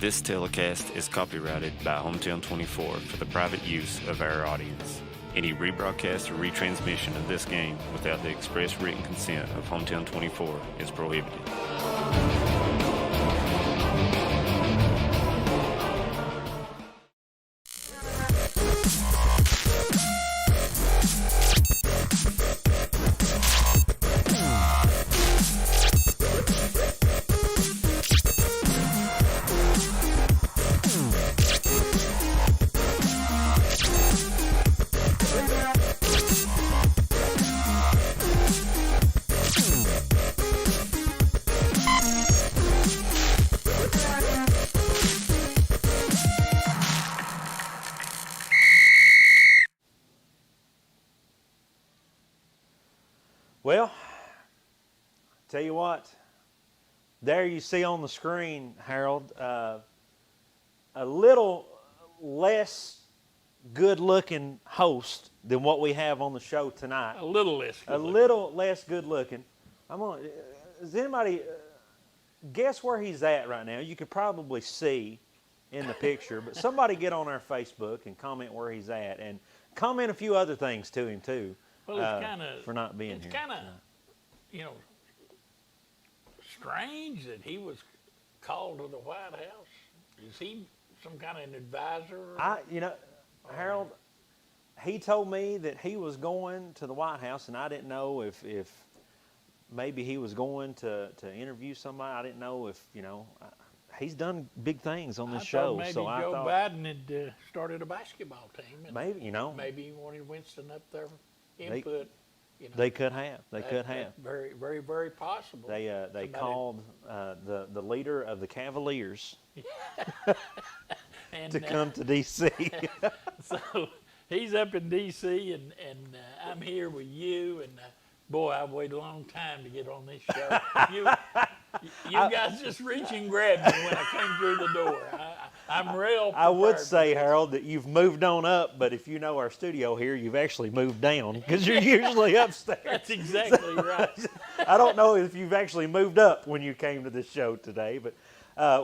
This telecast is copyrighted by Hometown 24 for the private use of our audience. Any rebroadcast or retransmission of this game without the express written consent of Hometown 24 is prohibited. Well, tell you what, there you see on the screen, Harold, a little less good-looking host than what we have on the show tonight. A little less good looking. A little less good-looking. Does anybody guess where he's at right now? You could probably see in the picture, but somebody get on our Facebook and comment where he's at, and comment a few other things to him too. Well, it's kind of for not being here. It's kind of, strange that he was called to the White House. Is he some kind of an advisor? Harold, he told me that he was going to the White House, and I didn't know if maybe he was going to interview somebody. I didn't know if he's done big things on this show. Maybe so Joe Biden had started a basketball team. And maybe he wanted Winston up there. Input. They could have. They could have. Very, very, very possible. They called the leader of the Cavaliers and, to come to D.C. So he's up in D.C. and I'm here with you. And boy, I've waited a long time to get on this show. You guys just reach and grab me when I came through the door. I'm real prepared. I would say, Harold, that you've moved on up, but if you know our studio here, you've actually moved down because you're usually upstairs. That's exactly right. I don't know if you've actually moved up when you came to this show today, but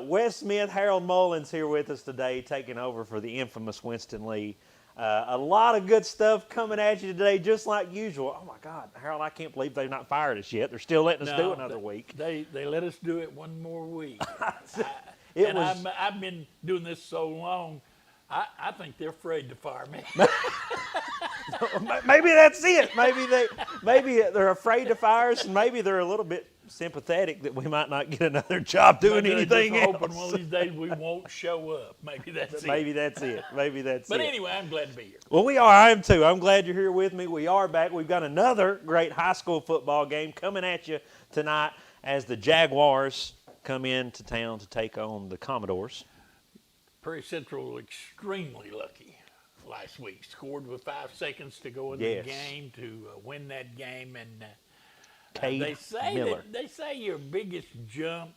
Wes Smith, Harold Mullins here with us today, taking over for the infamous Winston Lee. A lot of good stuff coming at you today, just like usual. Oh, my God, Harold, I can't believe they've not fired us yet. They're still letting us do another week. They let us do it one more week. I've been doing this so long, I think they're afraid to fire me. Maybe that's it. Maybe they're afraid to fire us, and maybe they're a little bit sympathetic that we might not get another job doing anything else. Hoping one of these days we won't show up. Maybe that's it. Maybe that's it. But anyway, I'm glad to be here. Well, we are. I am too. I'm glad you're here with me. We are back. We've got another great high school football game coming at you tonight as the Jaguars come into town to take on the Commodores. Prairie Central extremely lucky last week. Scored with 5 seconds to go in the game to win that game, and they say your biggest jump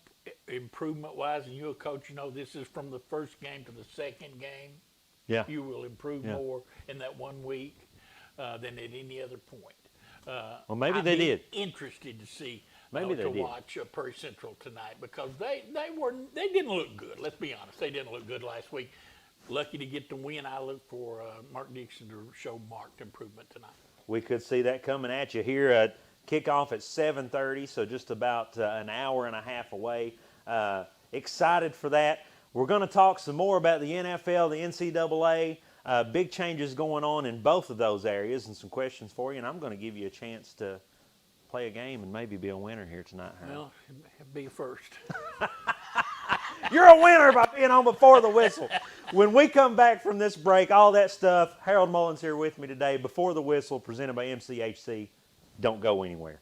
improvement-wise, and you're a coach, this is from the first game to the second game. Yeah, you will improve more in that 1 week than at any other point. Well, maybe they did. Interested to see. Maybe they did. Watch Prairie Central tonight because they didn't look good. Let's be honest, they didn't look good last week. Lucky to get the win. I look for Mark Dixon to show marked improvement tonight. We could see that coming at you here. Kickoff at 7:30, so just about an hour and a half away. Excited for that. We're going to talk some more about the NFL, the NCAA. Big changes going on in both of those areas, and some questions for you. And I'm going to give you a chance to play a game and maybe be a winner here tonight, Harold. Well, it'd be a first. You're a winner by being on before the whistle. When we come back from this break, all that stuff, Harold Mullins here with me today, Before the Whistle, presented by MCHC. Don't go anywhere.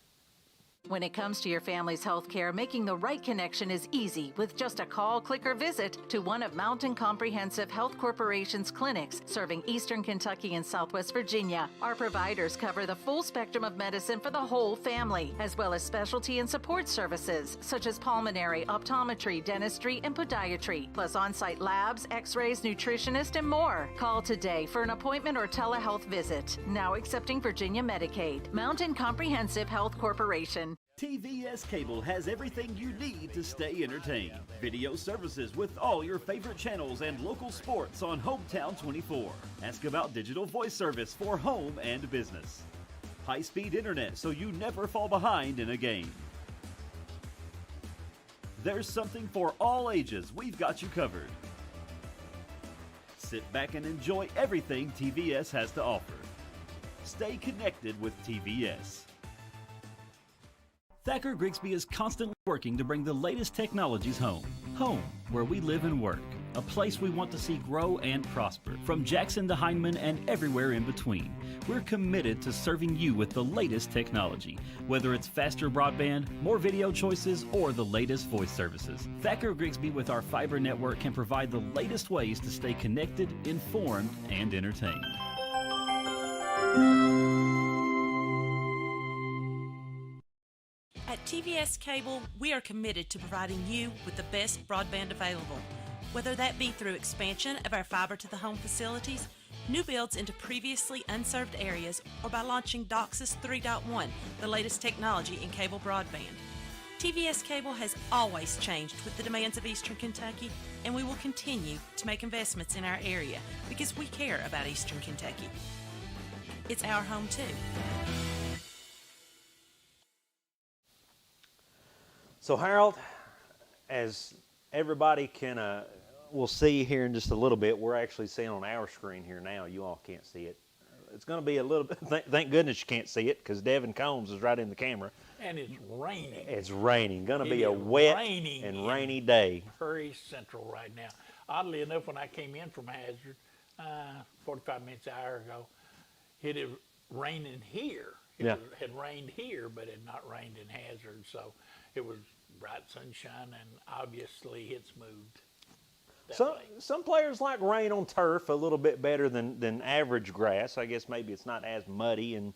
When it comes to your family's health care, making the right connection is easy with just a call, click, or visit to one of Mountain Comprehensive Health Corporation's clinics serving Eastern Kentucky and Southwest Virginia. Our providers cover the full spectrum of medicine for the whole family, as well as specialty and support services such as pulmonary, optometry, dentistry, and podiatry, plus on-site labs, x-rays, nutritionist, and more. Call today for an appointment or telehealth visit. Now accepting Virginia Medicaid. Mountain Comprehensive Health Corporation. TVS Cable has everything you need to stay entertained. Video services with all your favorite channels and local sports on Hometown 24. Ask about digital voice service for home and business. High-speed internet so you never fall behind in a game. There's something for all ages. We've got you covered. Sit back and enjoy everything TVS has to offer. Stay connected with TVS. Thacker Grigsby is constantly working to bring the latest technologies home. Home, where we live and work. A place we want to see grow and prosper. From Jackson to Hindman and everywhere in between. We're committed to serving you with the latest technology. Whether it's faster broadband, more video choices, or the latest voice services. Thacker Grigsby with our fiber network can provide the latest ways to stay connected, informed, and entertained. At TVS Cable, we are committed to providing you with the best broadband available. Whether that be through expansion of our fiber-to-the-home facilities, new builds into previously unserved areas, or by launching DOCSIS 3.1, the latest technology in cable broadband. TVS Cable has always changed with the demands of Eastern Kentucky, and we will continue to make investments in our area because we care about Eastern Kentucky. It's our home too. So Harold, as everybody will see here in just a little bit, we're actually seeing on our screen here now. You all can't see it. It's going to be a little bit, thank goodness you can't see it because Devin Combs is right in the camera. And it's raining. It's raining. Going to be a wet and rainy day. Prairie Central right now. Oddly enough, when I came in from Hazard 45 minutes, an hour ago, it had raining here. It had rained here, but it had not rained in Hazard. So it was bright sunshine, and obviously it's moved. Some players like rain on turf a little bit better than average grass. I guess maybe it's not as muddy and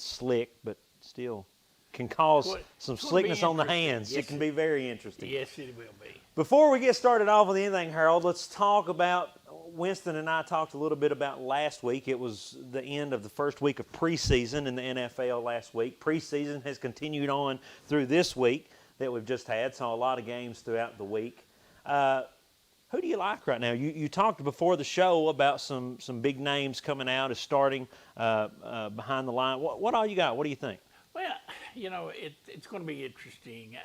slick, but still can cause some slickness on the hands. Yes, it can be very interesting. Yes, it will be. Before we get started off with anything, Harold, let's talk about, Winston and I talked a little bit about last week. It was the end of the first week of preseason in the NFL last week. Preseason has continued on through this week that we've just had, so a lot of games throughout the week. Who do you like right now? You talked before the show about some big names coming out as starting behind the line. What all you got? What do you think? Well, you know, it's going to be interesting.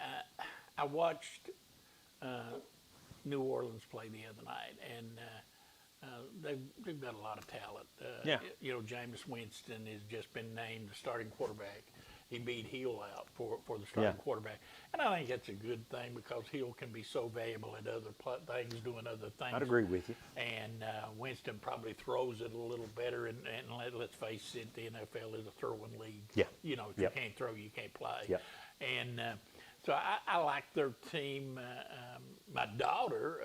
I watched New Orleans play the other night, and they've got a lot of talent. You know, Jameis Winston has just been named the starting quarterback. He beat Hill out for the starting quarterback. And I think that's a good thing because Hill can be so valuable at other things, doing other things. I'd agree with you. And Winston probably throws it a little better. And let's face it, the NFL is a throwing league. Yeah. You know, if you can't throw, you can't play. Yeah. And so I like their team. My daughter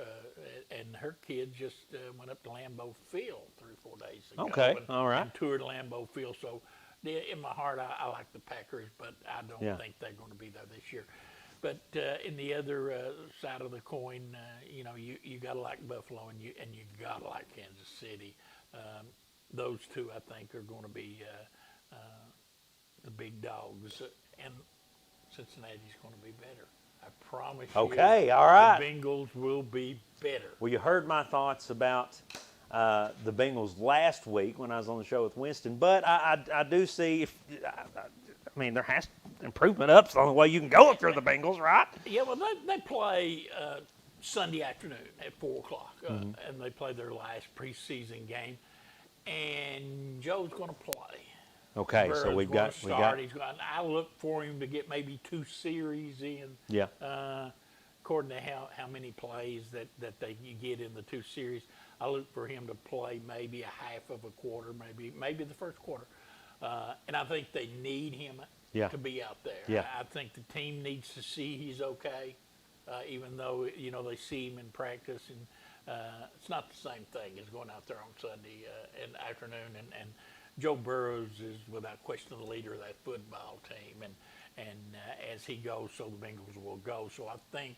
and her kids just went up to Lambeau Field 3 or 4 days ago. Okay, all right. And toured Lambeau Field. So in my heart, I like the Packers, but I don't think they're going to be there this year. But in the other side of the coin, you know, you got to like Buffalo and you got to like Kansas City. Those two, I think, are going to be the big dogs, and Cincinnati's going to be better. I promise you. Okay, all right. The Bengals will be better. Well, you heard my thoughts about the Bengals last week when I was on the show with Winston, but I do see, I mean, there has improvement up. It's the only way you can go if you're the Bengals, right? Yeah, well, they play Sunday afternoon at 4 o'clock, and they play their last preseason game, and Joe's going to play. Okay, Burrow's so we got. I look for him to get maybe 2 series in. Yeah. According to how many plays that you get in the 2 series, I look for him to play maybe a half of a quarter, maybe the first quarter. And I think they need him to be out there. Yeah. I think the team needs to see he's okay, even though, you know, they see him in practice. And it's not the same thing as going out there on Sunday in the afternoon. And Joe Burrows is without question the leader of that football team. And as he goes, so the Bengals will go. So I think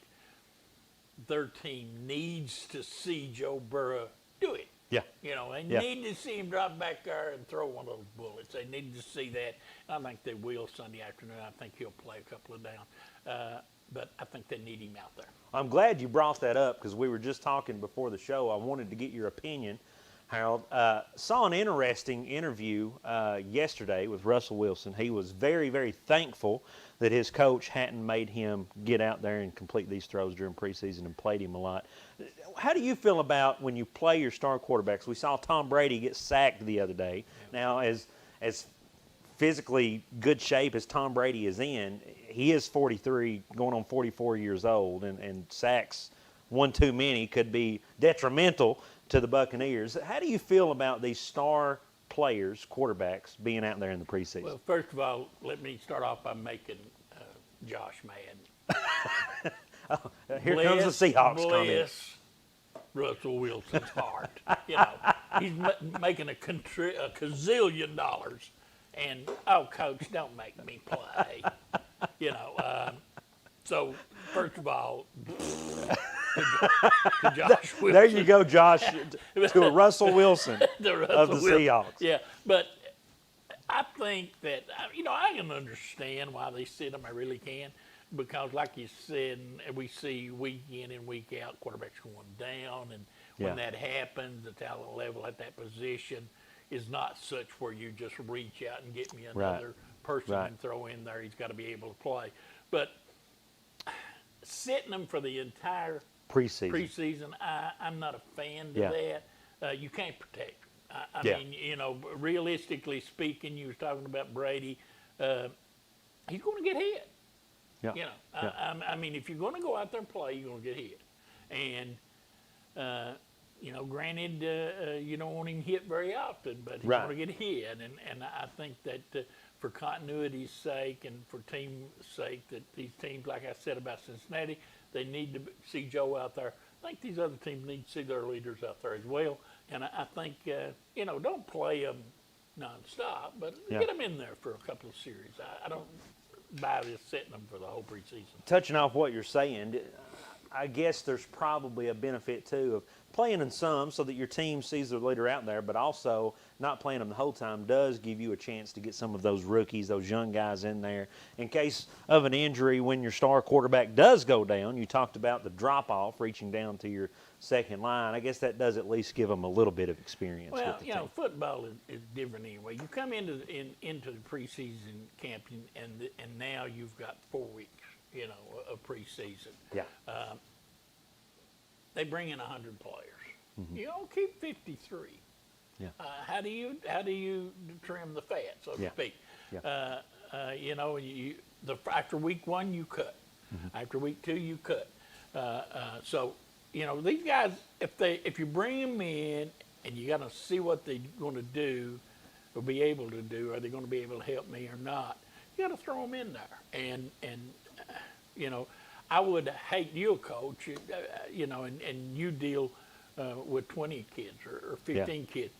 their team needs to see Joe Burrow do it. Yeah. You know, they Yeah. need to see him drop back there and throw one of those bullets. They need to see that. I think they will Sunday afternoon. I think he'll play a couple of downs. But I think they need him out there. I'm glad you brought that up because we were just talking before the show. I wanted to get your opinion, Harold. Saw an interesting interview yesterday with Russell Wilson. He was very, very thankful that his coach hadn't made him get out there and complete these throws during preseason and played him a lot. How do you feel about when you play your star quarterbacks? We saw Tom Brady get sacked the other day. Now, as physically good shape as Tom Brady is in, he is 43, going on 44 years old, and sacks, one too many, could be detrimental to the Buccaneers. How do you feel about these star players, quarterbacks, being out there in the preseason? Well, first of all, let me start off by making Josh mad. Here comes the Seahawks comment. Bless Russell Wilson's heart. You know, he's making a gazillion dollars. And, oh, Coach, don't make me play. You know, so first of all, to Josh Wilson. There you go, Josh, to a Russell Wilson of the Seahawks. Yeah, but I think that, you know, I can understand why they sit him. I really can. Because like you said, we see week in and week out quarterbacks going down. And when that happens, the talent level at that position is not such where you just reach out and get me another person and throw in there. He's got to be able to play. But sitting him for the entire preseason, I'm not a fan of that. You can't protect. I mean, you know, realistically speaking, you was talking about Brady. He's going to get hit. Yeah. You know, I mean, if you're going to go out there and play, you're going to get hit. And you know, granted, you don't want him hit very often, but he's going to get hit. And I think that for continuity's sake and for team's sake, that these teams, like I said about Cincinnati, they need to see Joe out there. I think these other teams need to see their leaders out there as well. And I think, you know, don't play them nonstop, but get them in there for a couple of series. I don't buy this setting them for the whole preseason. Touching off what you're saying, I guess there's probably a benefit, too, of playing in some so that your team sees their leader out there, but also not playing them the whole time does give you a chance to get some of those rookies, those young guys in there. In case of an injury, when your star quarterback does go down, you talked about the drop-off, reaching down to your second line. I guess that does at least give them a little bit of experience. Well, with the you team. know, football is different anyway. You come into the preseason camp, and now you've got 4 weeks, you know, of preseason. Yeah. They bring in 100 players. Mm-hmm. You don't keep 53. Yeah. How do you trim the fat, so to speak? Yeah. You know, after week 1 you cut. Mm-hmm. After week 2 you cut. So you know, these guys, if you bring them in and you got to see what they're going to do or be able to do, are they going to be able to help me or not? You got to throw them in there. And you know, I would hate you, Coach, you know, and you deal with 20 kids or 15 kids.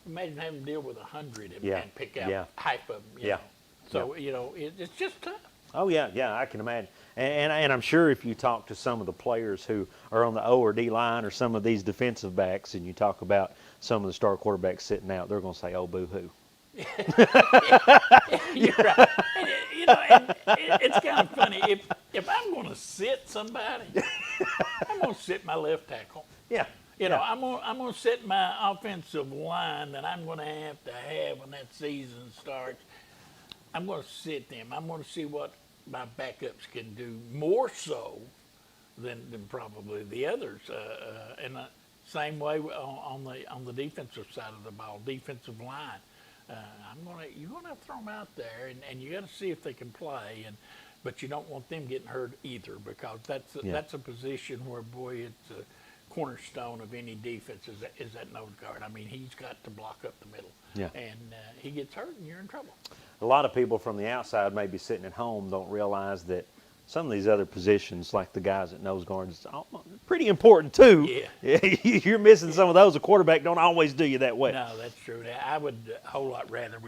Imagine having to deal with 100 and pick out half of them. You know? So, you know, it's just tough. Oh, yeah, I can imagine. And I'm sure if you talk to some of the players who are on the O or D line or some of these defensive backs and you talk about some of the star quarterbacks sitting out, they're going to say, oh, boo-hoo. You're right. And, you know, and it's kind of funny. If I'm going to sit somebody, I'm going to sit my left tackle. Yeah. You know, I'm going to sit my offensive line that I'm going to have when that season starts. I'm going to sit them. I'm going to see what my backups can do more so than probably the others. And the same way on the defensive side of the ball, defensive line. You're going to throw them out there, and you got to see if they can play. But you don't want them getting hurt either, because that's a position where, boy, it's a cornerstone of any defense is that nose guard. I mean, he's got to block up the middle. Yeah. And he gets hurt, and you're in trouble. A lot of people from the outside, maybe sitting at home, don't realize that some of these other positions, like the guys at nose guards, are pretty important too. Yeah. You're missing some of those. A quarterback don't always do you that well. No, that's true. I would a whole lot rather.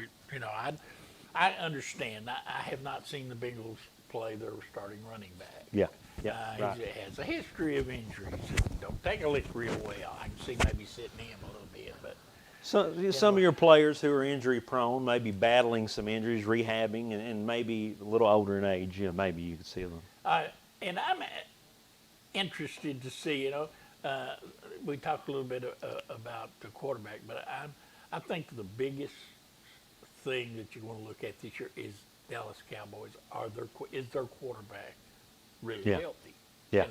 I understand. I have not seen the Bengals play their starting running back. Yeah. He has a history of injuries. Don't take a lick real well. I can see maybe sitting him a little bit. So, some of your players who are injury prone, maybe battling some injuries, rehabbing, and maybe a little older in age, maybe you could see them. And I'm interested to see, we talked a little bit about the quarterback, but I think the biggest thing that you want to look at this year is Dallas Cowboys. Is their quarterback really healthy? Yeah.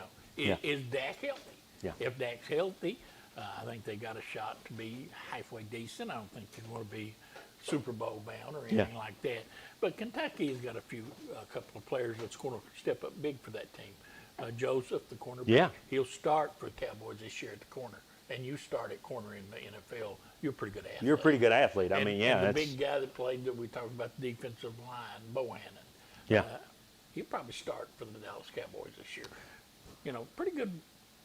Is Dak healthy? Yeah. If Dak's healthy, I think they got a shot to be halfway decent. I don't think they're going to be Super Bowl bound or anything like that. But Kentucky has got a couple of players that's going to step up big for that team. Joseph, the cornerback, he'll start for the Cowboys this year at the corner. And you start at corner in the NFL, you're a pretty good athlete. You're a pretty good athlete. I mean, and the big guy that played, that we talked about, the defensive line, Bohannon. He'll probably start for the Dallas Cowboys this year. Pretty good.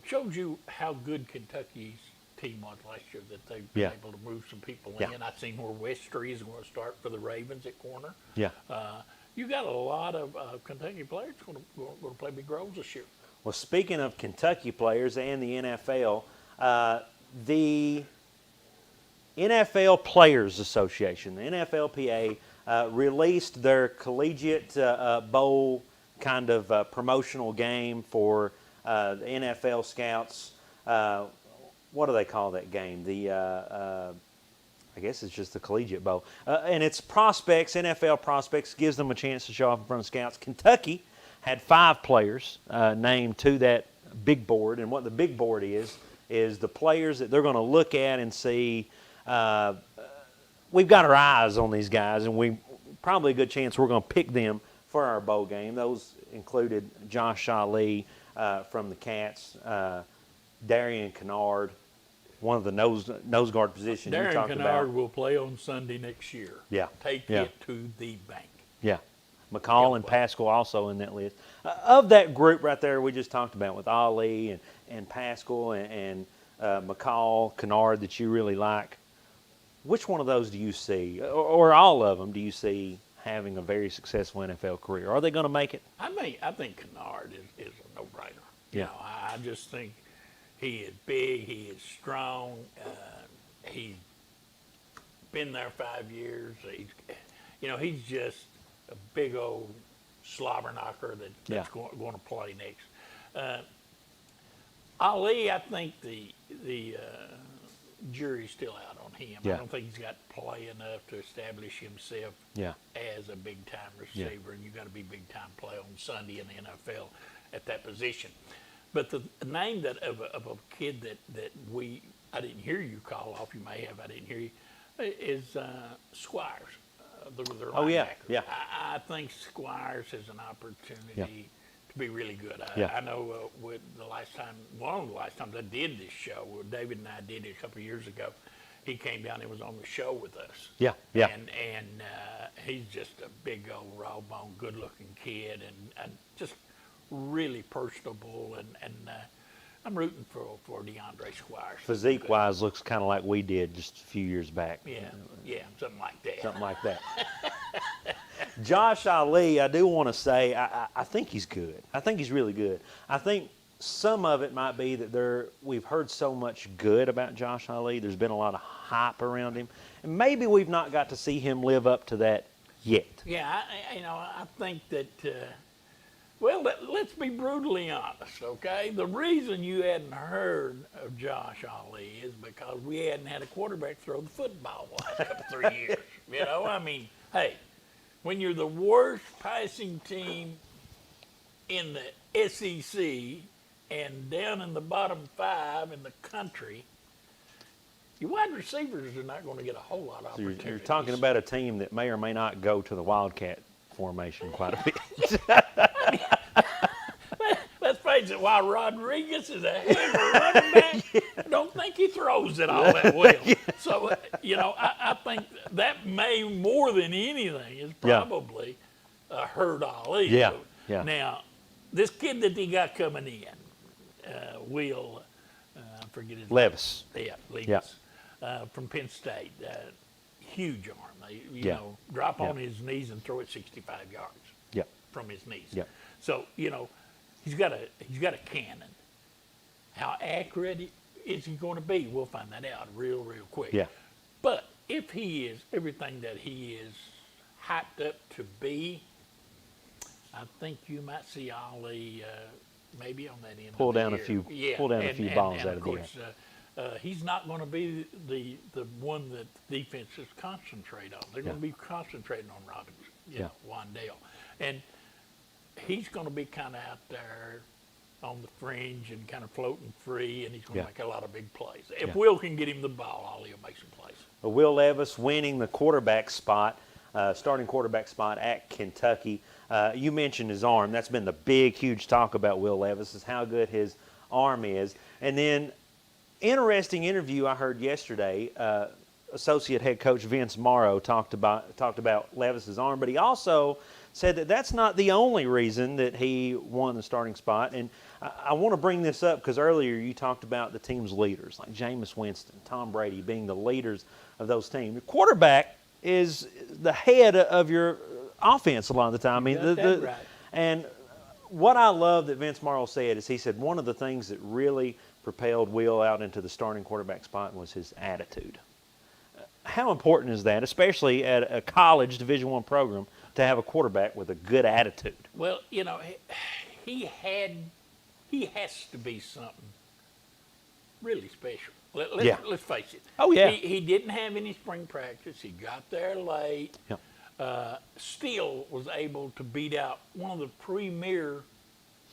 Shows you how good Kentucky's team was last year, that they've been able to move some people in. I've seen where Westry is going to start for the Ravens at corner. You got a lot of Kentucky players going to play big roles this year. Well, speaking of Kentucky players and the NFL, the NFL Players Association, the NFLPA, released their collegiate bowl kind of promotional game for the NFL scouts. What do they call that game? I guess it's just the Collegiate Bowl. And it's prospects, NFL prospects, gives them a chance to show off in front of scouts. Kentucky had 5 players named to that big board. And what the big board is the players that they're going to look at and see. We've got our eyes on these guys, and we probably a good chance we're going to pick them for our bowl game. Those included Josh Ali from the Cats, Darian Kennard, one of the nose guard positions you talked about. Darian Kennard will play on Sunday next year. Take it to the bank. McCall and Pascal also in that list. Of that group right there we just talked about with Ali and Pascal and McCall, Kennard that you really like, which one of those do you see, or all of them, do you see having a very successful NFL career? Are they going to make it? I think Kennard is a no-brainer. I just think he is big, he is strong, he's been there 5 years. He's just a big old slobber knocker that's going to play next. Ali, I think the jury's still out on him. I don't think he's got play enough to establish himself as a big-time receiver, and you've got to be big-time play on Sunday in the NFL at that position. But the name of a kid that I didn't hear you call off, you may have, I didn't hear you, is Squires. Their linebacker. I think Squires has an opportunity to be really good. I know one of the last times I did this show, David and I did it a couple of years ago, he came down and was on the show with us. And he's just a big old raw bone, good looking kid, and just really personable, and I'm rooting for DeAndre Squires. Physique-wise, looks kind of like we did just a few years back. Something like that. Something like that. Josh Ali, I do want to say, I think he's good. I think he's really good. I think some of it might be that we've heard so much good about Josh Ali. There's been a lot of hype around him, and maybe we've not got to see him live up to that yet. I think that. Well, let's be brutally honest, okay? The reason you hadn't heard of Josh Ali is because we hadn't had a quarterback throw the football the last couple, 3 years. Hey, when you're the worst passing team in the SEC and down in the bottom 5 in the country, your wide receivers are not going to get a whole lot of opportunities. You're talking about a team that may or may not go to the Wildcat formation quite a bit. Let's face it, while Rodriguez is a heavy running back, I don't think he throws it all that well. So, I think that may, more than anything, is probably hurt Ali. Now, this kid that he got coming in, Will, I forget his Levis. name. Levis, from Penn State. Huge arm. Drop on his knees and throw it 65 yards from his knees. So, he's got a cannon. How accurate is he going to be? We'll find that out real quick. But if he is everything that he is hyped up to be, I think you might see Ollie maybe on that end. Pull of the down a year. few, Yeah. pull down a few balls and out of the air. course, he's not going to be the one that defenses concentrate on. They're going to be concentrating on Robbins, Wandale, and he's going to be kind of out there on the fringe and kind of floating free, and he's going to make a lot of big plays. If Will can get him the ball, Ollie will make some plays. Well, Will Levis winning the quarterback spot, starting quarterback spot at Kentucky. You mentioned his arm. That's been the big, huge talk about Will Levis, is how good his arm is. And then, interesting interview I heard yesterday. Associate head coach Vince Morrow talked about Levis's arm, but he also said that that's not the only reason that he won the starting spot. And I want to bring this up because earlier you talked about the team's leaders, like Jameis Winston, Tom Brady being the leaders of those teams. The quarterback is the head of your offense a lot of the time. I mean, right. And what I love that Vince Morrow said is he said one of the things that really propelled Will out into the starting quarterback spot was his attitude. How important is that, especially at a college Division I program, to have a quarterback with a good attitude? Well, he has to be something really special. Let's face it. Oh, yeah. He didn't have any spring practice. He got there late. Yeah. Still was able to beat out one of the premier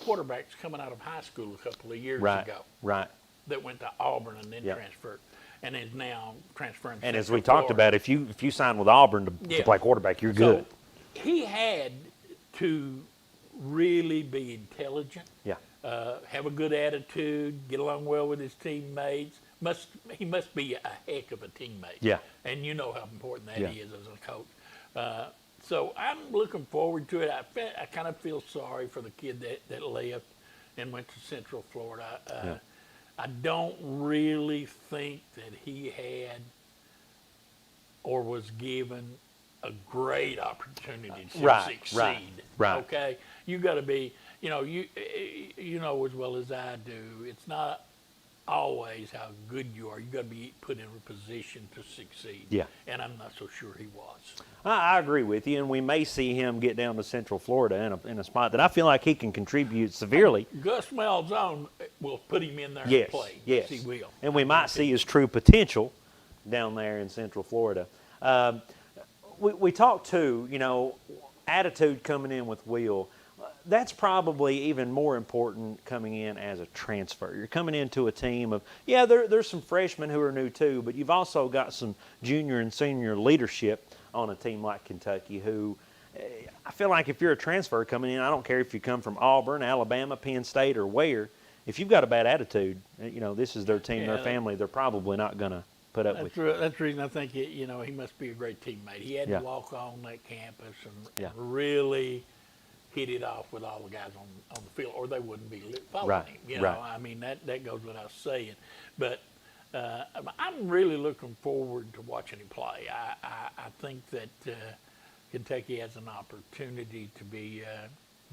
quarterbacks coming out of high school a couple of years ago. Right. That went to Auburn and then transferred, and is now transferring. And as we talked about, if you sign with Auburn to play quarterback, you're good. So he had to really be intelligent. Yeah. Have a good attitude, get along well with his teammates. He must be a heck of a teammate. Yeah. And you know how important that is as a coach. So I'm looking forward to it. I kind of feel sorry for the kid that left and went to Central Florida. I don't really think that he had or was given a great opportunity to succeed. Right. Okay, you got to be. You know as well as I do. It's not always how good you are. You got to be put in a position to succeed. Yeah. And I'm not so sure he was. I agree with you, and we may see him get down to Central Florida in a spot that I feel like he can contribute severely. Gus Malzahn will put him in there Yes, and play. yes. He will. And we might see his true potential down there in Central Florida. We talked too, attitude coming in with Will. That's probably even more important coming in as a transfer. You're coming into a team of, there's some freshmen who are new too, but you've also got some junior and senior leadership on a team like Kentucky who, I feel like if you're a transfer coming in, I don't care if you come from Auburn, Alabama, Penn State, or where, if you've got a bad attitude, this is their team, their family, they're probably not going to put up with you. That's the reason I think, he must be a great teammate. He had to walk on that campus and really hit it off with all the guys on the field, or they wouldn't be following him. I mean, that goes without saying. But I'm really looking forward to watching him play. I think that Kentucky has an opportunity to be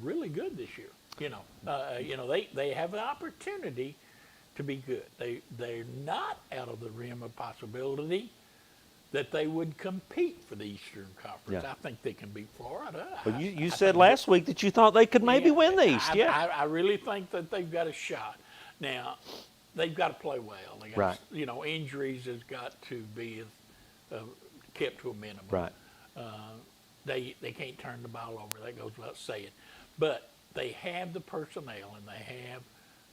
really good this year. They have an opportunity to be good. They're not out of the realm of possibility that they would compete for the Eastern Conference. Yeah. I think they can beat Florida. Well, you said last week that you thought they could maybe win the East. I really think that they've got a shot. Now, they've got to play well. They got, injuries has got to be kept to a minimum. Right. They can't turn the ball over. That goes without saying. But they have the personnel and they have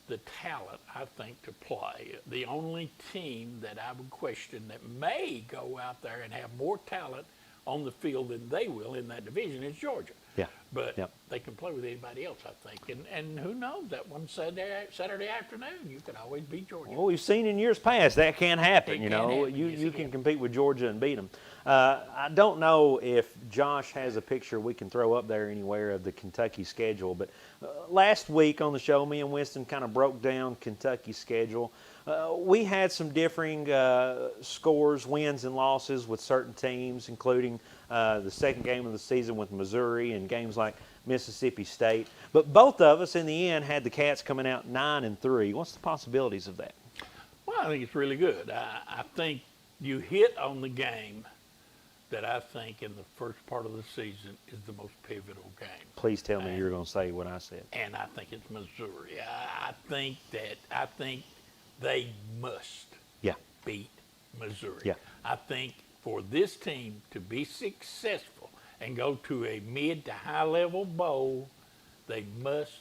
the talent, I think, to play. The only team that I would question that may go out there and have more talent on the field than they will in that division is Georgia. Yeah. But they can play with anybody else, I think. And who knows, that one Saturday afternoon, you could always beat Georgia. Well, we've seen in years past that can happen, It can happen, You can compete with Georgia and beat them. I don't know if Josh has a picture we can throw up there anywhere of the Kentucky schedule, but last week on the show, me and Winston kind of broke down Kentucky's schedule. We had some differing scores, wins and losses with certain teams, including the second game of the season with Missouri and games like Mississippi State. But both of us, in the end, had the Cats coming out 9-3. What's the possibilities of that? Well, I think it's really good. I think you hit on the game that I think in the first part of the season is the most pivotal game. Please tell me you're going to say what I said. And I think it's Missouri. I think they must beat Missouri. Yeah. I think for this team to be successful and go to a mid to high level bowl, they must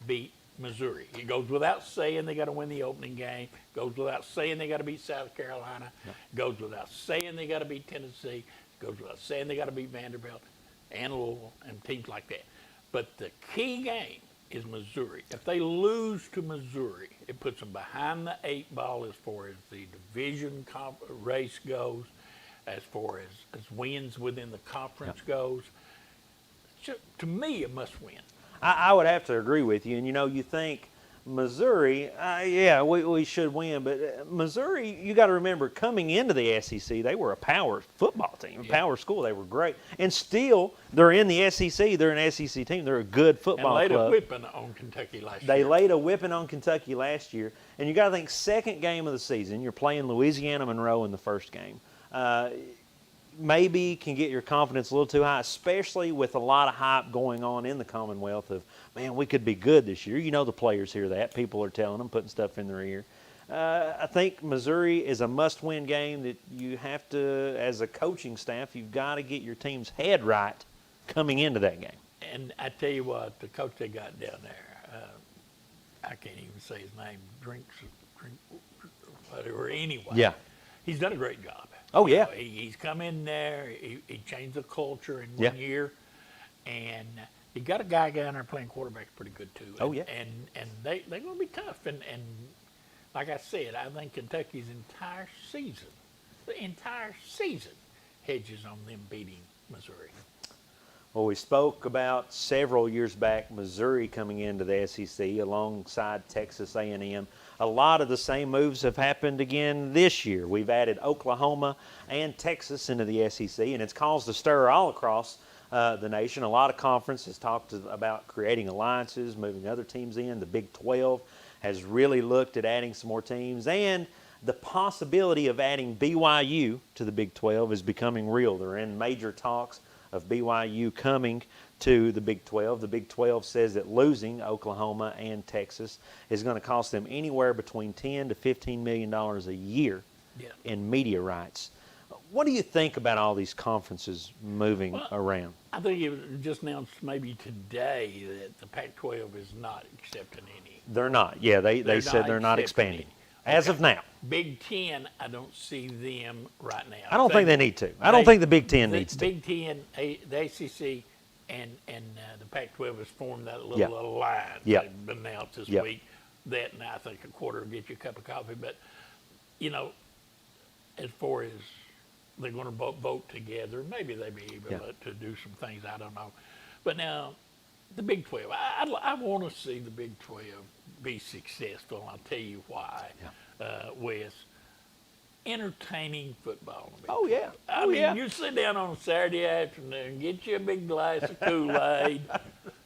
beat Missouri. It goes without saying they got to win the opening game. Goes without saying they got to beat South Carolina. Goes without saying they got to beat Tennessee. Goes without saying they got to beat Vanderbilt and Louisville and teams like that. But the key game is Missouri. If they lose to Missouri, it puts them behind the 8 ball as far as the division race goes, as far as wins within the conference goes. To me, a must win. I would have to agree with you. And, you think Missouri, we should win. But Missouri, you got to remember, coming into the SEC, they were a power football team, a power school. They were great. And still, they're in the SEC. They're an SEC team. They're a good football club. And laid a whipping on Kentucky last year. They laid a whipping on Kentucky last year. And you got to think, second game of the season, you're playing Louisiana Monroe in the first game. Maybe can get your confidence a little too high, especially with a lot of hype going on in the Commonwealth of, man, we could be good this year. The players hear that. People are telling them, putting stuff in their ear. I think Missouri is a must-win game that you have to, as a coaching staff, you've got to get your team's head right coming into that game. And I tell you what, the coach they got down there, I can't even say his name, drink whatever, anyway. Yeah. He's done a great job. Oh, yeah. He's come in there. He changed the culture in 1 year. And he got a guy down there playing quarterback pretty good, too. Oh, yeah. And they're going to be tough. And like I said, I think Kentucky's entire season hedges on them beating Missouri. Well, we spoke about several years back Missouri coming into the SEC alongside Texas A&M. A lot of the same moves have happened again this year. We've added Oklahoma and Texas into the SEC, and it's caused a stir all across the nation. A lot of conferences talked about creating alliances, moving other teams in. The Big 12 has really looked at adding some more teams, and the possibility of adding BYU to the Big 12 is becoming real. They're in major talks of BYU coming to the Big 12. The Big 12 says that losing Oklahoma and Texas is going to cost them anywhere between $10 to $15 million a year in media rights. What do you think about all these conferences moving around? I think it was just announced maybe today that the Pac-12 is not accepting any. They're not. Yeah, they said they're not expanding. As of now. Big Ten, I don't see them right now. I don't think they need to. I don't think the Big Ten needs to. Big Ten, the ACC, and the Pac-12 has formed that little alliance. They've announced this week that, and I think a quarter will get you a cup of coffee. But, as far as they're going to vote together, maybe they'll be able to do some things. I don't know. But now, the Big 12, I want to see the Big 12 be successful. I'll tell you why. With entertaining football. Oh, yeah. I mean, you sit down on a Saturday afternoon, get you a big glass of Kool-Aid,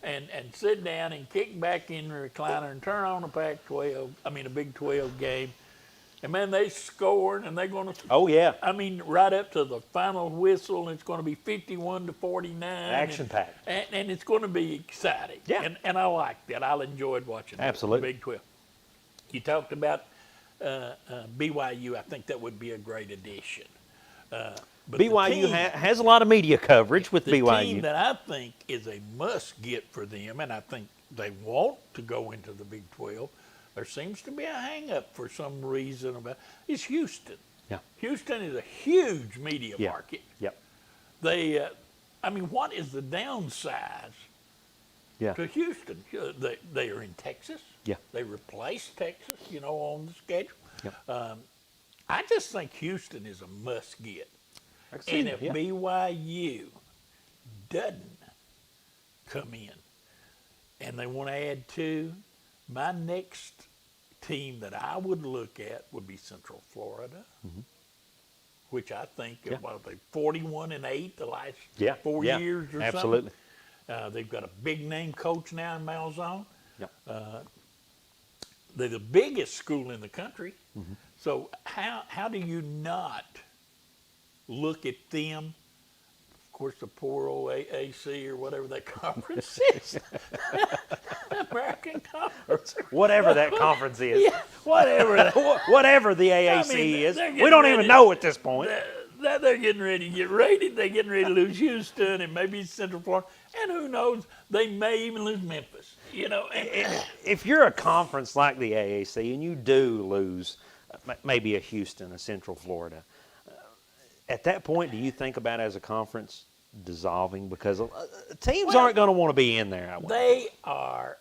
and sit down and kick back in the recliner and turn on a Big 12 game. And, man, they scoring, and they're going to – oh, yeah. I mean, right up to the final whistle, and it's going to be 51-49. Action-packed. And it's going to be exciting. Yeah. And I like that. I enjoyed watching the Big 12. You talked about BYU. I think that would be a great addition. But BYU has a lot of media coverage with BYU. The team that I think is a must-get for them, and I think they want to go into the Big 12, there seems to be a hang-up for some reason is Houston. Yeah. Houston is a huge media market. Yep. They, what is the downside to Houston? They are in Texas. Yeah. They replaced Texas, on the schedule. Yep. I just think Houston is a must-get. And if BYU doesn't come in and they want to add two, my next team that I would look at would be Central Florida, which I think they 41-8 the last 4 years or absolutely. Something. They've got a big name coach now in Malzahn. Yep. They're the biggest school in the country. So how do you not look at them. Of course, the poor old AAC or whatever that conference is, American Conference, whatever that conference is, yeah, whatever, whatever the AAC is, we don't even know at this point. They're getting ready to get raided. They're getting ready to lose Houston and maybe Central Florida, and who knows? They may even lose Memphis. You know, if you're a conference like the AAC and you do lose maybe a Houston, a Central Florida. At that point, do you think about as a conference dissolving? Because teams aren't going to want to be in there. They are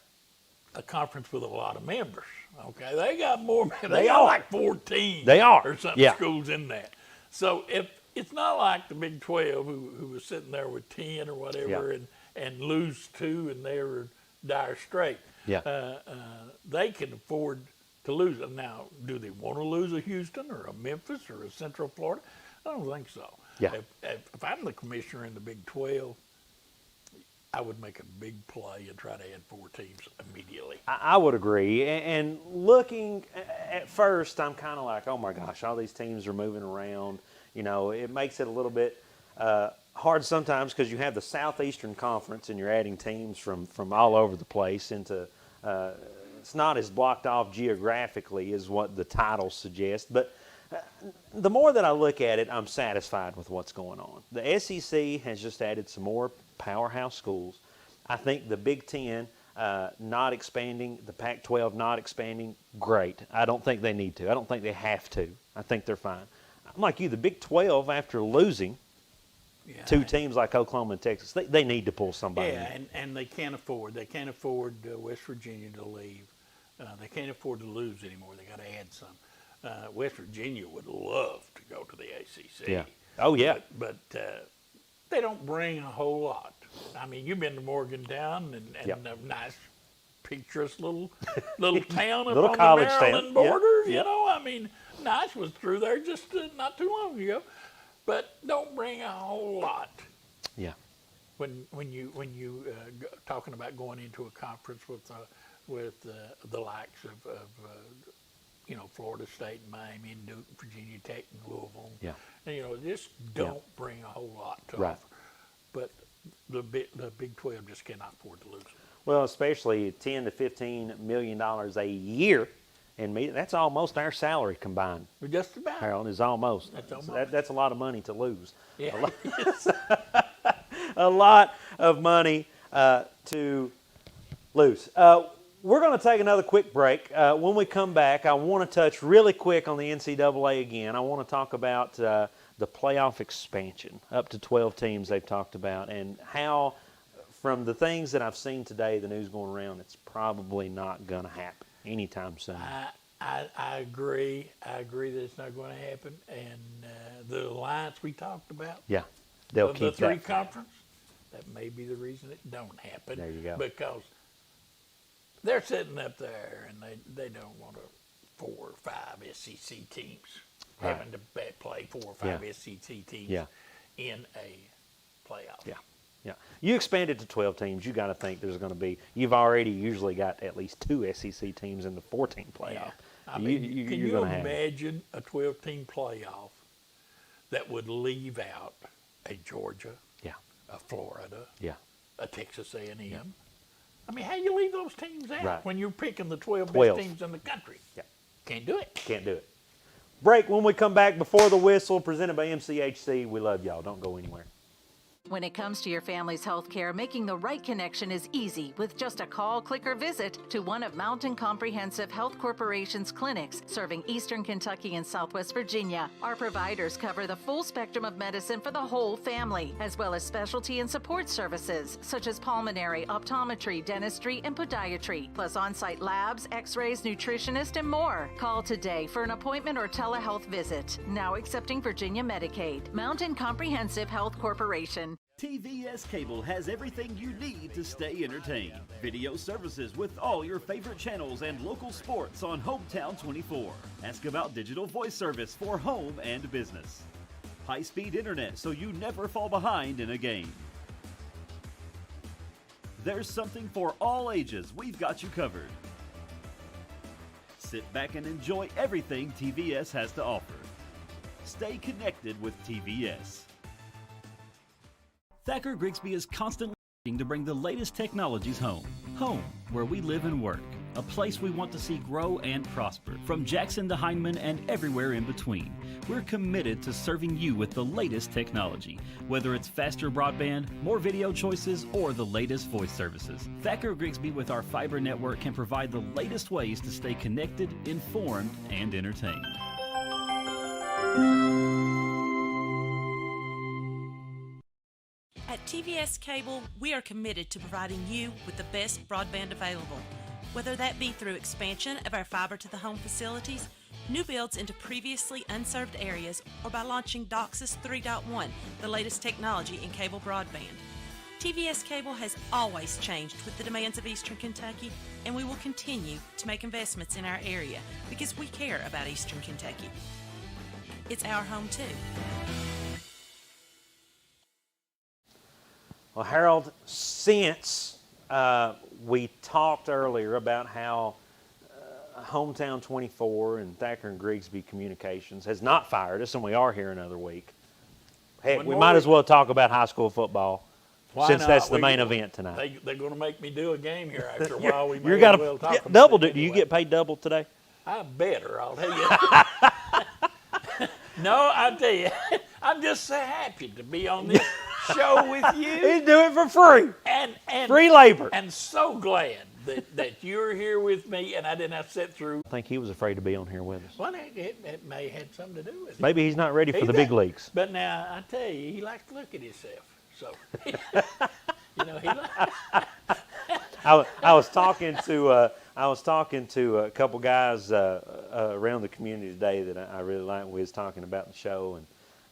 a conference with a lot of members. Okay, they got more. They got like 14. They are or something schools in that. So if it's not like the Big 12 who was sitting there with 10 or whatever and lose 2 and they were dire straight. Yeah. They can afford to lose it. Now, do they want to lose a Houston or a Memphis or a Central Florida? I don't think so. Yeah. If I'm the commissioner in the Big 12, I would make a big play and try to add 4 teams immediately. I would agree. And looking at first, I'm kind of like, oh my gosh, all these teams are moving around. You know, it makes it a little bit hard sometimes because you have the Southeastern Conference and you're adding teams from all over the place into it's not as blocked off geographically as what the titles suggest. But the more that I look at it, I'm satisfied with what's going on. The SEC has just added some more powerhouse schools. I think the Big Ten not expanding, the Pac-12 not expanding, great. I don't think they need to. I don't think they have to. I think they're fine. I'm like you, the Big 12, after losing 2 teams like Oklahoma and Texas, they need to pull somebody in. And they can't afford. They can't afford West Virginia to leave. They can't afford to lose anymore. They got to add some. West Virginia would love to go to the ACC. Yeah. Oh, yeah. But they don't bring a whole lot. I mean, you've been to Morgantown and a nice, picturesque little town up little on college the Maryland town. border. Yep. You know, I mean, Nice was through there just not too long ago. But don't bring a whole lot. Yeah. When you talking about going into a conference with the likes of Florida State, and Miami, and Duke, Virginia Tech, and Louisville. Yeah. And, just don't bring a whole lot to offer. But the Big 12 just cannot afford to lose it. Well, especially $10 to $15 million a year. And that's almost our salary combined. Just about. Harold, is almost. That's a lot of money to lose. Yeah. A lot of money to lose. We're going to take another quick break. When we come back, I want to touch really quick on the NCAA again. I want to talk about the playoff expansion, up to 12 teams they've talked about, and how, from the things that I've seen today, the news going around, it's probably not going to happen anytime soon. I agree. I agree that it's not going to happen. And the alliance we talked about, they'll of keep the 3 that. conference, that may be the reason it don't happen. There you go. Because they're sitting up there and they don't want 4 or 5 SEC teams having to play 4 or 5 SEC teams in a playoff. Yeah. Yeah, you expand it to 12 teams. You got to think there's going to be. You've already usually got at least 2 SEC teams in the 14 playoff. Yeah. I mean, can you imagine a 12-team playoff that would leave out a Georgia, a Florida, a Texas A&M? Yeah. I mean, how do you leave those teams out when you're picking the 12 best teams in the country? Yeah, can't do it. Can't do it. Break when we come back. Before the Whistle, presented by MCHC. We love y'all. Don't go anywhere. When it comes to your family's health care, making the right connection is easy with just a call, click, or visit to one of Mountain Comprehensive Health Corporation's clinics serving Eastern Kentucky and Southwest Virginia. Our providers cover the full spectrum of medicine for the whole family, as well as specialty and support services such as pulmonary, optometry, dentistry, and podiatry, plus on-site labs, x-rays, nutritionist, and more. Call today for an appointment or telehealth visit. Now accepting Virginia Medicaid. Mountain Comprehensive Health Corporation. TVS Cable has everything you need to stay entertained. Video services with all your favorite channels and local sports on Hometown 24. Ask about digital voice service for home and business. High-speed internet so you never fall behind in a game. There's something for all ages. We've got you covered. Sit back and enjoy everything TVS has to offer. Stay connected with TVS. Thacker Grigsby is constantly working to bring the latest technologies home. Home, where we live and work. A place we want to see grow and prosper. From Jackson to Hindman and everywhere in between. We're committed to serving you with the latest technology. Whether it's faster broadband, more video choices, or the latest voice services. Thacker Grigsby with our fiber network can provide the latest ways to stay connected, informed, and entertained. At TVS Cable, we are committed to providing you with the best broadband available. Whether that be through expansion of our fiber to the home facilities, new builds into previously unserved areas, or by launching DOCSIS 3.1, the latest technology in cable broadband. TVS Cable has always changed with the demands of Eastern Kentucky, and we will continue to make investments in our area because we care about Eastern Kentucky. It's our home too. Well, Harold, since we talked earlier about how Hometown 24 and Thacker and Grigsby Communications has not fired us, and we are here another week. Heck, we might as well talk about high school football since that's the main event tonight. They're going to make me do a game here after a while. We may as well talk about double. it anyway. Do you get paid double today? I better, I'll tell you. No, I'll tell you, I'm just so happy to be on this show with you. He's doing it for free. And free labor. And so glad that you're here with me and I didn't have to sit through. I think he was afraid to be on here with us. Well, it may have had something to do with it. Maybe he's not ready for the big leagues. But now, I tell you, he likes to look at himself. So, you know, I was talking to a couple guys around the community today that I really like. We was talking about the show,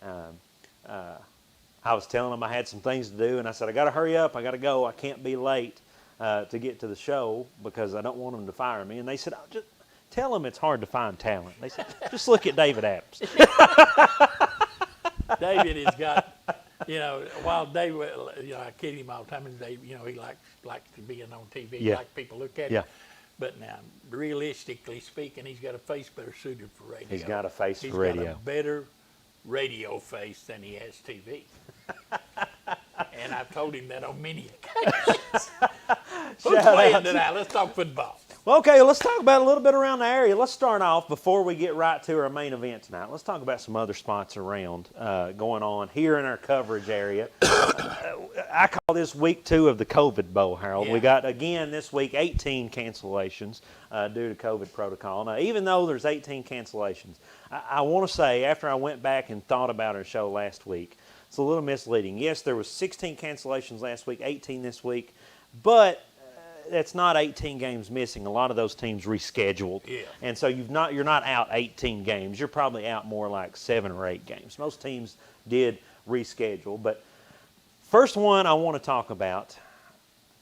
and I was telling them I had some things to do, and I said I got to hurry up. I got to go. I can't be late to get to the show because I don't want them to fire me. And they said, just tell them it's hard to find talent. They said, just look at David Adams. David has got. You know, while David, you know, I kid him all the time, and Dave, you know, he likes to be on TV. Yeah. Like people look at Yeah. him. But now, realistically speaking, he's got a face better suited for radio. He's got a face for radio. radio. He's got a better radio face than he has TV. And I've told him that on many occasions. Who's playing tonight? Let's talk football. Well, okay, let's talk about a little bit around the area. Let's start off before we get right to our main event tonight. Let's talk about some other spots around going on here in our coverage area. I call this week 2 of the COVID Bowl, Harold. Yeah. We got, again, this week 18 cancellations due to COVID protocol. Now, even though there's 18 cancellations, I want to say, after I went back and thought about our show last week, it's a little misleading. Yes, there was 16 cancellations last week, 18 this week, but that's not 18 games missing. A lot of those teams rescheduled. Yeah. And so you're not out 18 games. You're probably out more like 7 or 8 games. Most teams did reschedule. But first one I want to talk about,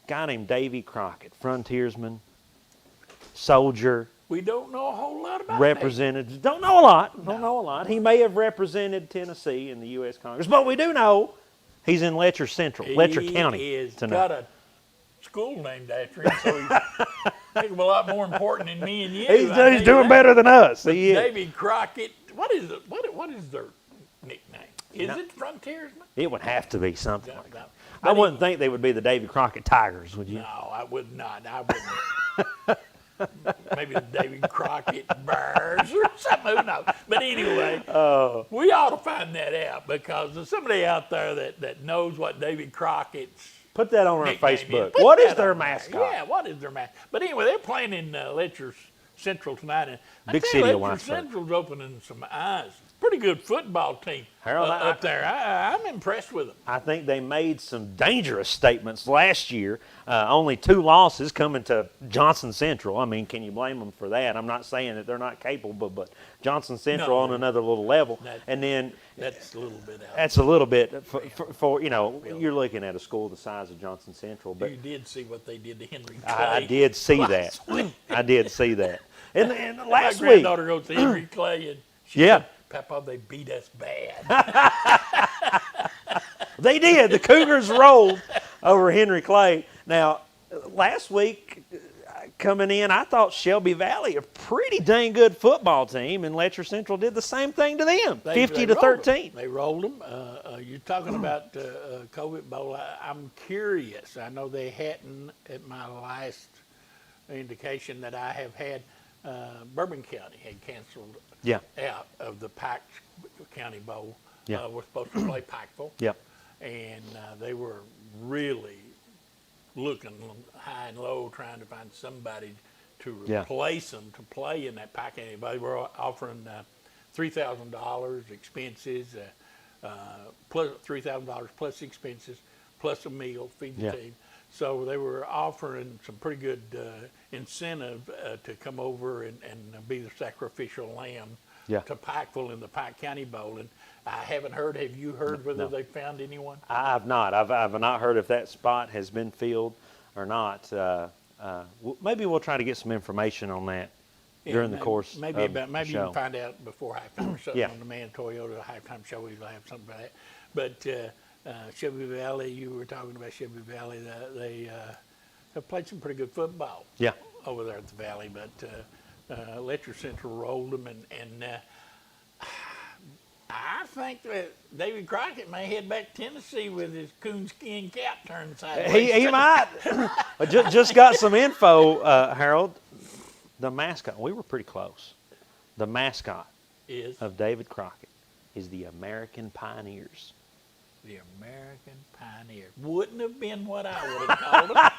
a guy named Davy Crockett, frontiersman, soldier. We don't know a whole lot about represented. Don't know a lot. Don't know a lot. He may have represented Tennessee in the U.S. Congress, but we do know he's in Letcher Central, Letcher County He's tonight. got a school named after him, so he's a lot more important than me and you. He's doing better than us. He is. Davy Crockett. What is it? What is their nickname? Is it Frontiersman? It would have to be something like that. I wouldn't think they would be the Davy Crockett Tigers, would you? No, I would not. I wouldn't. Maybe the Davy Crockett Bears or something. Who knows? But anyway, we ought to find that out because there's somebody out there that knows what Davy Crockett's Put that on our nickname Facebook. is. What is their mascot? Yeah, what is their mascot? But anyway, they're playing in Letcher Central tonight. And Big I tell city you, of Letcher Winesburg. Central's opening some eyes. Pretty good football team Harold, up there. I'm impressed with them. I think they made some dangerous statements last year. Only 2 losses coming to Johnson Central. I mean, can you blame them for that? I'm not saying that they're not capable, but Johnson Central on another little level. And then that's a little bit out. That's a little bit for you know, you're looking at a school the size of Johnson Central. But you did see what they did to Henry Clay. I did see that. I did see that. And last my week, granddaughter goes to Henry Clay, and she said, Papa, they beat us bad. They did. The Cougars rolled over Henry Clay. Now, last week, coming in, I thought Shelby Valley, a pretty dang good football team, and Letcher Central did the same thing to them, 50-13. They rolled them. You're talking about COVID Bowl. I'm curious. I know they hadn't at my last indication that I have had. Bourbon County had canceled out of the Pike County Bowl. We're supposed to play Pikeville. And they were really looking high and low, trying to find somebody to replace them to play in that Pike County. They were offering $3,000 expenses, plus $3,000 plus expenses, plus a meal, feed the team. So they were offering some pretty good incentive to come over and be the sacrificial lamb to Pikeville in the Pike County Bowl. And I haven't heard. Have you heard whether they found anyone? I have not. I've not heard if that spot has been filled or not. Maybe we'll try to get some information on that during the course of the show. Maybe you can find out before halftime or something on the Man Toyota halftime show. We'll have something like that. But Shelby Valley, you were talking about Shelby Valley. They have played some pretty good football over there at the Valley. But Letcher Central rolled them, and I think that David Crockett may head back to Tennessee with his coonskin cap turned sideways. He might. just got some info, Harold. The mascot, we were pretty close. The mascot of David Crockett is the American Pioneers. The American Pioneer. Wouldn't have been what I would have called them,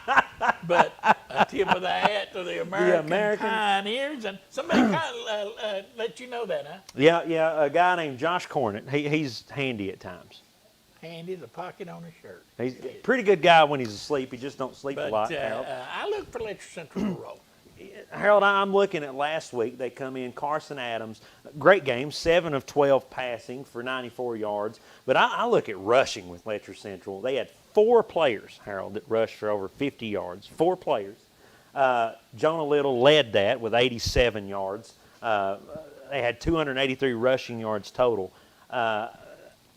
but a tip of the hat to the American Pioneers. And somebody kind of let you know that, huh? Yeah, a guy named Josh Cornett. He's handy at times. Handy, the pocket on his shirt. He's a pretty good guy when he's asleep. He just don't sleep a lot, Harold. I look for Letcher Central to roll. Harold, I'm looking at last week. They come in, Carson Adams, great game, 7 of 12 passing for 94 yards. But I look at rushing with Letcher Central. They had 4 players, Harold, that rushed for over 50 yards. 4 players. Jonah Little led that with 87 yards. They had 283 rushing yards total.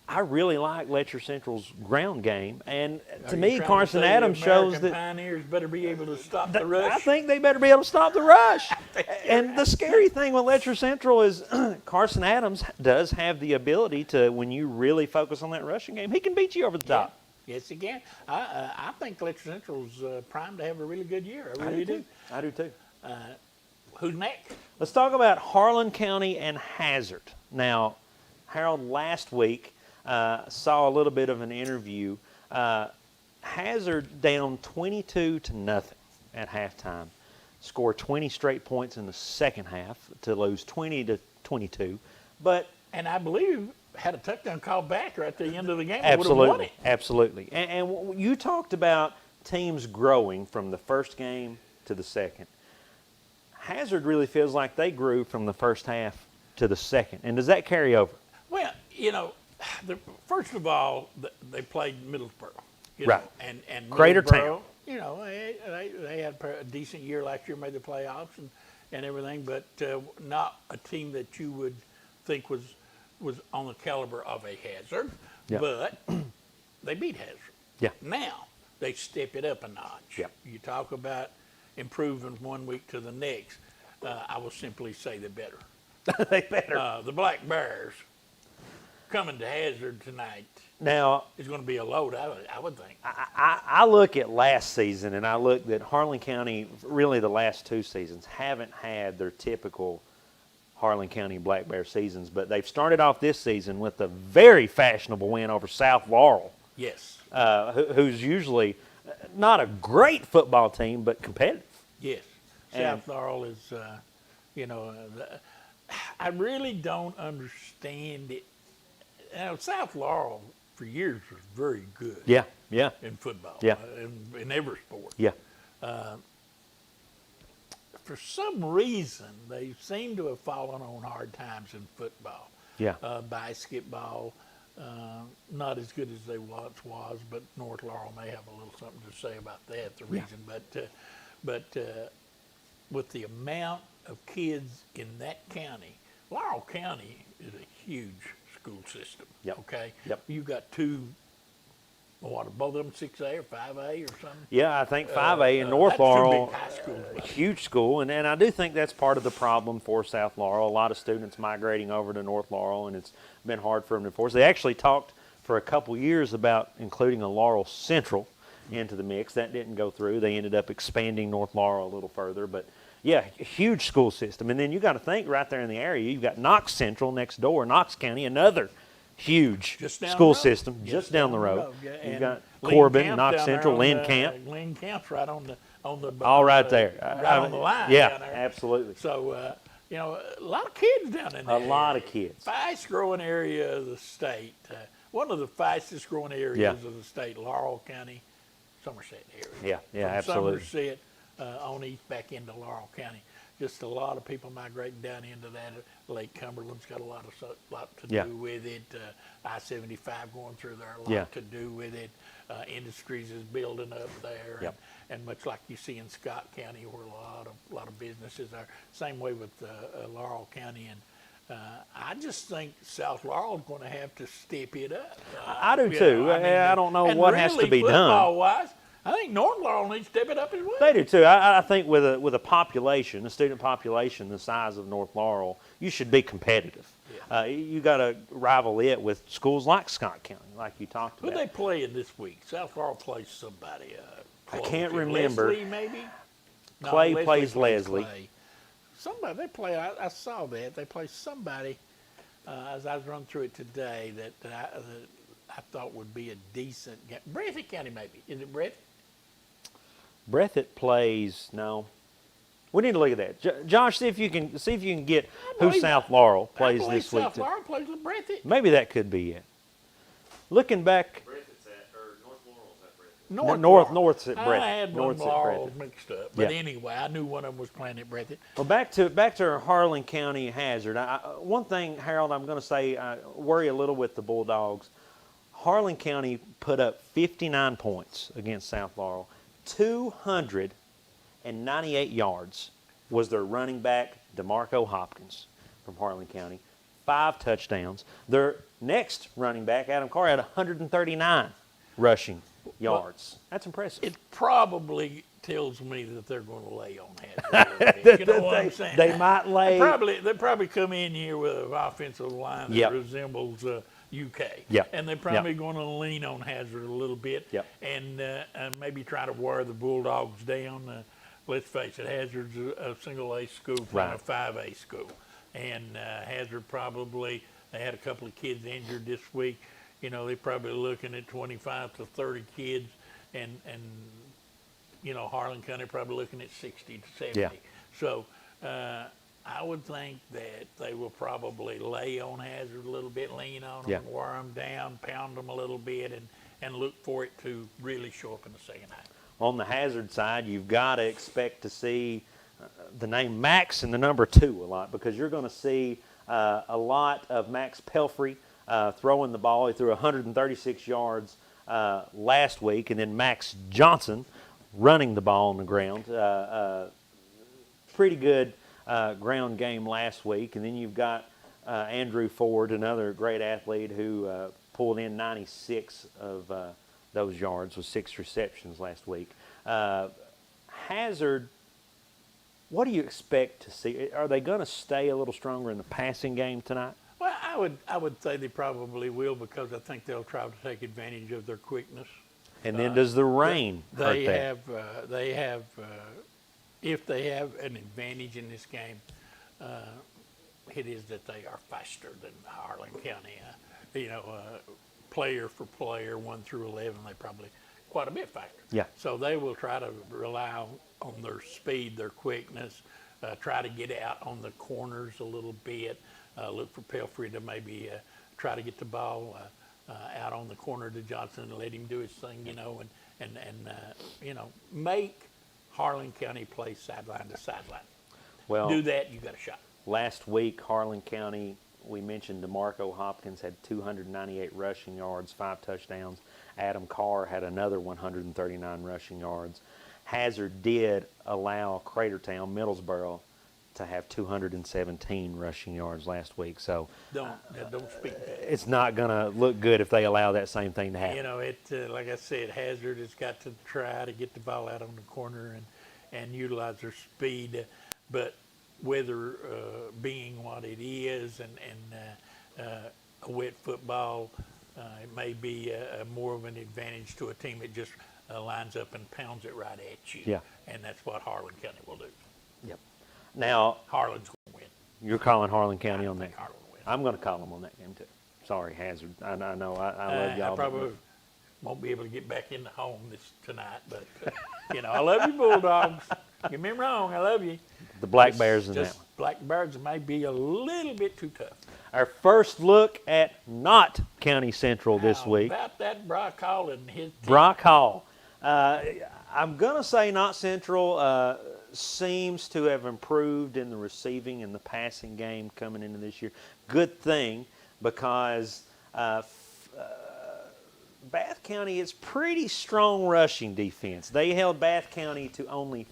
I really like Letcher Central's ground game, and to me, Carson Adams shows that Pioneers better be able to stop the rush. I think they better be able to stop the rush. And the scary thing with Letcher Central is Carson Adams does have the ability to, when you really focus on that rushing game, he can beat you over the top. Yes, he can. I think Letcher Central's primed to have a really good year. I really do. I do too. Who's next? Let's talk about Harlan County and Hazard. Now, Harold, last week, saw a little bit of an interview. Hazard down 22-0 at halftime. Scored 20 straight points in the second half to lose 20-22. And I believe had a touchdown call back right at the end of the game. Absolutely, absolutely. And you talked about teams growing from the first game to the second. Hazard really feels like they grew from the first half to the second. And does that carry over? Well, first of all, they played Middlesboro. Right. And Greater town. They had a decent year last year, made the playoffs and everything, but not a team that you would think was on the caliber of a Hazard. Yeah. But they beat Hazard. Yeah. Now they step it up a notch. Yeah. You talk about improving from one week to the next. I will simply say they're better. They better. The Black Bears coming to Hazard tonight now is going to be a load, I would think. I look at last season, and I look that Harlan County, really the last 2 seasons, haven't had their typical Harlan County Black Bear seasons, but they've started off this season with a very fashionable win over South Laurel. Yes. Who's usually not a great football team, but competitive. Yes. South Laurel is, I really don't understand it. South Laurel for years was very good. Yeah. In football. Yeah. In every sport. Yeah. For some reason, they seem to have fallen on hard times in football. Yeah. Basketball, not as good as they once was, but North Laurel may have a little something to say about that. The reason, but with the amount of kids in that county, Laurel County is a huge school system. Yep. Okay. Yep. You've got 2. Both of them 6A or 5A or something? Yeah, I think 5A in North Laurel. That's 2 big high schools, by Huge school, and I do think that's part of the problem for South Laurel. A lot of students migrating over to North Laurel, and it's been hard for them to enforce. They actually talked for a couple years about including a Laurel Central into the mix. That didn't go through. They ended up expanding North Laurel a little further, but yeah, huge school system. And then you got to think right there in the area, you've got Knox Central next door, Knox County, another huge school system just down the road. Yeah. You've got Corbin, Knox Central, Lynn Camp. Lynn Camp's right on the all right there. Right on the line. Yeah, down there. absolutely. So you know, a lot of kids down in there. A lot of kids. Fast growing area of the state. One of the fastest growing areas of the state, Laurel County, Somerset area. Yeah, From absolutely. Somerset on east back into Laurel County. Just a lot of people migrating down into that. Lake Cumberland's got a lot to do with it. I-75 going through there, a lot to do with it. Industries is building up there, and much like you see in Scott County, where a lot of businesses are. Same way with Laurel County, and I just think South Laurel is going to have to step it up. I do too. I don't know what has to be done. Football-wise, I think North Laurel needs to step it up as well. They do too. I think with a population, a student population the size of North Laurel, you should be competitive. You got to rival it with schools like Scott County, like you talked about. Who they playing this week? South Laurel plays somebody. I can't remember. Leslie, maybe? Clay No, plays Leslie. Clay. Somebody they play. I saw that they play somebody as I was running through it today that I thought would be a decent game. Breathitt County, maybe. Is it Breathitt? Breathitt plays no. We need to look at that. Josh, see if you can get who South Laurel plays this week. South Laurel plays with Breathitt. Maybe that could be it. Looking back, North Laurel's at Breathitt. North's at Breathitt. I had North's at Laurel Breathitt. mixed up, but anyway, I knew one of them was playing at Breathitt. Well, back to Harlan County Hazard. One thing, Harold, I'm going to say, I worry a little with the Bulldogs. Harlan County put up 59 points against South Laurel. 298 yards was their running back, DeMarco Hopkins from Harlan County. 5 touchdowns. Their next running back, Adam Carr, had 139 rushing yards. That's impressive. It probably tells me that they're going to lay on Hazard. You know what I'm saying? They might lay. They probably come in here with an offensive line that resembles UK. Yeah. And they're probably going to lean on Hazard a little bit. Yep. And maybe try to wear the Bulldogs down. Let's face it, Hazard's a single A school playing a 5A school. And Hazard probably, they had a couple of kids injured this week. You know, they're probably looking at 25 to 30 kids. And you know, Harlan County probably looking at 60 to 70. Yeah. So I would think that they will probably lay on Hazard a little bit, lean on them, wear them down, pound them a little bit, and look for it to really show up in the second half. On the Hazard side, you've got to expect to see the name Max and the number 2 a lot, because you're going to see a lot of Max Pelfrey throwing the ball. He threw 136 yards last week, and then Max Johnson running the ball on the ground. Pretty good ground game last week. And then you've got Andrew Ford, another great athlete who pulled in 96 of those yards with 6 receptions last week. Hazard, what do you expect to see? Are they going to stay a little stronger in the passing game tonight? Well, I would say they probably will, because I think they'll try to take advantage of their quickness. And then does the rain hurt they that? If they have an advantage in this game, it is that they are faster than Harlan County. Player for player, 1 through 11, they probably quite a bit faster. Yeah. So they will try to rely on their speed, their quickness, try to get out on the corners a little bit, look for Pelfrey to maybe try to get the ball out on the corner to Johnson and let him do his thing, and make Harlan County play sideline to sideline. Well, do that, you got a shot. Last week, Harlan County, we mentioned DeMarco Hopkins had 298 rushing yards, 5 touchdowns. Adam Carr had another 139 rushing yards. Hazard did allow Cratertown, Middlesboro, to have 217 rushing yards last week. So don't speak that. It's not going to look good if they allow that same thing to happen. Like I said, Hazard has got to try to get the ball out on the corner and utilize their speed. But weather being what it is, and a wet football, it may be more of an advantage to a team that just lines up and pounds it right at you. Yeah. And that's what Harlan County will do. Yep. Now, Harlan's going to win. you're calling Harlan County on that. Harlan will win. I'm going to call them on that game, too. Sorry, Hazard. I know. I love y'all. I probably won't be able to get back in the home tonight, but, I love you, Bulldogs. Get me wrong, I love you. The Black Bears in that one. Black Bears may be a little bit too tough. Our first look at not County Central this week. About that Brock Hall and his team. Brock Hall. I'm going to say not Central seems to have improved in the receiving and the passing game coming into this year. Good thing, because Bath County is pretty strong rushing defense. They held Bath County to only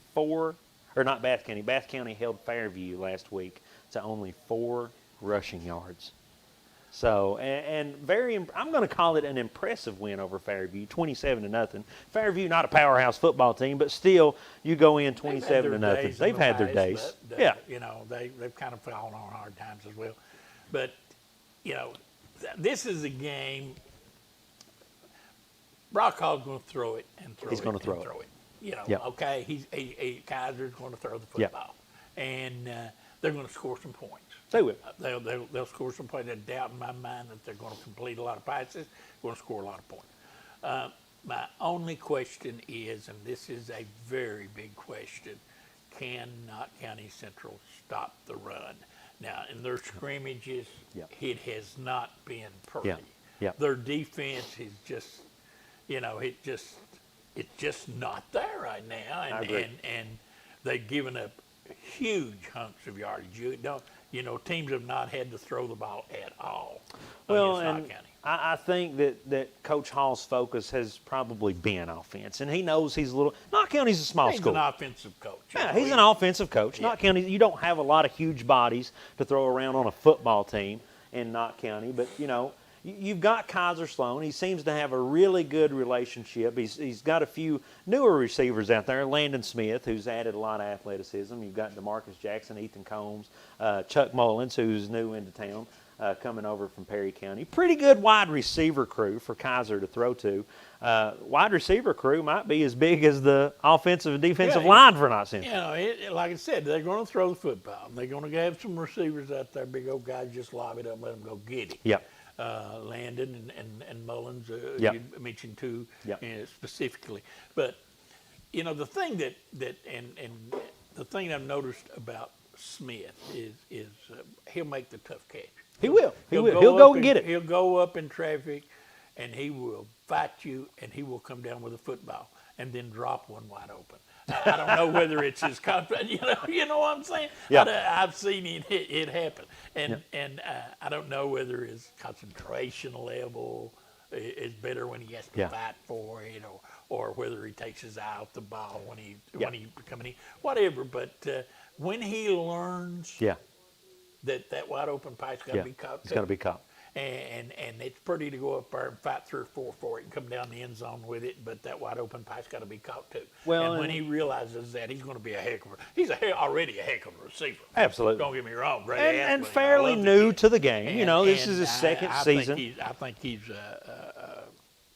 Bath County held Fairview last week to only 4 rushing yards. So, and I'm going to call it an impressive win over Fairview, 27-0. Fairview, not a powerhouse football team, but still, you go in 27-0. They've had their days. Yeah. They've kind of fallen on hard times as well. But, this is a game. Brock Hall's going to throw it and throw it. He's going to throw it. Okay, Kaiser's going to throw the football. And they're going to score some points. They will. They'll score some points. There's doubt in my mind that they're going to complete a lot of passes, going to score a lot of points. My only question is, and this is a very big question, can Knott County Central stop the run? Now, in their scrimmages, it has not been pretty. Their defense is just, it's just not there right now. And, I agree. And they've given up huge hunks of yardage. Teams have not had to throw the ball at all against Knott County. I think that Coach Hall's focus has probably been offense, and he knows he's a little. Knott County's a small school. He's an offensive coach. Yeah, he's an offensive coach. Knott County, you don't have a lot of huge bodies to throw around on a football team in Knott County, but you've got Kaiser Sloan. He seems to have a really good relationship. He's got a few newer receivers out there. Landon Smith, who's added a lot of athleticism. You've got DeMarcus Jackson, Ethan Combs, Chuck Mullins, who's new into town, coming over from Perry County. Pretty good wide receiver crew for Kaiser to throw to. Wide receiver crew might be as big as the offensive and defensive line for Knott Central. Like I said, they're going to throw the football. They're going to have some receivers out there, big old guys, just lob it up and let them go get it. Yep. Landon and Mullins, you mentioned too, specifically. But the thing that the thing I've noticed about Smith is he'll make the tough catch. He will. He'll go and get it. He'll go up in traffic, and he will fight you, and he will come down with a football and then drop one wide open. I don't know whether it's his confidence. You know what I'm saying? Yeah. I've seen it happen, and I don't know whether his concentration level is better when he has to fight for it, or whether he takes his eye off the ball when he coming in, whatever. But when he learns that wide open pass got to be caught, it's got to be caught. And it's pretty to go up there and fight 3 or 4 for it and come down the end zone with it, but that wide open pass got to be caught too. Well, and when he realizes that, he's going to be he's already a heck of a receiver. Absolutely. Don't get me wrong, great and athlete. fairly new to the game. This is his second season. I think he's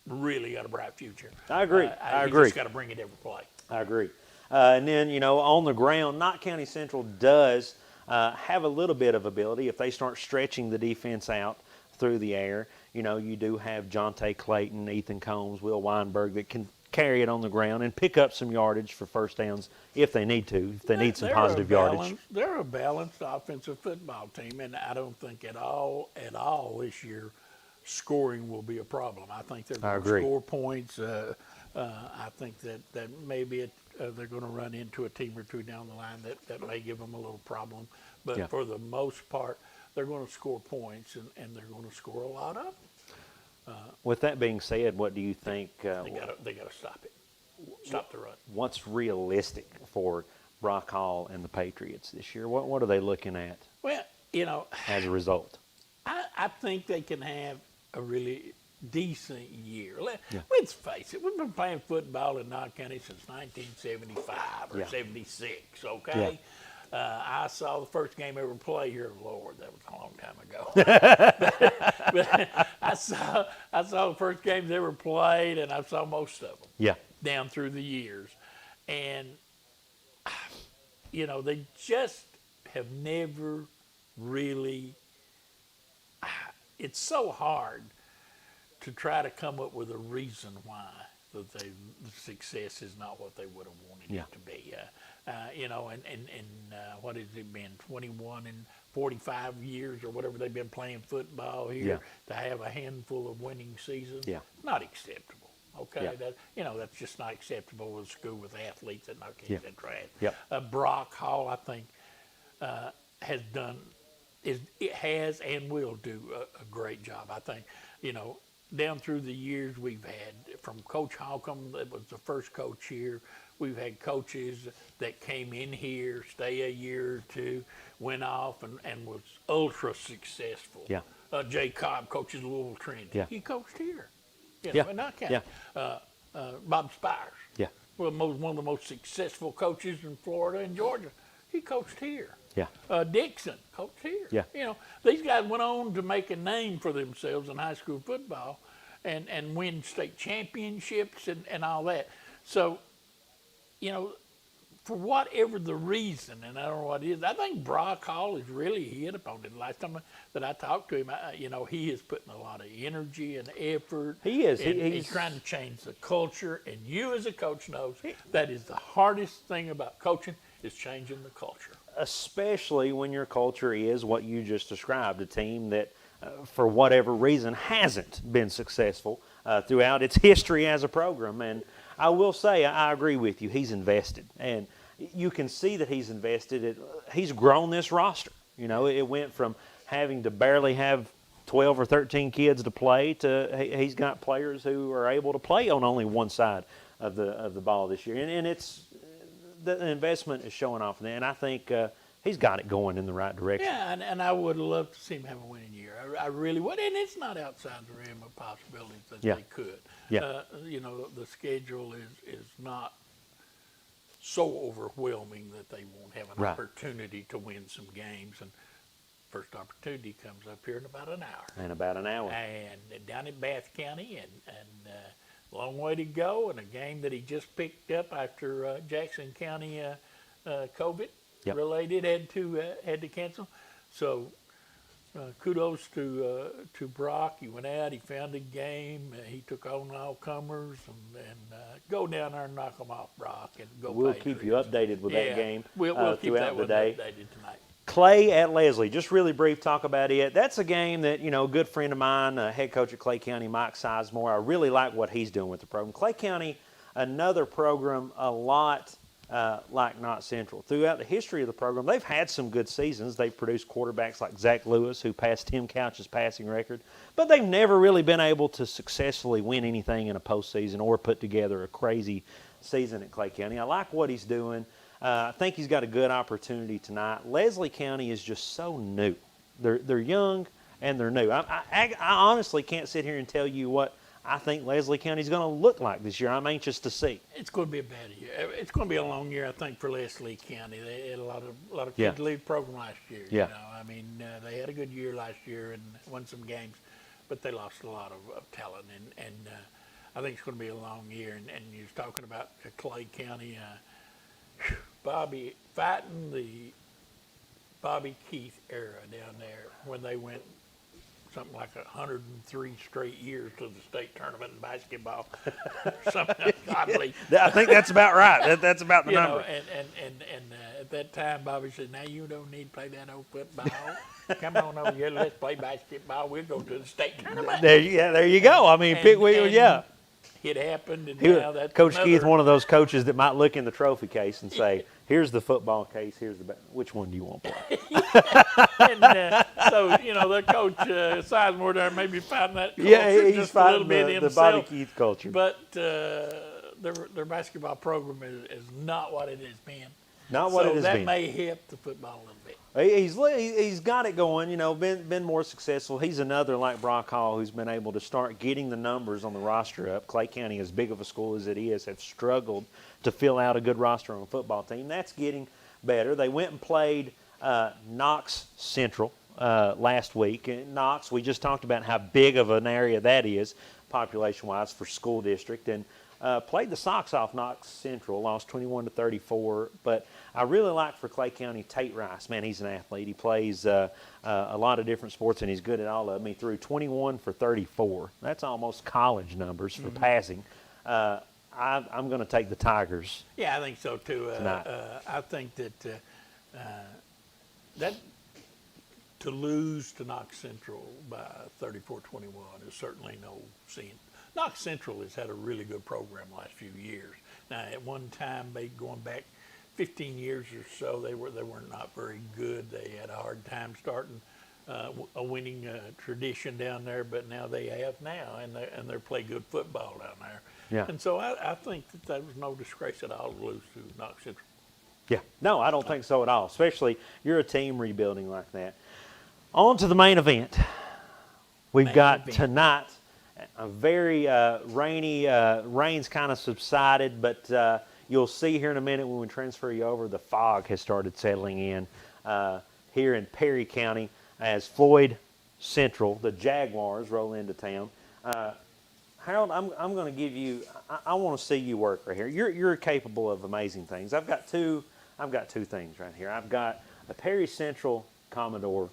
really got a bright future. I agree. He's just got to bring it every play. I agree. And then on the ground, Knott County Central does have a little bit of ability if they start stretching the defense out through the air. You do have Jonte Clayton, Ethan Combs, Will Weinberg that can carry it on the ground and pick up some yardage for first downs if they need to, if they need some positive yardage. They're a balanced offensive football team, and I don't think at all this year scoring will be a problem. I think they're going to score points. I think that maybe they're going to run into a team or two down the line that may give them a little problem. But for the most part, they're going to score points, and they're going to score a lot of them. With that being said, what do you think? They got to stop it. Stop the run. What's realistic for Brock Hall and the Patriots this year? What are they looking at? Well, as a result, I think they can have a really decent year. Let's face it, we've been playing football in Knott County since 1975 or 76, okay? I saw the first game ever played here. Lord, that was a long time ago. but I saw the first games ever played, and I saw most of them down through the years. And, they just have never really – it's so hard to try to come up with a reason why that the success is not what they would have wanted it to be. What has it been, 21 and 45 years or whatever they've been playing football here, to have a handful of winning seasons? Not acceptable. Okay, that's just not acceptable with a school with athletes that knock kids that trash. Brock Hall, I think, has and will do a great job. I think, down through the years we've had, from Coach Holcomb, that was the first coach here, we've had coaches that came in here, stay a year or two, went off and was ultra successful. Jay Cobb coaches Louisville Trinity. He coached here. In Knott County. Bob Spires. One of the most successful coaches in Florida and Georgia. He coached here. Dixon coached here. These guys went on to make a name for themselves in high school football and win state championships and all that. So, for whatever the reason, and I don't know what it is, I think Brock Hall has really hit upon it. The last time that I talked to him, he is putting a lot of energy and effort. He is. He's trying to change the culture, and you as a coach knows that is the hardest thing about coaching is changing the culture. Especially when your culture is what you just described, a team that, for whatever reason, hasn't been successful throughout its history as a program. And I will say, I agree with you. He's invested, and you can see that he's invested. He's grown this roster. It went from having to barely have 12 or 13 kids to play to he's got players who are able to play on only one side of the ball this year, and it's the investment is showing off there. And I think he's got it going in the right direction. Yeah, and I would love to see him have a winning year. I really would, and it's not outside the realm of possibilities that they could. The schedule is not so overwhelming that they won't have an opportunity to win some games. And first opportunity comes up here in about an hour. And down in Bath County, and a long way to go, and a game that he just picked up after Jackson County COVID related had to cancel. So kudos to Brock. He went out, he found a game, he took on all comers, and go down there and knock them off, Brock. And go. We'll keep you updated with that game we'll keep that the day. Updated tonight. Clay at Leslie, just really brief talk about it. That's a game that, a good friend of mine, head coach at Clay County, Mike Sizemore, I really like what he's doing with the program. Clay County, another program a lot like Knott Central. Throughout the history of the program, they've had some good seasons. They've produced quarterbacks like Zach Lewis, who passed Tim Couch's passing record, but they've never really been able to successfully win anything in a postseason or put together a crazy season at Clay County. I like what he's doing. I think he's got a good opportunity tonight. Leslie County is just so new. They're young and they're new. I honestly can't sit here and tell you what I think Leslie County is going to look like this year. I'm anxious to see. It's going to be a bad year. It's going to be a long year, I think, for Leslie County. They had a lot of kids leave the program last year. They had a good year last year and won some games, but they lost a lot of talent. And I think it's going to be a long year. And you was talking about Clay County. Bobby fighting the Bobby Keith era down there when they went something like 103 straight years to the state tournament in basketball. Something godly. I think that's about right. That's about the number. And at that time, Bobby said, "Now you don't need to play that old football. Come on over here, let's play basketball. We'll go to the state tournament." There you go. I mean, it happened, and now that's Coach Keith, one of those coaches that might look in the trophy case and say, "Here's the football case. Here's the which one do you want to play?" So the coach Sizemore there maybe fighting that culture he's just fighting a little bit the himself. Bobby Keith culture. But their basketball program is not what it has been. Not what it has been. So that may help the football a little bit. He's got it going, been more successful. He's another like Brock Hall who's been able to start getting the numbers on the roster up. Clay County, as big of a school as it is, have struggled to fill out a good roster on a football team. That's getting better. They went and played Knox Central last week. And Knox, we just talked about how big of an area that is population-wise for school district, and played the socks off Knox Central, lost 21-34. But I really like for Clay County Tate Rice. Man, he's an athlete. He plays a lot of different sports, and he's good at all of them. He threw 21 for 34. That's almost college numbers for passing. I'm going to take the Tigers. Yeah, I think so too. I think that to lose to Knox Central by 34-21 is certainly no sin. Knox Central has had a really good program the last few years. Now, at one time, going back 15 years or so, they were not very good. They had a hard time starting a winning tradition down there, but now they have now, and they play good football down there. Yeah. And so I think that was no disgrace at all to lose to Knox Central. Yeah. No, I don't think so at all, especially you're a team rebuilding like that. On to the main event. We've got tonight a very rainy, rain's kind of subsided, but you'll see here in a minute when we transfer you over, the fog has started settling in here in Perry County as Floyd Central, the Jaguars, roll into town. Harold, I'm going to give you, I want to see you work right here. You're capable of amazing things. I've got two things right here. I've got a Perry Central Commodore,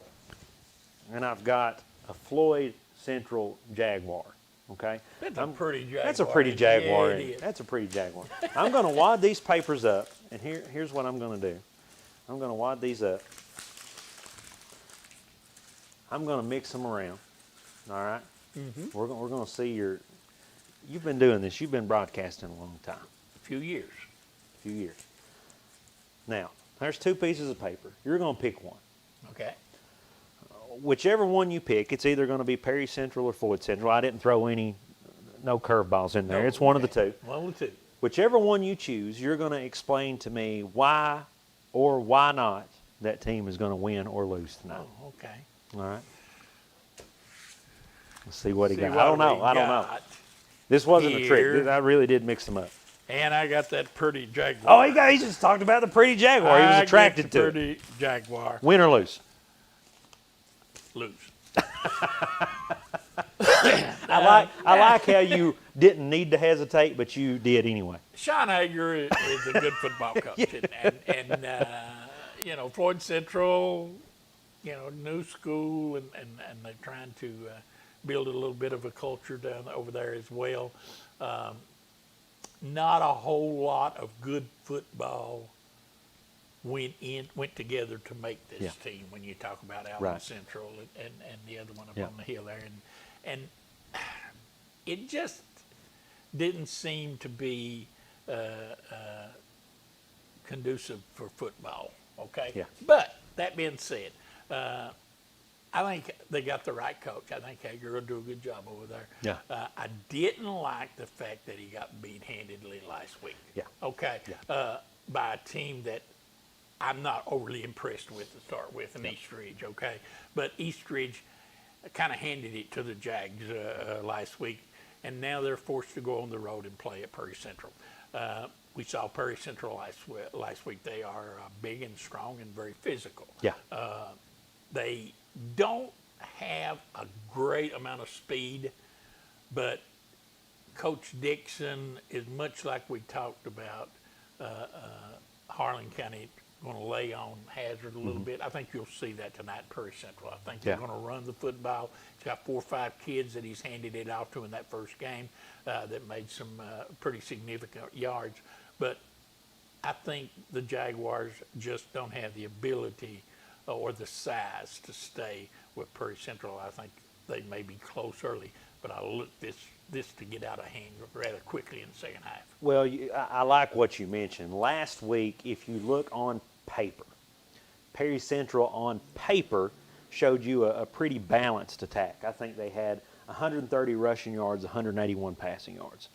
and I've got a Floyd Central Jaguar. Okay, that's a pretty Jaguar. That's a pretty Jaguar. Yeah, it is. That's a pretty Jaguar. I'm going to wad these papers up, and here's what I'm going to do. I'm going to wad these up. I'm going to mix them around. All right. Mm-hmm. We're going to see You've been doing this. You've been broadcasting a long time. A few years. Now, there's two pieces of paper. You're going to pick one. Okay. Whichever one you pick, it's either going to be Perry Central or Floyd Central. I didn't throw no curveballs in there. It's one of the two. One of the two. Whichever one you choose, you're going to explain to me why or why not that team is going to win or lose tonight. Oh, okay. All right. Let's see what he got. I don't know. This wasn't a trick. I really did mix them up. And I got that pretty Jaguar. Oh, he just talked about the pretty Jaguar. He was attracted to it. Pretty Jaguar. Win or lose? Lose. I like how you didn't need to hesitate, but you did anyway. Sean Hager is a good football coach, and Floyd Central, new school, and they're trying to build a little bit of a culture down over there as well. Not a whole lot of good football went together to make this team. When you talk about Allen Central and the other one up on the hill there, and it just didn't seem to be conducive for football. Okay. Yeah. But that being said, I think they got the right coach. I think Hager will do a good job over there. Yeah. I didn't like the fact that he got beat handedly last week. Yeah. Okay. Yeah. By a team that I'm not overly impressed with to start with, in Eastridge. Okay. But Eastridge kind of handed it to the Jags last week, and now they're forced to go on the road and play at Perry Central. We saw Perry Central last week. They are big and strong and very physical. Yeah. They don't have a great amount of speed, but Coach Dixon is much like we talked about Harlan County going to lay on Hazard a little bit. I think you'll see that tonight at Perry Central. I think they're going to run the football. He's got 4 or 5 kids that he's handed it off to in that first game that made some pretty significant yards. But I think the Jaguars just don't have the ability or the size to stay with Perry Central. I think they may be close early, but I look this to get out of hand rather quickly in the second half. Well, I like what you mentioned. Last week, if you look on paper, Perry Central on paper showed you a pretty balanced attack. I think they had 130 rushing yards, 181 passing yards.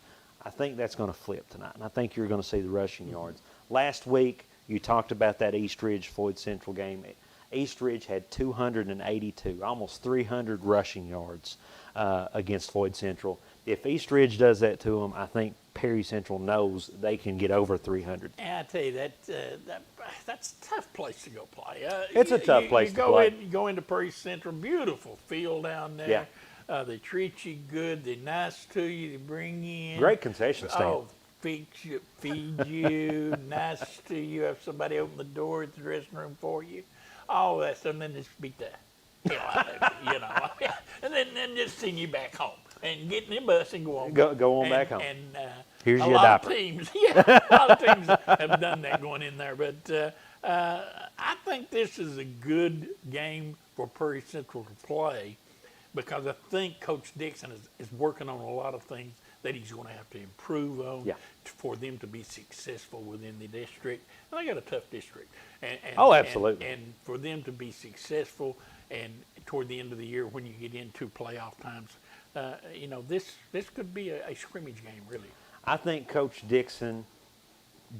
I think that's going to flip tonight, and I think you're going to see the rushing yards. Last week, you talked about that Eastridge Floyd Central game. Eastridge had 282, almost 300 rushing yards against Floyd Central. If Eastridge does that to them, I think Perry Central knows they can get over 300. And I tell you, that's a tough place to go play. It's a tough place to play. You go into Perry Central, beautiful field down there. Yeah. They treat you good. They're nice to you. They bring you in. Great concession stand. Oh, feed you, nice to you. Have somebody open the door at the dressing room for you. All that stuff, and then just beat the hell out of you, you know. And then just send you back home and get in the bus and go on. Go on back home. And here's your lot diaper. Of teams, a lot of teams have done that going in there. But I think this is a good game for Prairie Central to play because I think Coach Dixon is working on a lot of things that he's going to have to improve on for them to be successful within the district. And they got a tough district. Absolutely. And for them to be successful and toward the end of the year when you get into playoff times, this could be a scrimmage game, really. I think Coach Dixon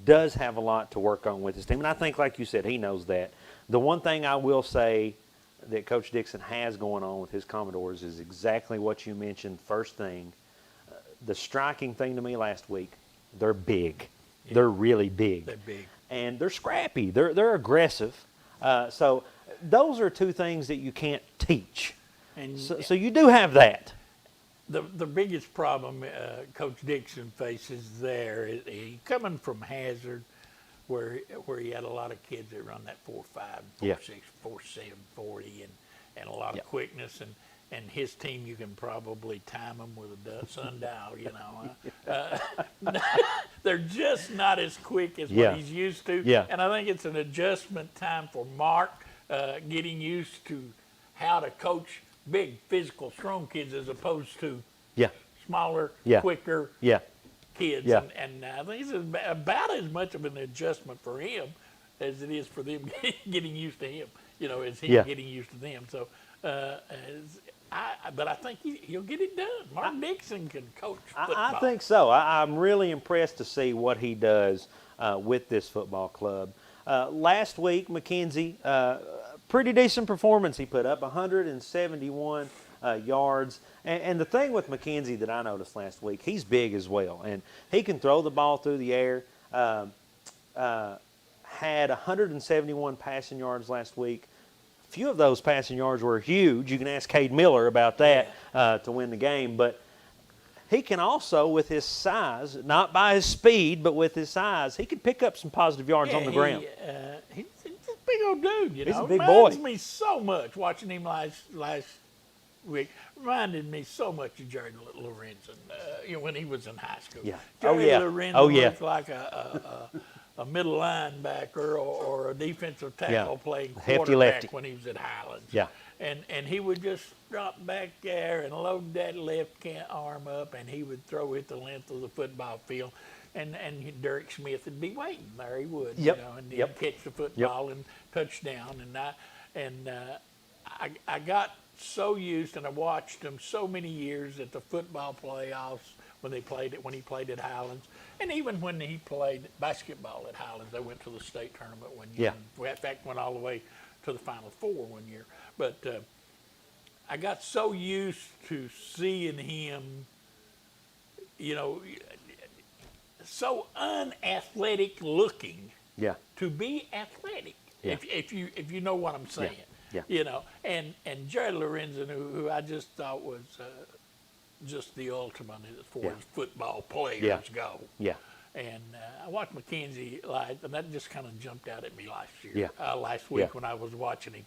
does have a lot to work on with his team. And I think, like you said, he knows that. The one thing I will say that Coach Dixon has going on with his Commodores is exactly what you mentioned first thing. The striking thing to me last week, they're big. Yeah. They're really big. They're big. And they're scrappy. They're aggressive. So those are two things that you can't teach. And so you do have that. The biggest problem Coach Dixon faces there is he coming from Hazard, where he had a lot of kids that run that 4.5, 4.6, 4.7, 40, and a lot of quickness. And his team, you can probably time them with a sundial, you know. They're just not as quick as what he's used to. Yeah. And I think it's an adjustment time for Mark, getting used to how to coach big, physical, strong kids as opposed to smaller, quicker kids. Yeah. And I think it's about as much of an adjustment for him as it is for them getting used to him, you know, as him getting used to them. So, but I think he'll get it done. Mark Dixon can coach football. I think so. I'm really impressed to see what he does with this football club. Last week, McKenzie, pretty decent performance he put up, 171 yards. And the thing with McKenzie that I noticed last week, he's big as well. And he can throw the ball through the air. Had 171 passing yards last week. A few of those passing yards were huge. You can ask Cade Miller about that to win the game. But he can also, with his size, not by his speed, but with his size, he can pick up some positive yards on the ground. He's a big old dude, you know. He's a big boy. Reminds me so much, watching him last week, reminded me so much of Jared Lorenzen, when he was in high school. Yeah. Jared Lorenzen looked like a middle linebacker or a defensive tackle playing quarterback when he was at Highlands. Yeah. And he would just drop back there and load that left arm up, and he would throw it the length of the football field. And Derek Smith would be waiting there. He would, you know, and he'd catch the football and touchdown. And I got so used, and I watched him so many years at the football playoffs when he played at Highlands. And even when he played basketball at Highlands, they went to the state tournament one year. Yeah. In fact, went all the way to the Final Four one year. But I got so used to seeing him, you know, so unathletic looking. Yeah. To be athletic, Yeah. if you know what I'm saying. Yeah. You know, and Jared Lorenzen, who I just thought was just the ultimate as far as football players go. Yeah. And I watched McKenzie live, and that just kind of jumped out at me last year. Last week when I was watching him.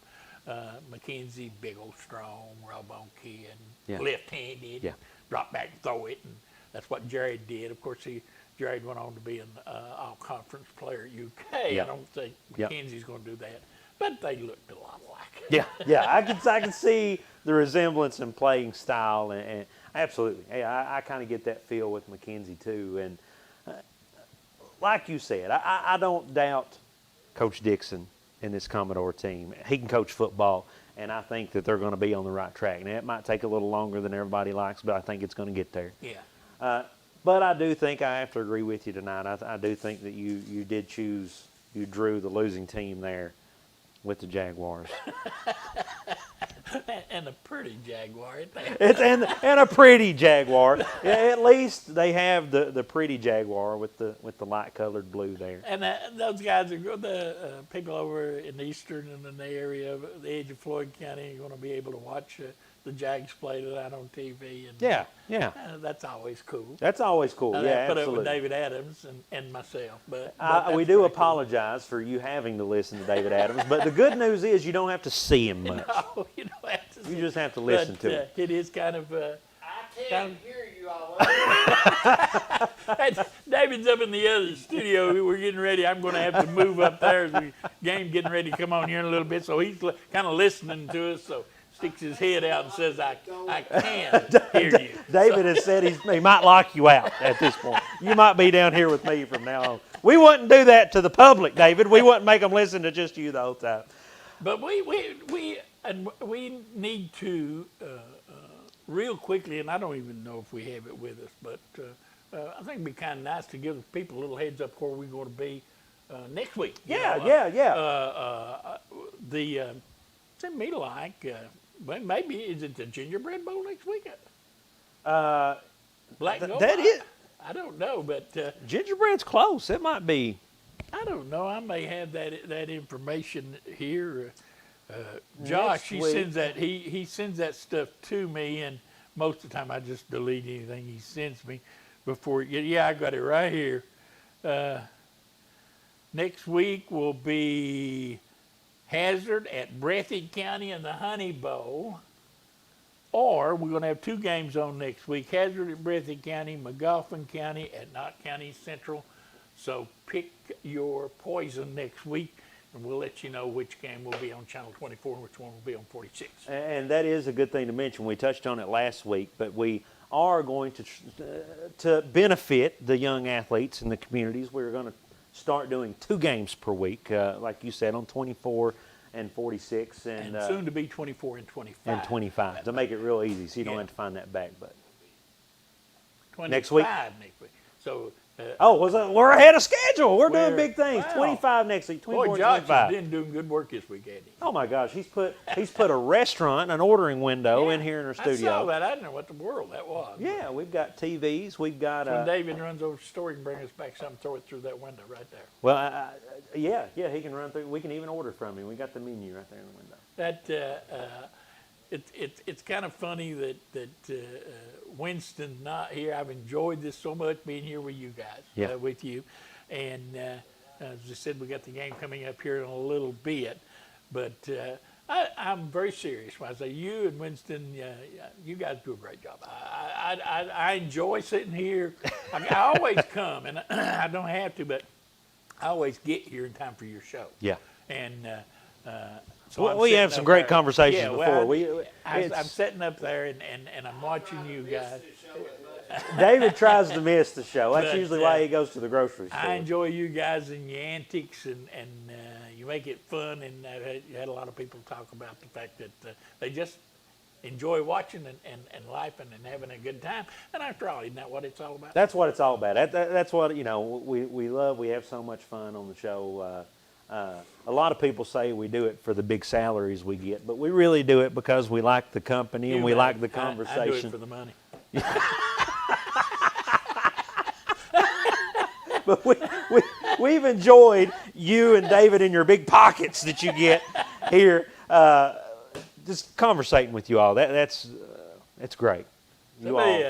McKenzie, big old strong, raw bone kid, left-handed, drop back and throw it, and that's what Jared did. Of course, Jared went on to be an all-conference player at UK. I don't think McKenzie's going to do that, but they looked a lot alike. I can see the resemblance in playing style, and absolutely. Hey, I kind of get that feel with McKenzie too, and like you said, I don't doubt Coach Dixon in this Commodore team. He can coach football, and I think that they're going to be on the right track. Now, it might take a little longer than everybody likes, but I think it's going to get there. Yeah. But I do think I have to agree with you tonight. I do think that you drew the losing team there. with the Jaguars. And a pretty Jaguar, isn't that? and a pretty Jaguar. Yeah, at least they have the pretty Jaguar with the light colored blue there. And those guys are good. The people over in Eastern and in the area, the edge of Floyd County, are going to be able to watch the Jags play tonight on TV. And Yeah. That's always cool. That's always cool. Yeah, put absolutely. up with David Adams and myself. But we do apologize for you having to listen to David Adams, but the good news is you don't have to see him much. No, you don't have to. You just have to listen to him. It is kind of. I can't hear you all. David's up in the other studio. We're getting ready. I'm going to have to move up there as the game getting ready to come on here in a little bit. So he's kind of listening to us. So sticks his head out and says, I can hear you. David has said he might lock you out at this point. You might be down here with me from now on. We wouldn't do that to the public, David. We wouldn't make them listen to just you the whole time. But we need to real quickly, and I don't even know if we have it with us, but I think it'd be kind of nice to give the people a little heads up where we're going to be next week. Seemed to me like, maybe, is it the Gingerbread Bowl next week? Black Gold? That is. I don't know, but Gingerbread's close. It might be. I don't know. I may have that information here. Josh, he sends that stuff to me, and most of the time I just delete anything he sends me before. Yeah, I got it right here. Next week will be Hazard at Breathitt County in the Honey Bowl. Or we're going to have two games on next week. Hazard at Breathitt County, McGoffin County at Knott County Central. So pick your poison next week, and we'll let you know which game will be on Channel 24 and which one will be on 46. And that is a good thing to mention. We touched on it last week, but we are going to benefit the young athletes in the communities. We're going to start doing 2 games per week, like you said, on 24 and 46. And soon to be 24 and 25. And 25, to make it real easy so you don't have to find that back button. 25 next week? Next week. So, we're ahead of schedule. We're doing big things. Wow. 25 next week, 24 Boy, and Josh 25. has been doing good work this week, hasn't he? Oh my gosh, he's put a restaurant, an ordering window in here in our studio. I saw that. I didn't know what the world that was. Yeah, we've got TVs. We've got. When David runs over to the store, he can bring us back something, throw it through that window right there. Well, yeah, he can run through. We can even order from him. We got the menu right there in the window. It's kind of funny that Winston's not here. I've enjoyed this so much, being here with you guys, with you. And as I said, we got the game coming up here in a little bit. But I'm very serious when I say you and Winston, you guys do a great job. I enjoy sitting here. I always come, and I don't have to, but I always get here in time for your show. Yeah. And so we have some great conversations before. I'm sitting up there and I'm watching you guys. David tries to miss the show. That's usually why he goes to the grocery store. I enjoy you guys and your antics, and you make it fun. And you had a lot of people talk about the fact that they just enjoy watching and laughing and having a good time. And after all, isn't that what it's all about? That's what it's all about. That's what, we love. We have so much fun on the show. A lot of people say we do it for the big salaries we get, but we really do it because we like the company and we like the conversation. I do it for the money. But we've enjoyed you and David and your big pockets that you get here, just conversating with you all. That's great. Somebody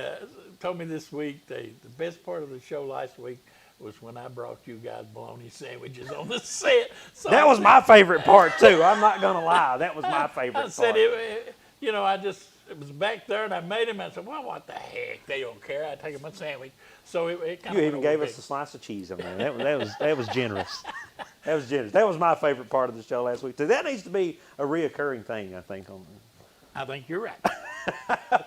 told me this week the best part of the show last week was when I brought you guys bologna sandwiches on the set. So that was my favorite part too. I'm not gonna lie, that was my favorite part. I said, it was back there, and I made them. And I said, well, what the heck? They don't care. I take them a sandwich. So it kind of. You even gave us a slice of cheese on there. That was generous. That was generous. That was my favorite part of the show last week too. That needs to be a reoccurring thing, I think. I think you're right.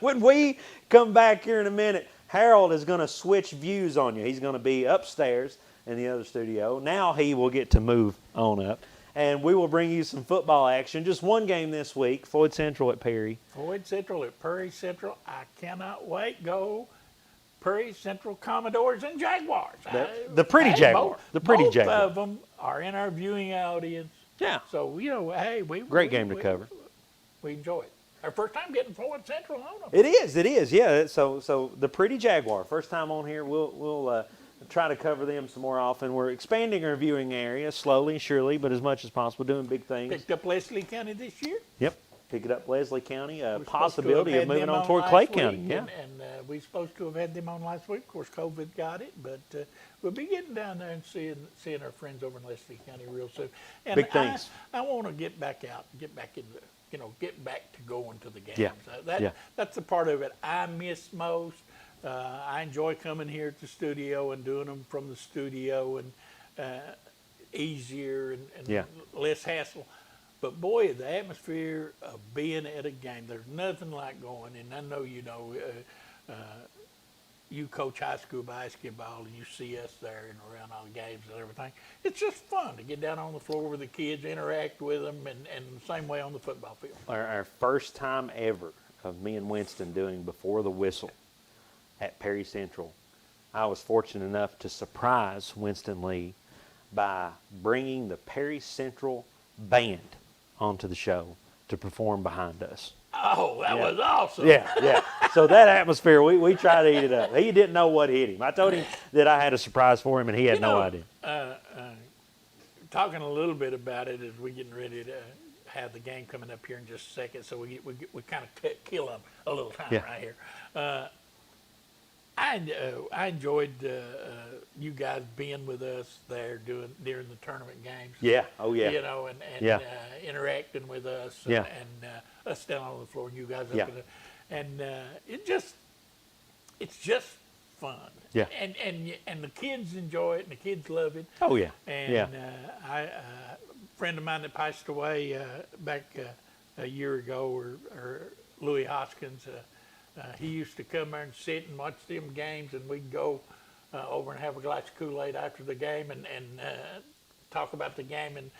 When we come back here in a minute, Harold is going to switch views on you. He's going to be upstairs in the other studio. Now he will get to move on up. And we will bring you some football action. Just one game this week, Floyd Central at Perry. Floyd Central at Perry Central. I cannot wait. Go Perry Central Commodores and Jaguars. The pretty Jaguar. The pretty both Jaguar. of them are in our viewing audience Yeah. So, hey, Great game to cover. We enjoy it. Our first time getting Floyd Central on them. It is, yeah. So the Pretty Jaguar, first time on here. We'll try to cover them some more often. We're expanding our viewing area slowly and surely, but as much as possible, doing big things. Picked up Leslie County this year. Yep. Pick it up Leslie County. Possibility of moving on toward Clay County. Yeah. And we're supposed to have had them on last week. Of course, COVID got it, but we'll be getting down there and seeing our friends over in Leslie County real soon. And big things. I want to get back out, get back into, get back to going to the games. Yeah. That's the part of it I miss most. I enjoy coming here to the studio and doing them from the studio, and easier and less hassle. But boy, the atmosphere of being at a game, there's nothing like going. And I know you coach high school basketball, and you see us there and around all the games and everything. It's just fun to get down on the floor with the kids, interact with them, and the same way on the football field. Our first time ever of me and Winston doing Before the Whistle at Perry Central, I was fortunate enough to surprise Winston Lee by bringing the Perry Central band onto the show to perform behind us. Oh, that was awesome. Yeah. So that atmosphere, we tried to eat it up. He didn't know what hit him. I told him that I had a surprise for him, and he had no idea. Talking a little bit about it as we're getting ready to have the game coming up here in just a second, so we kind of kill them a little time right here. I enjoyed you guys being with us there during the tournament games. Yeah. Oh yeah. And interacting with us. And us down on the floor and you guys up in it's just fun. Yeah. And the kids enjoy it and the kids love it. Oh yeah. And a friend of mine that passed away back a year ago, or Louis Hoskins. He used to come there and sit and watch them games, and we'd go over and have a glass of Kool-Aid after the game and talk about the game. And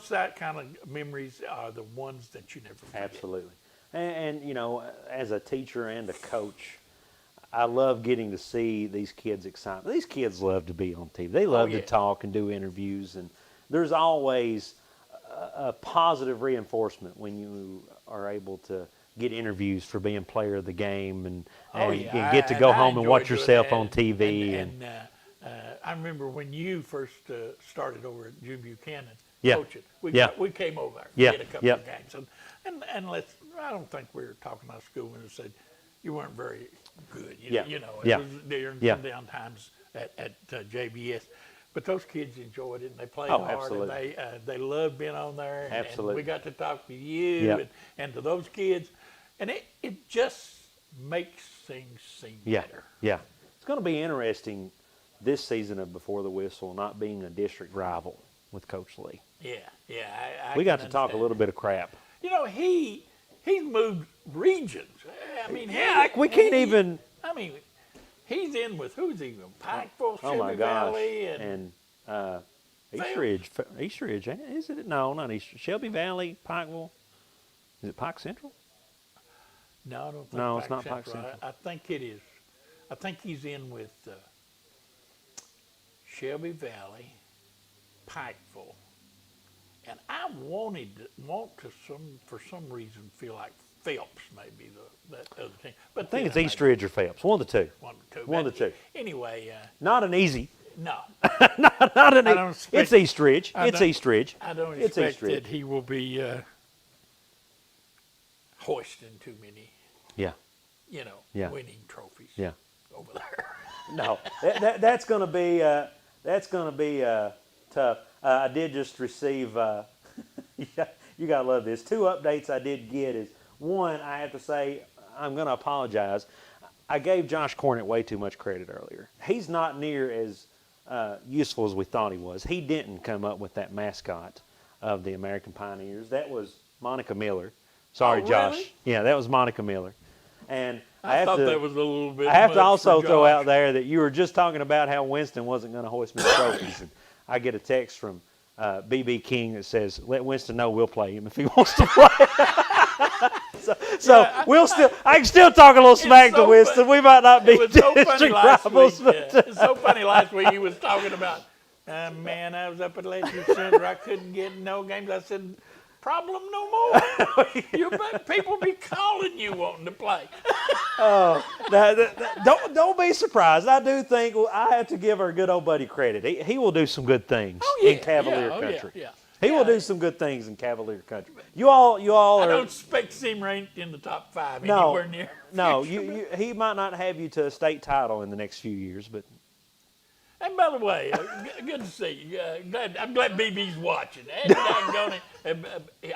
that kind of memories are the ones that you never forget. Absolutely. And as a teacher and a coach, I love getting to see these kids excited. These kids love to be on TV. They love to talk and do interviews, and there's always a positive reinforcement when you are able to get interviews for being player of the game and get to go home and watch yourself on TV. And I remember when you first started over at Jim Buchanan coaching. We came over there and did a couple of games. And I don't think we were talking about school when it said you weren't very good. It was during some down times at JBS. But those kids enjoyed it, and they played hard, absolutely. and they loved being on there. Absolutely. And we got to talk to you and to those kids. And it just makes things seem better. Yeah. It's going to be interesting this season of Before the Whistle not being a district rival with Coach Lee. Yeah. We got to talk a little bit of crap. He's moved regions. I mean, we can't even. I mean, he's in with who's he? Pikeville, Shelby Valley, and East Ridge. East Ridge, is it? No, not East Ridge. Shelby Valley, Pikeville. Is it Pike Central? No, I don't think no, it's not Pike Central. I think it is. I think he's in with Shelby Valley, Pikeville, and I for some reason feel like Phelps may be that other team. But I think it's East Ridge or Phelps. One of the two. One of the two. Anyway. Not an easy. No. not an easy. It's East Ridge. It's East Ridge. I don't expect that he will be hoisting too many. Winning trophies. Yeah. Over there. No, that's going to be tough. I did just receive. You gotta love this. 2 updates I did get is one. I have to say I'm going to apologize. I gave Josh Cornett way too much credit earlier. He's not near as useful as we thought he was. He didn't come up with that mascot of the American Pioneers. That was Monica Miller. Sorry, Josh. Really? Yeah, that was Monica Miller. And I thought that was a little bit. I have to also throw out there that you were just talking about how Winston wasn't going to hoist many trophies. And I get a text from B.B. King that says, "Let Winston know we'll play him if he wants to play." I can still talk a little smack to Winston. We might not be district rivals. It's so funny last week he was talking about Man, I was up at Lacey Center. I couldn't get no games. I said, problem no more. People be calling you wanting to play. Don't be surprised. I do think I have to give our good old buddy credit. He will do some good things in Cavalier country. He will do some good things in Cavalier country. You all are. I don't expect to see him ranked in the top 5 anywhere near. No, he might not have you to a state title in the next few years, but. And by the way, good to see you. I'm glad BB's watching.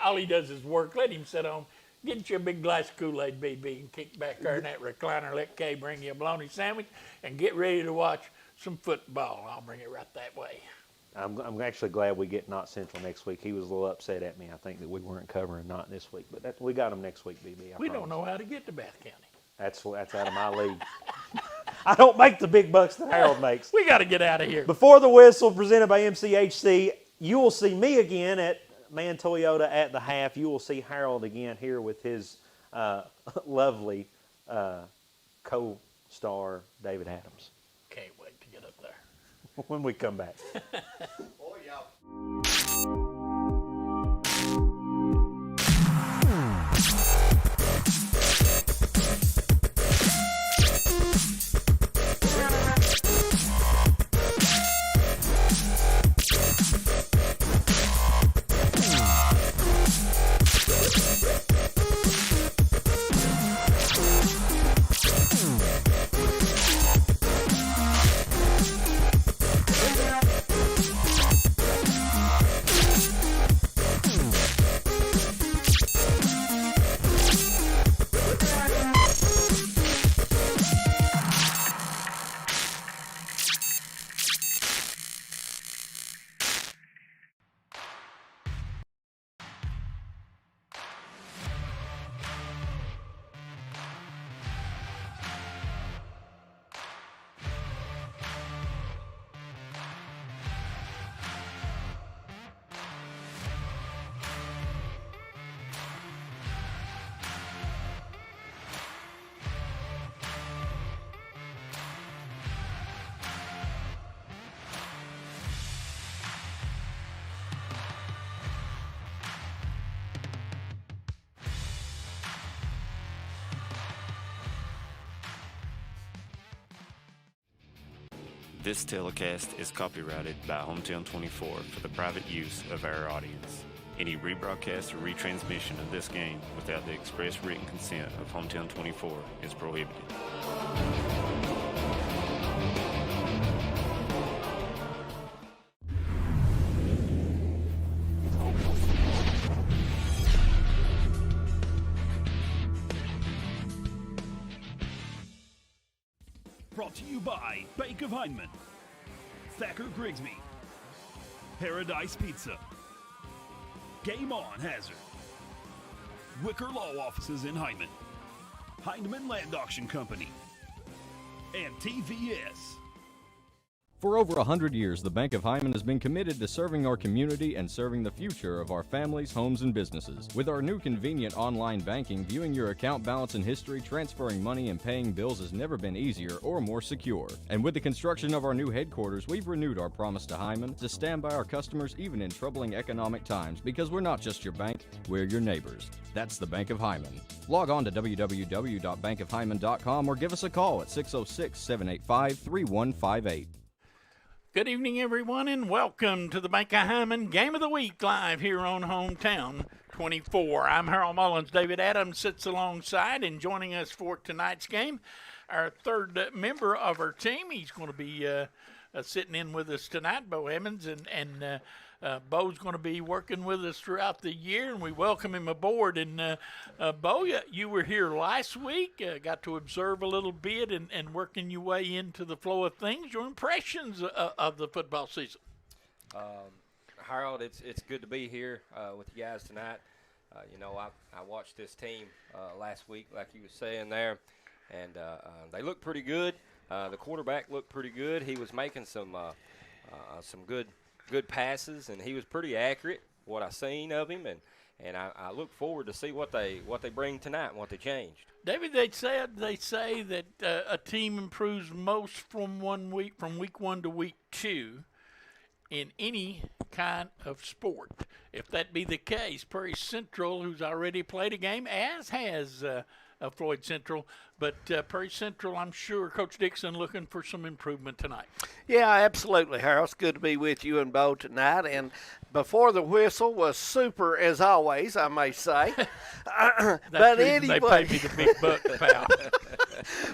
All he does is work. Let him sit home. Get you a big glass of Kool-Aid, BB, and kick back there in that recliner. Let Kay bring you a bologna sandwich and get ready to watch some football. I'll bring it right that way. I'm actually glad we get Not Central next week. He was a little upset at me, I think, that we weren't covering Not this week. But we got him next week, BB. We don't know how to get to Bath County. That's out of my league. I don't make the big bucks that Harold makes. We got to get out of here. Before the Whistle, presented by MCHC, you will see me again at Man Toyota at the half. You will see Harold again here with his lovely co-star, David Adams. Can't wait to get up there. When we come back. Oh, yeah. This telecast is copyrighted by Hometown 24 for the private use of our audience. Any rebroadcast or retransmission of this game without the express written consent of Hometown 24 is prohibited. Brought to you by Bank of Heinemann, Thacker Grigsby, Paradise Pizza, Game On Hazard, Wicker Law Offices in Heinemann Land Auction Company, and TVS. For over 100 years, the Bank of Hyman has been committed to serving our community and serving the future of our families, homes, and businesses. With our new convenient online banking, viewing your account balance and history, transferring money, and paying bills has never been easier or more secure. And with the construction of our new headquarters, we've renewed our promise to Hyman to stand by our customers even in troubling economic times, because we're not just your bank, we're your neighbors. That's the Bank of Hyman. Log on to www.bankofhyman.com or give us a call at 606-785-3158. Good evening, everyone, and welcome to the Bank of Hyman Game of the Week live here on Hometown 24. I'm Harold Mullins. David Adams sits alongside, and joining us for tonight's game, our third member of our team. He's going to be sitting in with us tonight, Bo Emmons, and Bo's going to be working with us throughout the year, and we welcome him aboard. And Bo, you were here last week, got to observe a little bit and working your way into the flow of things. Your impressions of the football season? Harold, it's good to be here with you guys tonight. I watched this team last week, like you were saying there, and they looked pretty good. The quarterback looked pretty good. He was making some good passes, and he was pretty accurate, what I seen of him, and I look forward to see what they bring tonight and what they changed. David, they say that a team improves most from week 1 to week 2. in any kind of sport. If that be the case, Prairie Central, who's already played a game, as has Floyd Central, but Prairie Central, I'm sure Coach Dixon looking for some improvement tonight. Yeah, absolutely, Harold. It's good to be with you and Bo tonight. And before the whistle was super as always, I may say. But anyway, they pay me the big bucks, pal.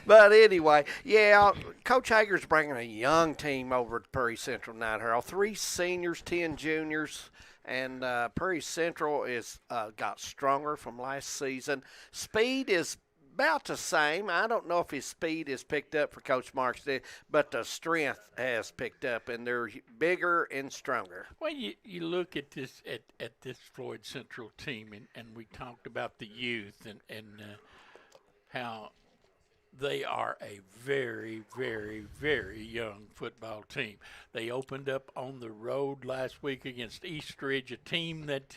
But anyway, yeah, Coach Hager's bringing a young team over to Prairie Central tonight, Harold. 3 seniors, 10 juniors. And Prairie Central is got stronger from last season. Speed is about the same. I don't know if his speed is picked up for Coach Marks, but the strength has picked up, and they're bigger and stronger. Well, you look at this at this Floyd Central team, and we talked about the youth and how they are a very, very, very young football team. They opened up on the road last week against Eastridge, a team that,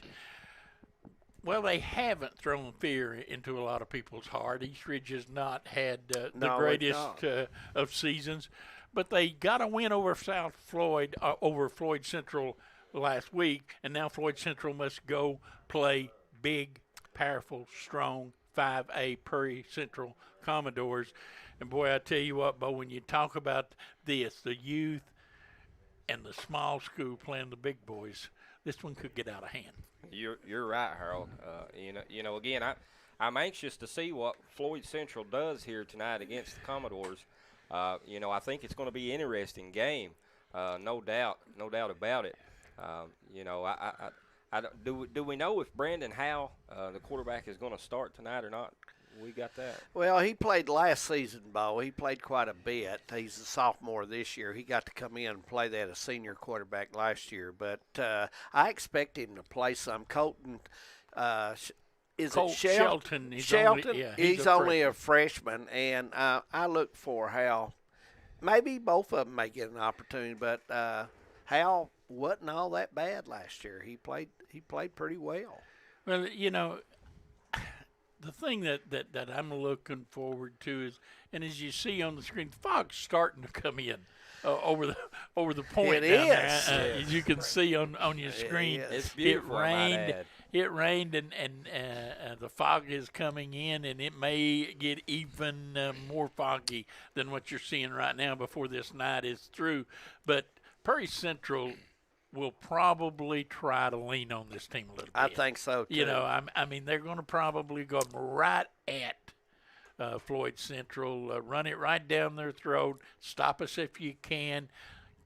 well, they haven't thrown fear into a lot of people's heart. Eastridge has not had the greatest of seasons, but they got a win over Floyd Central last week, and now Floyd Central must go play big, powerful, strong 5A Prairie Central Commodores. And boy, I tell you what, Bo, when you talk about this, the youth and the small school playing the big boys, this one could get out of hand. You're right, Harold. Again, I'm anxious to see what Floyd Central does here tonight against the Commodores. I think it's going to be an interesting game, no doubt about it. Do we know if Brandon Howe, the quarterback, is going to start tonight or not? We got that. Well, he played last season, Bo. He played quite a bit. He's a sophomore this year. He got to come in and play that as senior quarterback last year. But I expect him to play some. Colton, it Shelton? He's only a freshman, and I look for Hal. Maybe both of them may get an opportunity, but Hal wasn't all that bad last year. He played pretty well. Well, the thing that I'm looking forward to is, and as you see on the screen, the fog's starting to come in over the point. It is. As you can see on your screen. It's beautiful. It rained, and the fog is coming in, and it may get even more foggy than what you're seeing right now before this night is through. But Prairie Central will probably try to lean on this team a little bit. I think so, too. I mean, they're going to probably go right at Floyd Central, run it right down their throat, stop us if you can.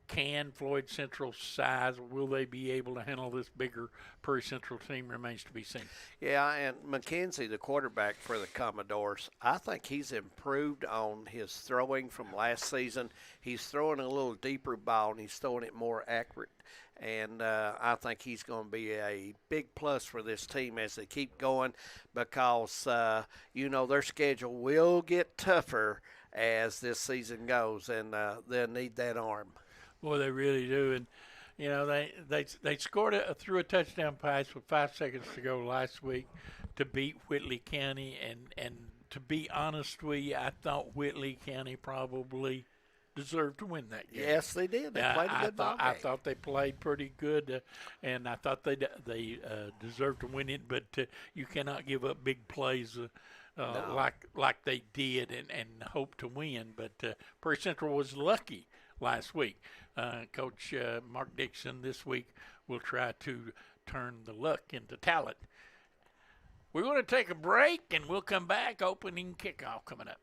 Can Floyd Central's size, will they be able to handle this bigger Prairie Central team, remains to be seen. Yeah, and McKenzie, the quarterback for the Commodores, I think he's improved on his throwing from last season. He's throwing a little deeper ball, and he's throwing it more accurate. And I think he's going to be a big plus for this team as they keep going because, their schedule will get tougher as this season goes, and they'll need that arm. Boy, they really do. And, they scored through a touchdown pass with 5 seconds to go last week to beat Whitley County. And to be honest with you, I thought Whitley County probably deserved to win that game. Yes, they did. They played a good ball game. I thought they played pretty good, and I thought they deserved to win it. But you cannot give up big plays like they did and hope to win. But Prairie Central was lucky last week. Coach Mark Dixon this week will try to turn the luck into talent. We're going to take a break, and we'll come back. Opening kickoff coming up.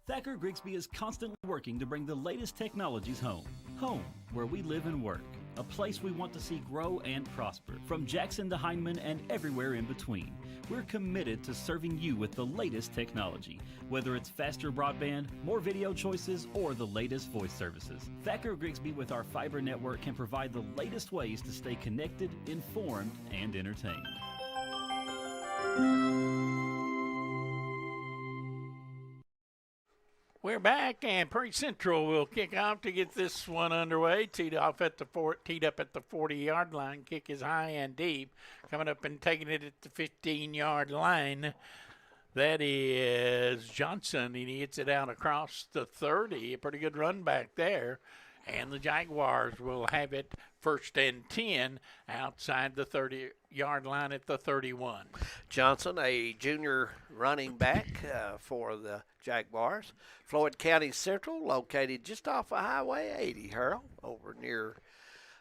Thacker Grigsby is constantly working to bring the latest technologies home. Home, where we live and work. A place we want to see grow and prosper. From Jackson to Hindman and everywhere in between. We're committed to serving you with the latest technology. Whether it's faster broadband, more video choices, or the latest voice services. Thacker Grigsby with our fiber network can provide the latest ways to stay connected, informed, and entertained. We're back, and Prairie Central will kick off to get this one underway. Teed up at the 40-yard line. Kick is high and deep. Coming up and taking it at the 15-yard line. That is Johnson, and he hits it out across the 30. A pretty good run back there. And the Jaguars will have it 1st and 10 outside the 30-yard line at the 31. Johnson, a junior running back for the Jaguars. Floyd County Central, located just off of Highway 80, Harold, over near,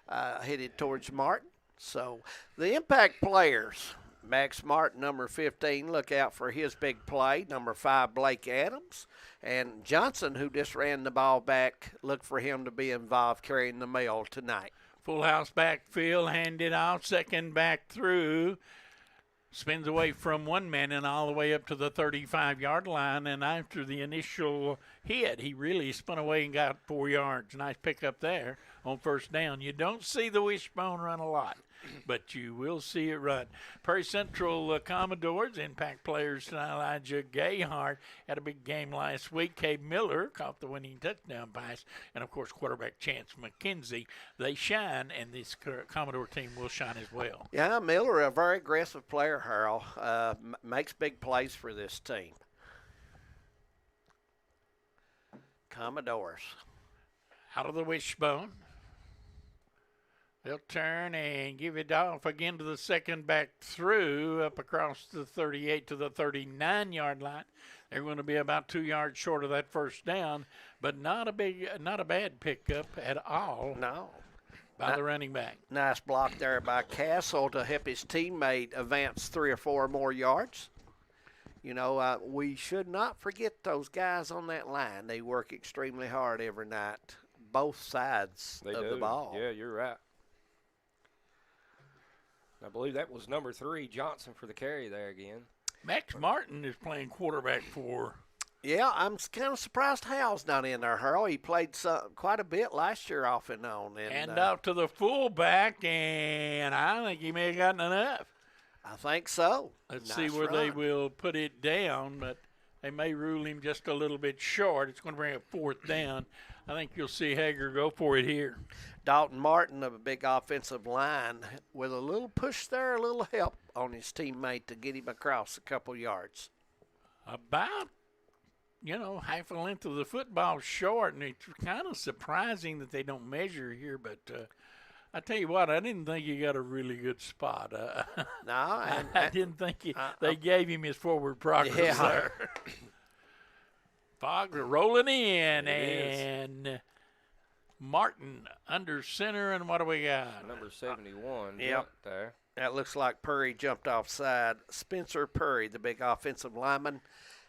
headed towards Martin. So the impact players, Max Martin, number 15, look out for his big play. Number 5, Blake Adams. And Johnson, who just ran the ball back, look for him to be involved carrying the mail tonight. Full house backfield, handed off, second back through. Spins away from one man and all the way up to the 35-yard line. And after the initial hit, he really spun away and got 4 yards. Nice pickup there on 1st down. You don't see the wishbone run a lot, but you will see it run. Prairie Central Commodores, impact players tonight. Elijah Gayhart had a big game last week. Cade Miller caught the winning touchdown pass. And, of course, quarterback Chance McKenzie. They shine, and this Commodore team will shine as well. Yeah, Miller, a very aggressive player, Harold, makes big plays for this team. Commodores. Out of the wishbone. They'll turn and give it off again to the second back through, up across the 38 to the 39-yard line. They're going to be about 2 yards short of that 1st down, but not a bad pickup at all. No. By the running back. Nice block there by Castle to help his teammate advance 3 or 4 more yards. You know, we should not forget those guys on that line. They work extremely hard every night, both sides of the ball. Yeah, you're right. I believe that was number 3, Johnson, for the carry there again. Max Martin is playing quarterback for. Yeah, I'm kind of surprised Hal's not in there, Harold. He played quite a bit last year off and on. And out to the fullback, and I think he may have gotten enough. I think so. Let's see where they will put it down, but they may rule him just a little bit short. It's going to bring up 4th down. I think you'll see Hager go for it here. Dalton Martin of a big offensive line with a little push there, a little help on his teammate to get him across a couple yards. About, half a length of the football short, and it's kind of surprising that they don't measure here, but I tell you what, I didn't think he got a really good spot. No. I didn't think they gave him his forward progress there. Fogg rolling in, and Martin under center, and what do we got? Number 71 jumped there. That looks like Purry jumped offside. Spencer Purry, the big offensive lineman,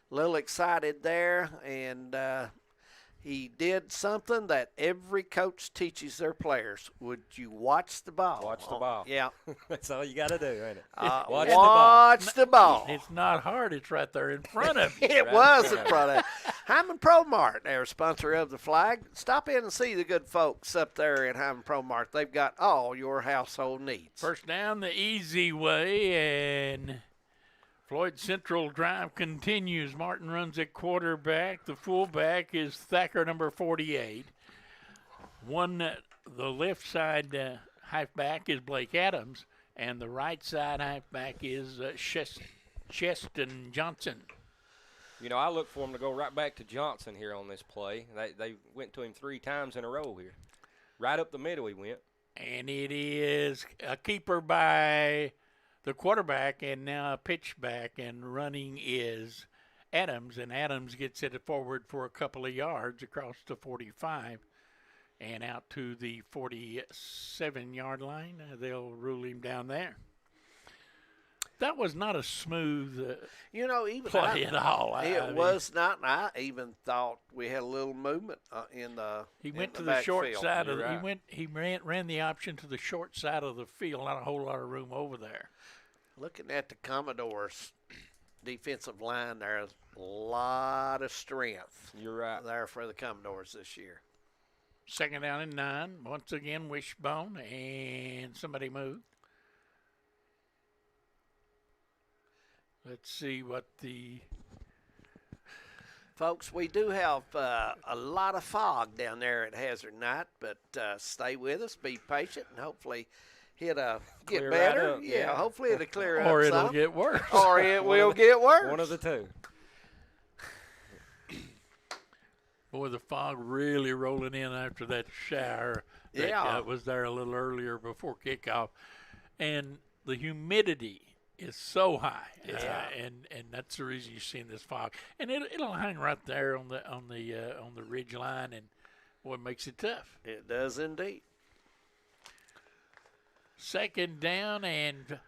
a little excited there, and he did something that every coach teaches their players. Would you watch the ball? Watch the ball. Yeah. That's all you got to do, ain't it? Watch the ball. It's not hard. It's right there in front of you. It was in front of you. Hyman Pro-Mart, they're a sponsor of the flag. Stop in and see the good folks up there at Hyman Pro-Mart. They've got all your household needs. 1st down the easy way, and Floyd Central drive continues. Martin runs at quarterback. The fullback is Thacker, number 48. The left side halfback is Blake Adams, and the right side halfback is Cheston Johnson. I look for him to go right back to Johnson here on this play. They went to him 3 times in a row here. Right up the middle he went. And it is a keeper by the quarterback, and now a pitch back, and running is Adams, and Adams gets it forward for a couple of yards across the 45 and out to the 47-yard line. They'll rule him down there. That was not a smooth play at all. It was not, and I even thought we had a little movement in the He went to the short side of the he ran the option to the short side of the field, not a whole lot of room over there. Looking at the Commodores' defensive line, there's a lot of strength. You're right. There for the Commodores this year. 2nd down and 9. Once again, wishbone, and somebody moved. Let's see what the... Folks, we do have a lot of fog down there at Hazard Night, but stay with us, be patient, and hopefully it'll get better. Right yeah, hopefully it'll clear up or it'll some. get worse. Or it will get worse. One of the two. Boy, the fog really rolling in after that shower that was there a little earlier before kickoff. And the humidity is so high, and that's the reason you're seeing this fog. And it'll hang right there on the ridge line, and boy, it makes it tough. It does indeed. Second down and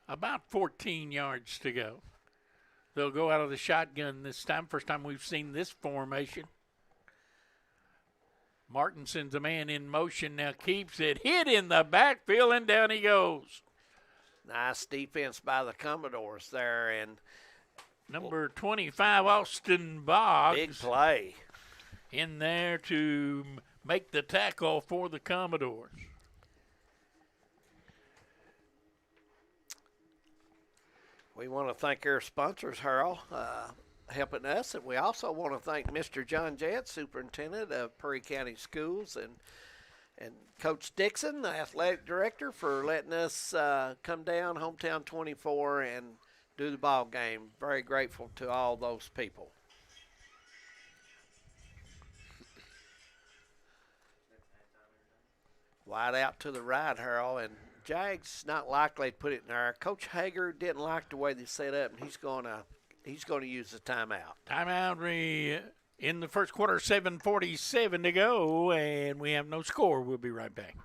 about 14 yards to go. They'll go out of the shotgun this time. First time we've seen this formation. Martin sends a man in motion, now keeps it, hit in the backfield, and down he goes. Nice defense by the Commodores there, and number 25, Austin Boggs. Big play. In there to make the tackle for the Commodores. We want to thank our sponsors, Harold, helping us. And we also want to thank Mr. John Jett, Superintendent of Perry County Schools, and Coach Dixon, the athletic director, for letting us come down Hometown 24 and do the ball game. Very grateful to all those people. Wide out to the right, Harold, and Jags not likely to put it in there. Coach Hager didn't like the way they set up, and he's going to use the timeout. Timeout in the first quarter, 7:47 to go, and we have no score. We'll be right back.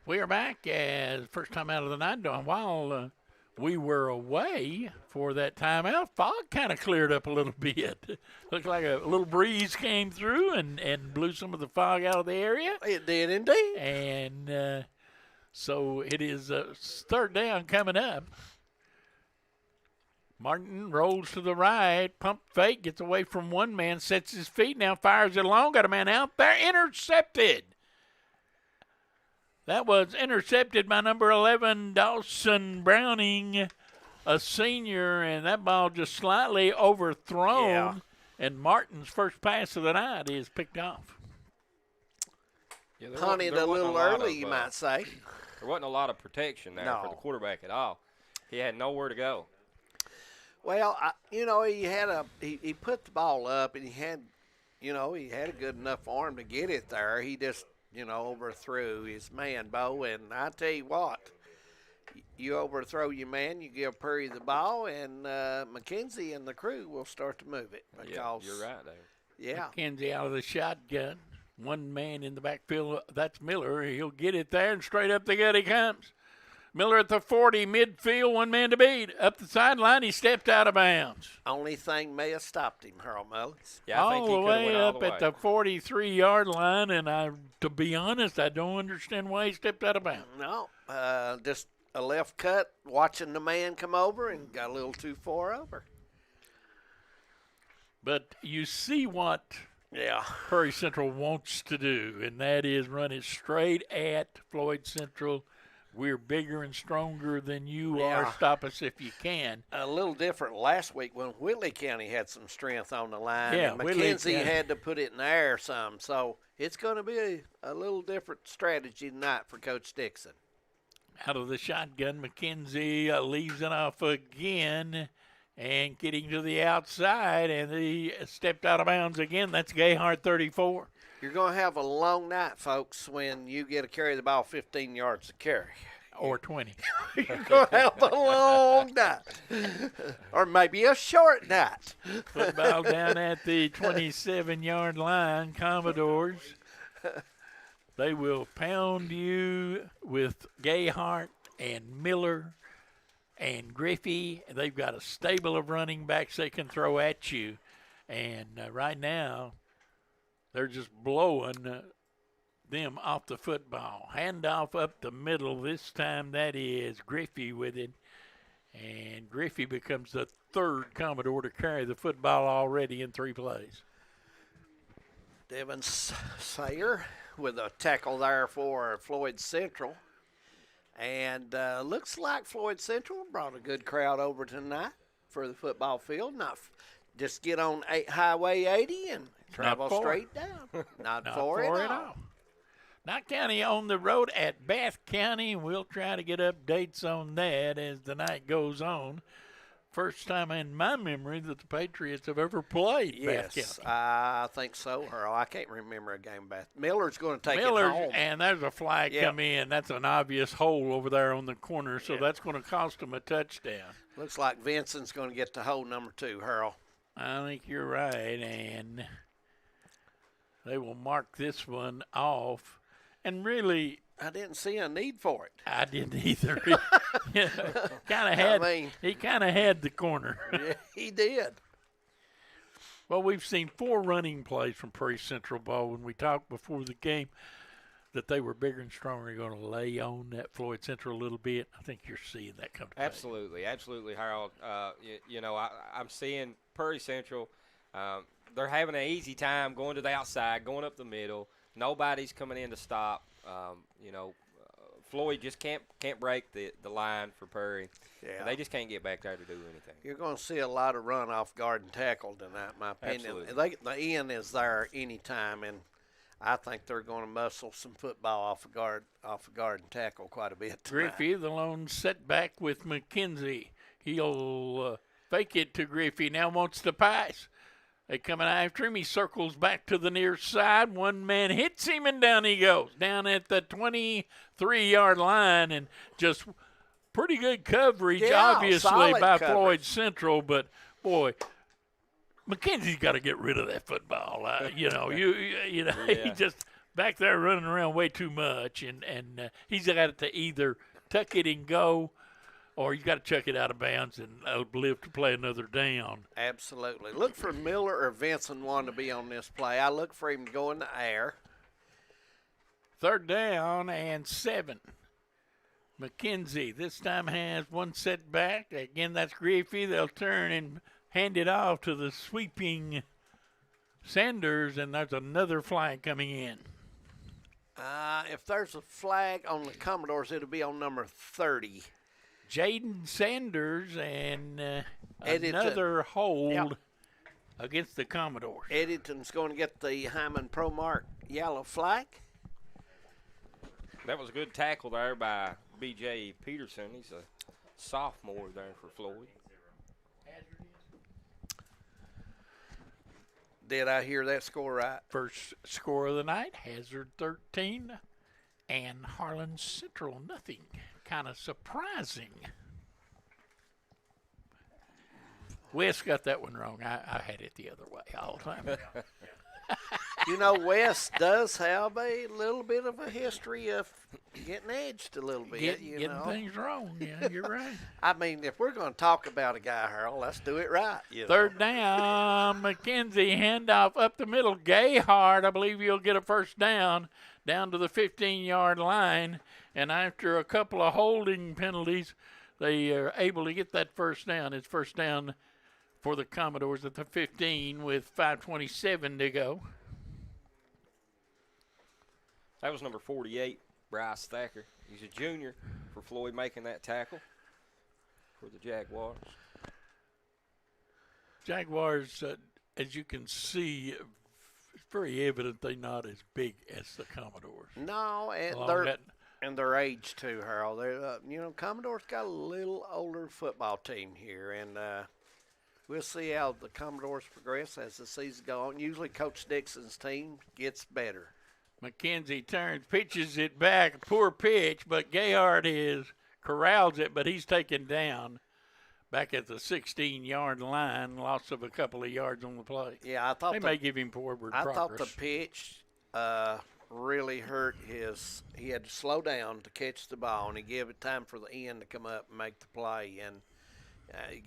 We are back as first time out of the night. While we were away for that timeout, fog kind of cleared up a little bit. Looked like a little breeze came through and blew some of the fog out of the area. It did indeed. And so it is third down coming up. Martin rolls to the right, pump fake, gets away from one man, sets his feet, now fires it long, got a man out there, intercepted. That was intercepted by number 11, Dawson Browning, a senior, and that ball just slightly overthrown. Yeah. And Martin's first pass of the night is picked off. Yeah, Punted a little early, you might say. There wasn't a lot of protection there for the quarterback at all. He had nowhere to go. Well, he put the ball up, and he had a good enough arm to get it there. He just overthrew his man, Bo, and I tell you what, you overthrow your man, you give Perry the ball, and McKenzie and the crew will start to move it. Yeah, you're right, Dave. Yeah. McKenzie out of the shotgun. One man in the backfield, that's Miller. He'll get it there, and straight up the gut he comes. Miller at the 40, midfield, one man to beat. Up the sideline, he stepped out of bounds. Only thing may have stopped him, Harold Mullins. Yeah, I think he all the way went all up the way. at the 43-yard line, and to be honest, I don't understand why he stepped out of bounds. No, just a left cut, watching the man come over, and got a little too far over. But you see what Prairie Central wants to do, and that is run it straight at Floyd Central. We're bigger and stronger than you are. Stop us if you can. A little different last week when Whitley County had some strength on the line. Yeah, and McKenzie had to put it in the air some. So it's going to be a little different strategy tonight for Coach Dixon. Out of the shotgun, McKenzie leaves it off again and getting to the outside, and he stepped out of bounds again. That's Gayhart, 34. You're going to have a long night, folks, when you get to carry the ball 15 yards to carry. or 20. You're going to have a long night. Or maybe a short night. Football down at the 27-yard line, Commodores. They will pound you with Gayhart and Miller and Griffey. They've got a stable of running backs they can throw at you. And right now, they're just blowing them off the football. Handoff up the middle. This time that is Griffey with it. And Griffey becomes the third Commodore to carry the football already in 3 plays. Devin Sayer with a tackle there for Floyd Central. And looks like Floyd Central brought a good crowd over tonight for the football field. Not just get on Highway 80 and travel straight down. Not for it all. Knott County on the road at Bath County. We'll try to get updates on that as the night goes on. First time in my memory that the Patriots have ever played Bath County. Yes, I think so, Earl. I can't remember a game Bath. Miller's going to take it home. And there's a flag come in. That's an obvious hole over there on the corner, so that's going to cost them a touchdown. Looks like Vincent's going to get the hole number 2, Earl. I think you're right, and they will mark this one off. And really, I didn't see a need for it. I didn't either. He kind of had the corner. Yeah, he did. Well, we've seen 4 running plays from Prairie Central ball. When we talked before the game that they were bigger and stronger, going to lay on that Floyd Central a little bit. I think you're seeing that come to pass. Absolutely, Harold. I'm seeing Prairie Central. They're having an easy time going to the outside, going up the middle. Nobody's coming in to stop. Floyd just can't break the line for Prairie. Yeah. They just can't get back there to do anything. You're going to see a lot of run off guard and tackle tonight, in my opinion. The end is there anytime, and I think they're going to muscle some football off of guard and tackle quite a bit tonight. Griffey, the lone setback with McKenzie. He'll fake it to Griffey. Now wants to pass. They coming after him. He circles back to the near side. One man hits him, and down he goes. Down at the 23-yard line, and just pretty good coverage, obviously, by Floyd Central. But, boy, McKenzie's got to get rid of that football. He just back there running around way too much, and he's got to either tuck it and go, or you got to chuck it out of bounds and live to play another down. Absolutely. Look for Miller or Vincent wanting to be on this play. I look for him to go in the air. 3rd down and 7. McKenzie this time has one setback. Again, that's Griffey. They'll turn and hand it off to the sweeping Sanders, and there's another flag coming in. If there's a flag on the Commodores, it'll be on number 30. Jaden Sanders and another hold against the Commodores. Eddington's going to get the Hyman Pro Mark yellow flag. That was a good tackle there by B.J. Peterson. He's a sophomore there for Floyd. Did I hear that score right? First score of the night, Hazard 13 and Harlan Central nothing. Kind of surprising. Wes got that one wrong. I had it the other way all the time. Wes does have a little bit of a history of getting edged a little bit. Getting things wrong. Yeah, you're right. I mean, if we're going to talk about a guy, Harold, let's do it right. 3rd down, McKenzie, handoff up the middle. Gayhart, I believe you'll get a first down to the 15-yard line. And after a couple of holding penalties, they are able to get that first down. It's first down for the Commodores at the 15 with 5:27 to go. That was number 48, Bryce Thacker. He's a junior for Floyd making that tackle for the Jaguars. Jaguars, as you can see, it's very evident they're not as big as the Commodores. No, and their age too, Harold. They're, Commodores got a little older football team here, and we'll see how the Commodores progress as the season goes on. Usually Coach Dixon's team gets better McKenzie turns, pitches it back. Poor pitch, but Gayhart corrals it, but he's taken down back at the 16-yard line, loss of a couple of yards on the play. Yeah, I thought they may give him forward progress. I thought the pitch really hurt his. He had to slow down to catch the ball, and he gave it time for the end to come up and make the play. And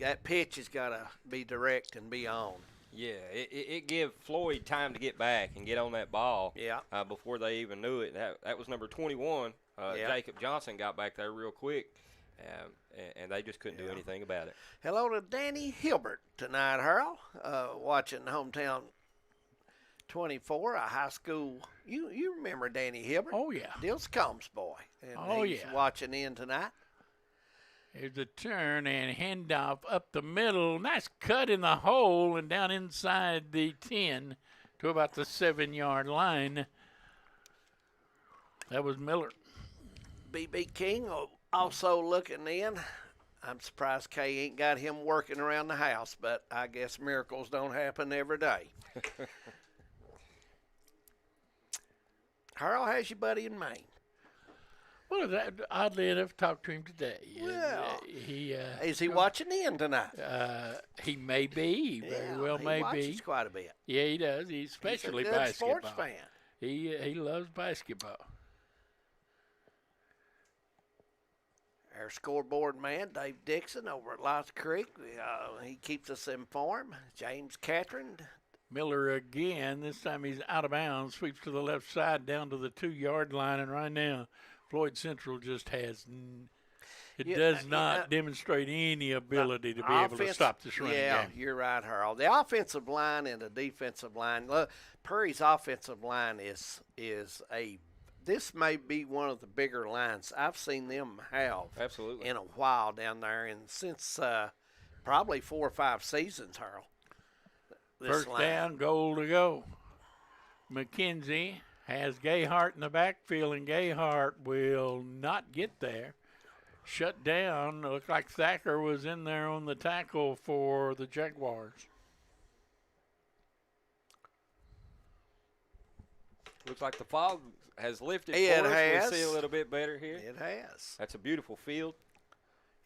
that pitch has got to be direct and be on. Yeah, it gave Floyd time to get back and get on that ball. Yeah. Before they even knew it. That was number 21. Jacob Johnson got back there real quick, and they just couldn't do anything about it. Hello to Danny Hilbert tonight, Harold, watching Hometown 24, a high school. You remember Danny Hilbert? Oh, yeah. Dillscomb's boy. And he's watching in tonight. Here's a turn and handoff up the middle. Nice cut in the hole and down inside the 10 to about the 7-yard line. That was Miller. B.B. King also looking in. I'm surprised Kay ain't got him working around the house, but I guess miracles don't happen every day. Harold, how's your buddy in Maine? Well, oddly enough, talked to him today. Well, is he watching in tonight? He may be. Very well may be. He watches quite a bit. Yeah, he does. He's especially He's a good basketball. sports fan. He loves basketball. Our scoreboard man, Dave Dixon, over at Lost Creek. He keeps us informed. James Catron. Miller again. This time he's out of bounds. Sweeps to the left side down to the 2-yard line. And right now, Floyd Central just does not demonstrate any ability to be able to stop this running game. Yeah, you're right, Harold. The offensive line and the defensive line. Look, Perry's offensive line this may be one of the bigger lines I've seen them have in a while down there, and since probably 4 or 5 seasons, Harold. First down, goal to go. McKenzie has Gayhart in the backfield, and Gayhart will not get there. Shut down. Looked like Thacker was in there on the tackle for the Jaguars. Looks like the fog has lifted it for us. has. We see a little bit better here. It has. That's a beautiful field.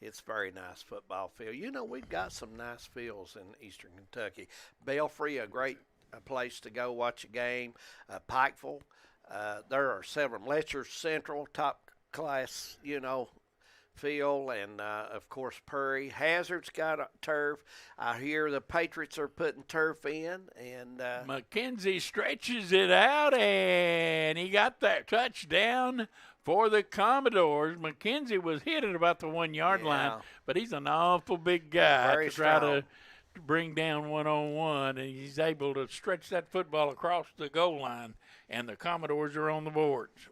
It's a very nice football field. You know, we've got some nice fields in eastern Kentucky. Belfry, a great place to go watch a game. Pikeville, there are several. Letcher Central, top class, field, and of course Perry. Hazard's got a turf. I hear the Patriots are putting turf in, and McKenzie stretches it out, and he got that touchdown for the Commodores. McKenzie was hit at about the 1-yard line, but he's an awful big guy to try to bring down one-on-one, and he's able to stretch that football across the goal line, and the Commodores are on the boards.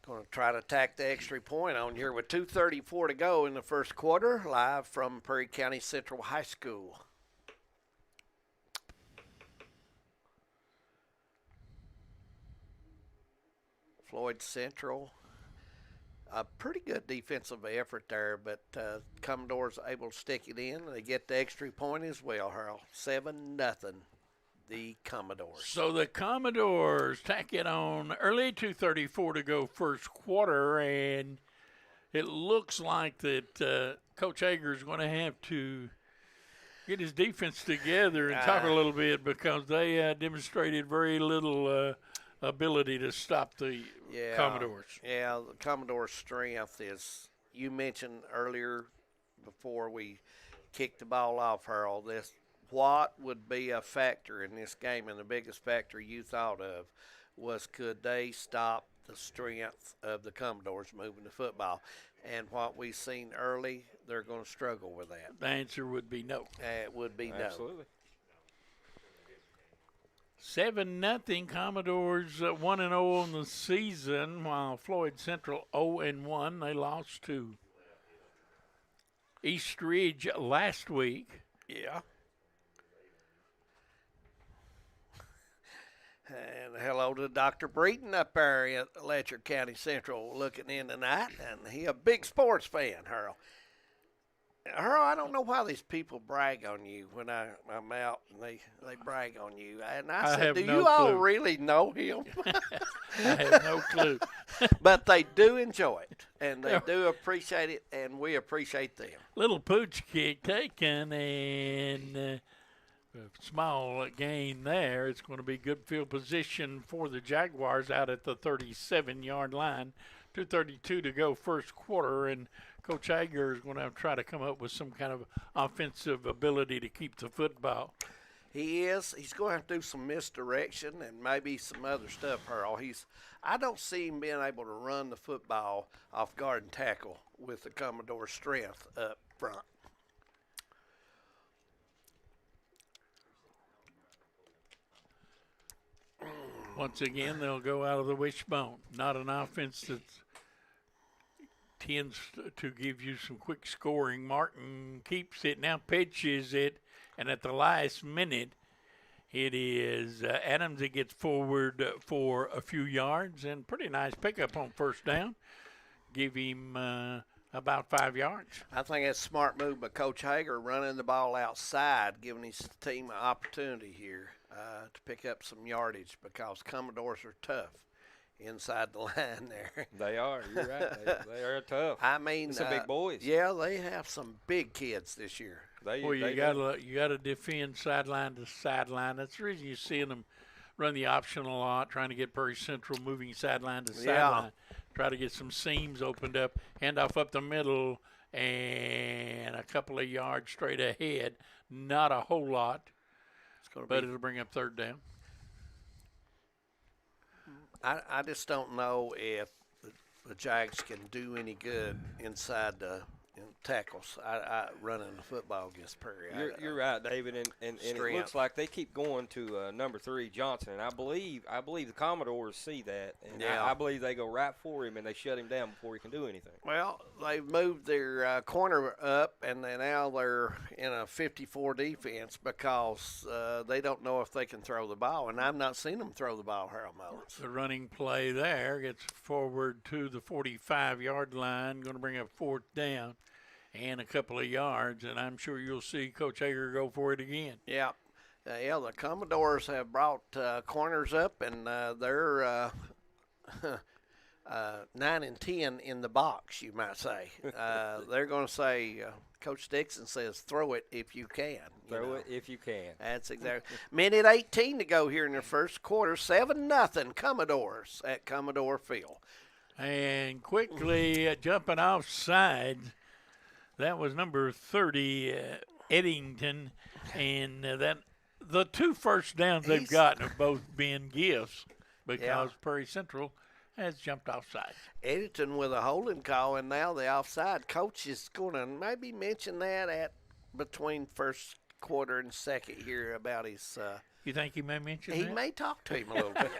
Going to try to tack the extra point on here with 2:34 to go in the first quarter, live from Perry County Central High School. Floyd Central, a pretty good defensive effort there, but Commodores able to stick it in. They get the extra point as well, Harold. 7-0. The Commodores. So the Commodores tack it on early, 2:34 to go first quarter, and it looks like that Coach Hager is going to have to get his defense together and talk a little bit, because they demonstrated very little ability to stop the Commodores. Yeah, the Commodores' strength is, you mentioned earlier before we kicked the ball off, Harold, what would be a factor in this game, and the biggest factor you thought of was, could they stop the strength of the Commodores moving the football? And what we've seen early, they're going to struggle with that. The answer would be no. It would be Absolutely. no. 7-0 Commodores 1-0 on the season, while Floyd Central 0-1. They lost to East Ridge last week. Yeah. And hello to Dr. Breeden up there at Letcher County Central looking in tonight. And he a big sports fan, Harold. Earl, I don't know why these people brag on you when I'm out and they brag on you. And I said, do you all really know him? I have no clue. But they do enjoy it, and they do appreciate it, and we appreciate them. Little pooch kick taken, and a small gain there. It's going to be good field position for the Jaguars out at the 37-yard line. 2:32 to go first quarter, and Coach Hager is going to try to come up with some kind of offensive ability to keep the football. He is. He's going to have to do some misdirection and maybe some other stuff, Earl. I don't see him being able to run the football off guard and tackle with the Commodore's strength up front. Once again, they'll go out of the wishbone. Not an offense that tends to give you some quick scoring. Martin keeps it, now pitches it, and at the last minute, it is Adams that gets forward for a few yards, and pretty nice pickup on first down. Give him about 5 yards. I think that's a smart move by Coach Hager, running the ball outside, giving his team an opportunity here to pick up some yardage because Commodores are tough inside the line there. They are. You're right. They are tough. I mean, some big boys. Yeah, they have some big kids this year. You gotta defend sideline to sideline. That's the reason you're seeing them run the option a lot, trying to get Prairie Central moving sideline to sideline. Try to get some seams opened up, handoff up the middle, and a couple of yards straight ahead. Not a whole lot, but it'll bring up third down. I just don't know if the Jags can do any good inside the tackles. Running the football against Prairie. You're right, David, and it looks like they keep going to number 3 Johnson, and I believe the Commodores see that, and I believe they go right for him and they shut him down before he can do anything. Well, they've moved their corner up, and now they're in a 54 defense because they don't know if they can throw the ball, and I've not seen them throw the ball, Harold Mullins. The running play there gets forward to the 45-yard line, going to bring up fourth down and a couple of yards, and I'm sure you'll see Coach Hager go for it again. Yeah. The Commodores have brought corners up, and they're 9 and 10 in the box, you might say. They're going to say, Coach Dixon says, throw it if you can. Throw it if you can. That's exactly. Minute 18 to go here in the first quarter. 7-0 Commodores at Commodore Field. And quickly jumping off sides. That was number 30, Eddington, and the 2 first downs they've gotten have both been gifts because Prairie Central has jumped offside. Eddington with a holding call, and now the offside. Coach is going to maybe mention that at between first quarter and second here about his. You think he may mention that? He may talk to him a little bit.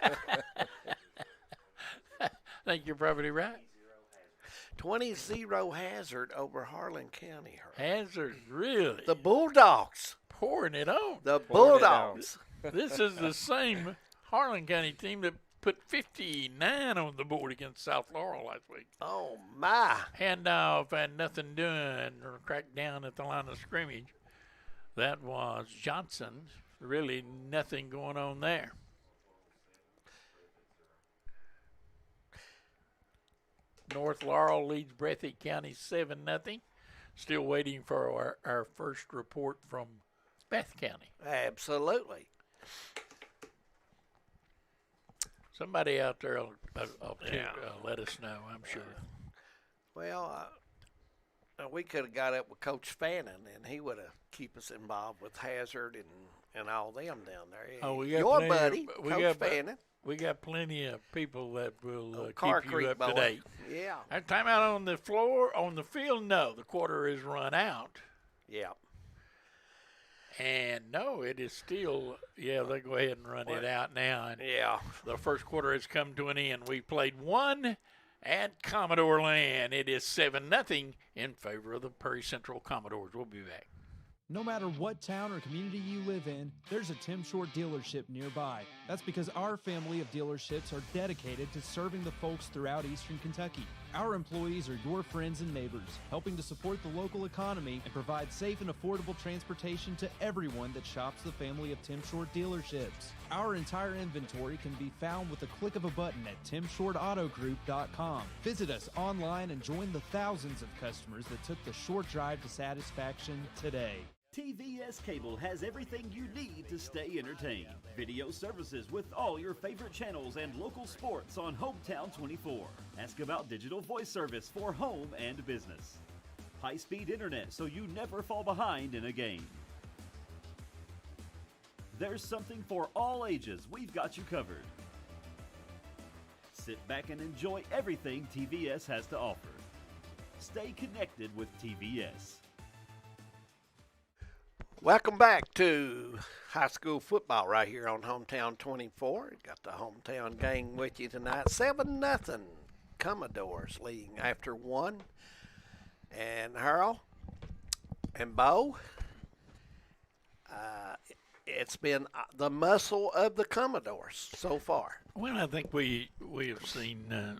I think you're probably right. 20-0 Hazard over Harlan County. Hazard, really? The Bulldogs. Pouring it on. The Bulldogs. This is the same Harlan County team that put 59 on the board against South Laurel last week. Oh, my. Handoff and nothing doing or cracked down at the line of scrimmage. That was Johnson. Really nothing going on there. North Laurel leads Breathitt County 7-0. Still waiting for our first report from Bath County. Absolutely. Somebody out there will let us know, I'm sure. Well, we could have got up with Coach Fannin, and he would have kept us involved with Hazard and all them down there. Oh, we got your buddy, Coach Fannin. We got plenty of people that will keep Creek you up boy. to date. Yeah. Our timeout on the floor, on the field, no. The quarter is run out. Yeah. And no, it is still, they go ahead and run it out now. And the first quarter has come to an end. We played one at Commodore Land. It is 7-0 in favor of the Prairie Central Commodores. We'll be back. No matter what town or community you live in, there's a Tim Short dealership nearby. That's because our family of dealerships are dedicated to serving the folks throughout Eastern Kentucky. Our employees are your friends and neighbors, helping to support the local economy and provide safe and affordable transportation to everyone that shops the family of Tim Short dealerships. Our entire inventory can be found with a click of a button at timshortautogroup.com. Visit us online and join the thousands of customers that took the short drive to satisfaction today. TVS Cable has everything you need to stay entertained. Video services with all your favorite channels and local sports on Hometown 24. Ask about digital voice service for home and business. High-speed internet so you never fall behind in a game. There's something for all ages. We've got you covered. Sit back and enjoy everything TVS has to offer. Stay connected with TVS. Welcome back to high school football right here on Hometown 24. Got the hometown gang with you tonight. 7-0. Commodores leading after one. And Harold and Bo, it's been the muscle of the Commodores so far. Well, I think we have seen a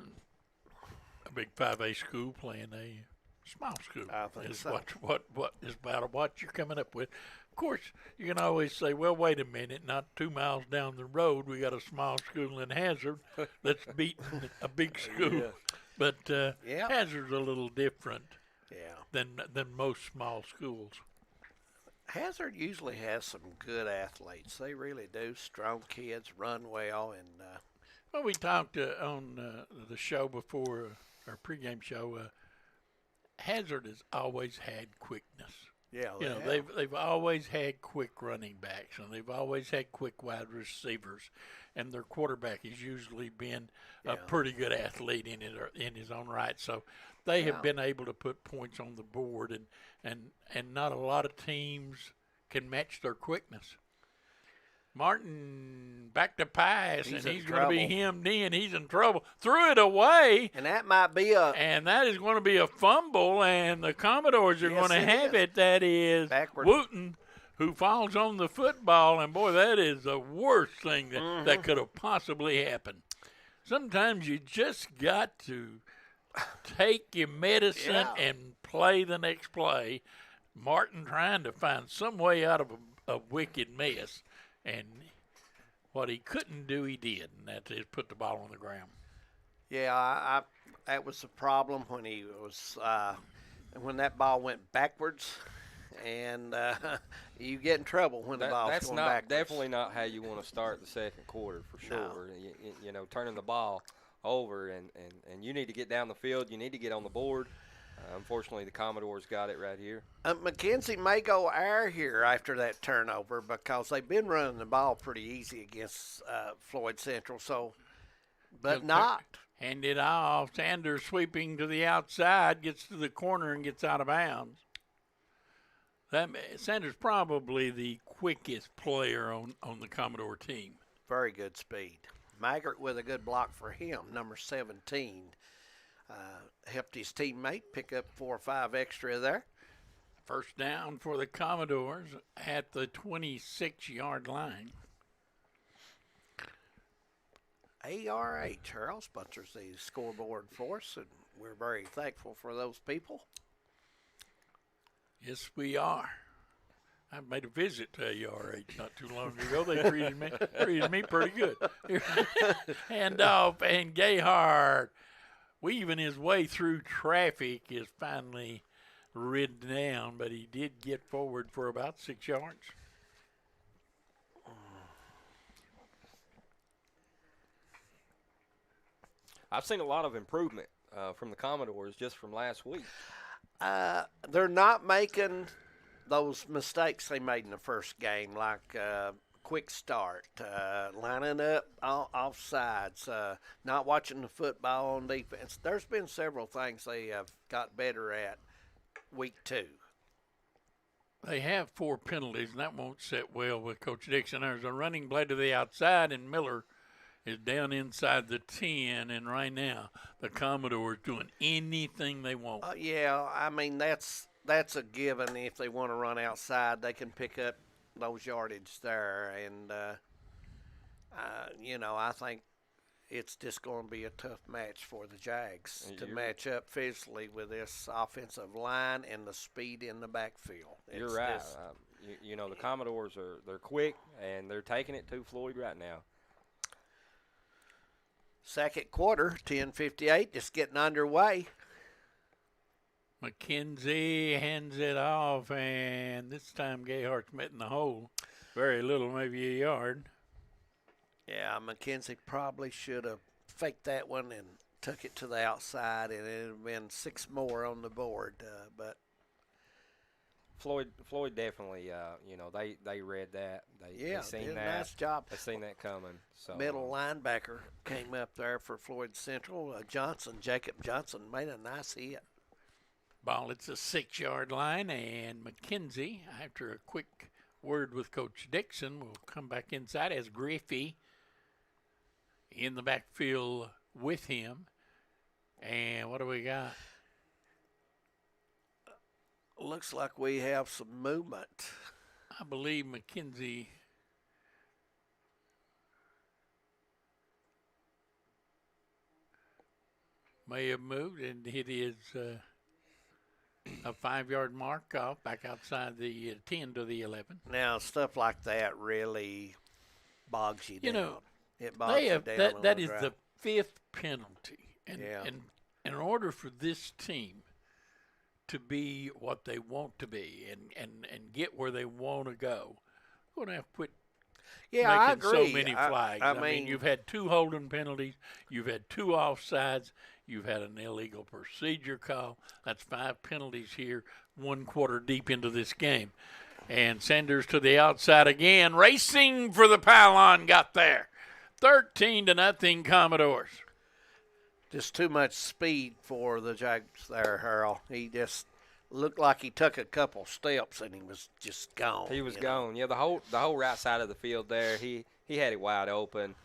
big 5A school playing a small school. I think is so. What is about what you're coming up with. Of course, you can always say, well, wait a minute, not 2 miles down the road, we got a small school in Hazard that's beating a big school. Yeah. But Hazard's a little different than most small schools. Hazard usually has some good athletes. They really do. Strong kids, run well, and well, we talked on the show before our pregame show. Hazard has always had quickness. Yeah, you know, they've always had quick running backs, and they've always had quick wide receivers, and their quarterback has usually been a pretty good athlete in his own right. So they have been able to put points on the board, and not a lot of teams can match their quickness. Martin back to pass, and he's going to be hemmed in. He's in trouble. Threw it away. And that might be And that is going to be a fumble, and the Commodores are going to have it. That is Wooten, who falls on the football, and, boy, that is the worst thing that could have possibly happened. Sometimes you just got to take your medicine and play the next play. Martin trying to find some way out of a wicked mess. And what he couldn't do, he did, and that is put the ball on the ground. Yeah, that was the problem when he was when that ball went backwards, and you get in trouble when the ball's going backwards. That's definitely not how you want to start the second quarter, for sure. No. You know, turning the ball over, and you need to get down the field. You need to get on the board. Unfortunately, the Commodores got it right here. McKenzie may go air here after that turnover because they've been running the ball pretty easy against Floyd Central. So, but not. Hand it off. Sanders sweeping to the outside, gets to the corner and gets out of bounds. Sanders probably the quickest player on the Commodore team. Very good speed. Maggart with a good block for him, number 17. Helped his teammate pick up 4 or 5 extra there. First down for the Commodores at the 26-yard line. ARH, Charles, sponsors the scoreboard for us, and we're very thankful for those people. Yes, we are. I made a visit to ARH not too long ago. They treated me pretty good. Hand off, and Gayhard, weaving his way through traffic, is finally ridden down, but he did get forward for about 6 yards. I've seen a lot of improvement from the Commodores just from last week. They're not making those mistakes they made in the first game, like quick start, lining up off sides, not watching the football on defense. There's been several things they have got better at week 2. They have 4 penalties, and that won't sit well with Coach Dixon. There's a running play to the outside, and Miller is down inside the 10, and right now the Commodores doing anything they want. Yeah, I mean, that's a given. If they want to run outside, they can pick up those yardage there. And, I think it's just going to be a tough match for the Jags to match up physically with this offensive line and the speed in the backfield. You're right. You know, the Commodores they're quick, and they're taking it to Floyd right now. Second quarter, 10:58, just getting underway. McKenzie hands it off, and this time Gahart's met in the hole. Very little, maybe a yard. Yeah, McKenzie probably should have faked that one and took it to the outside, and it would have been 6 more on the board. But Floyd definitely, they read that. They seen did that. A nice job. They seen that coming. So middle linebacker came up there for Floyd Central. Jacob Johnson made a nice hit. Ball, it's a 6-yard line, and McKenzie, after a quick word with Coach Dixon, will come back inside as Griffey in the backfield with him. And what do we got? Looks like we have some movement. I believe McKenzie may have moved, and it is a 5-yard mark off back outside the 10 to the 11. Now, stuff like that really bogs you down. You know, it bogs you down. That is the 5th penalty. And in order for this team to be what they want to be and get where they want to go, we're going to have to quit I making agree. so many flags. I mean, you've had 2 holding penalties. You've had 2 offsides. You've had an illegal procedure call. That's 5 penalties here, 1 quarter deep into this game. And Sanders to the outside again, racing for the pylon, got there. 13-0 Commodores. Just too much speed for the Jags there, Harold. He just looked like he took a couple steps and he was just gone. He was gone. Yeah, the whole right side of the field there, he had it wide open.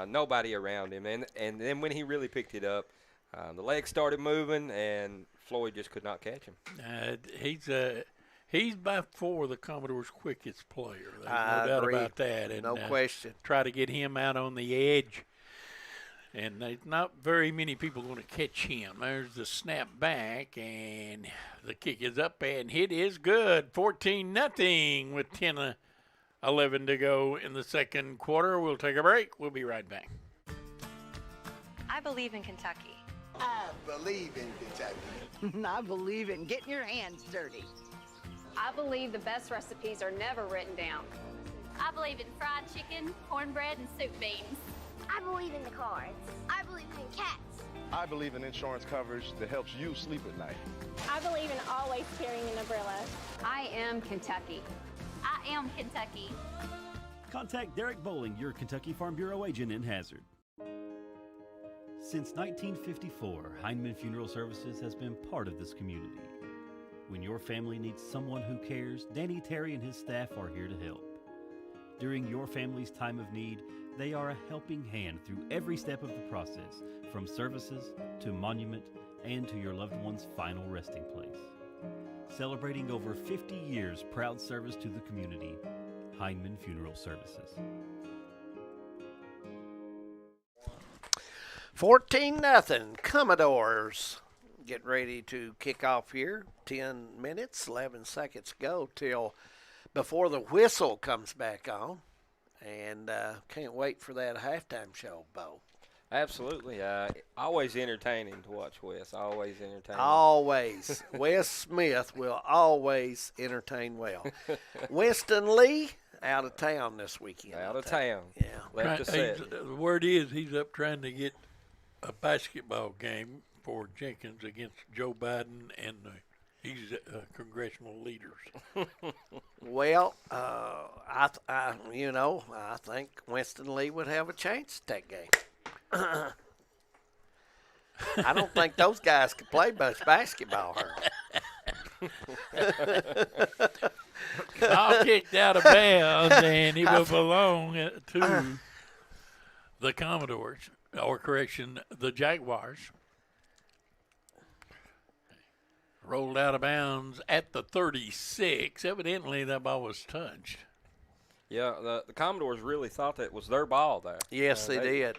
Nobody around him. And then when he really picked it up, the legs started moving, and Floyd just could not catch him. He's by far the Commodore's quickest player. There's I no doubt agree. about that. And, no question. Try to get him out on the edge. And there's not very many people going to catch him. There's the snap back, and the kick is up, and hit is good. 14-0 with 10-11 to go in the second quarter. We'll take a break. We'll be right back. I believe in Kentucky. I believe in Kentucky. I believe in getting your hands dirty. I believe the best recipes are never written down. I believe in fried chicken, cornbread, and soup beans. I believe in the cards. I believe in cats. I believe in insurance coverage that helps you sleep at night. I believe in always carrying an umbrella. I am Kentucky. I am Kentucky. Contact Derek Bowling, your Kentucky Farm Bureau agent in Hazard. Since 1954, Heinemann Funeral Services has been part of this community. When your family needs someone who cares, Danny Terry and his staff are here to help. During your family's time of need, they are a helping hand through every step of the process, from services to monument and to your loved one's final resting place. Celebrating over 50 years proud service to the community, Heinemann Funeral Services. 14-0 Commodores. Get ready to kick off here. 10 minutes, 11 seconds go till before the whistle comes back on. And can't wait for that halftime show, Bo. Absolutely. Always entertaining to watch Wes. Always entertaining. Always. Wes Smith will always entertain well. Winston Lee out of town this weekend. Out of town. Yeah. Left to set. The word is he's up trying to get a basketball game for Jenkins against Joe Biden and these congressional leaders. Well, I think Winston Lee would have a chance at that game. I don't think those guys can play much basketball. Ball kicked out of bounds, and he will belong to the Commodores, or correction, the Jaguars. Rolled out of bounds at the 36. Evidently, that ball was touched. Yeah, the Commodores really thought that was their ball there. Yes, they did.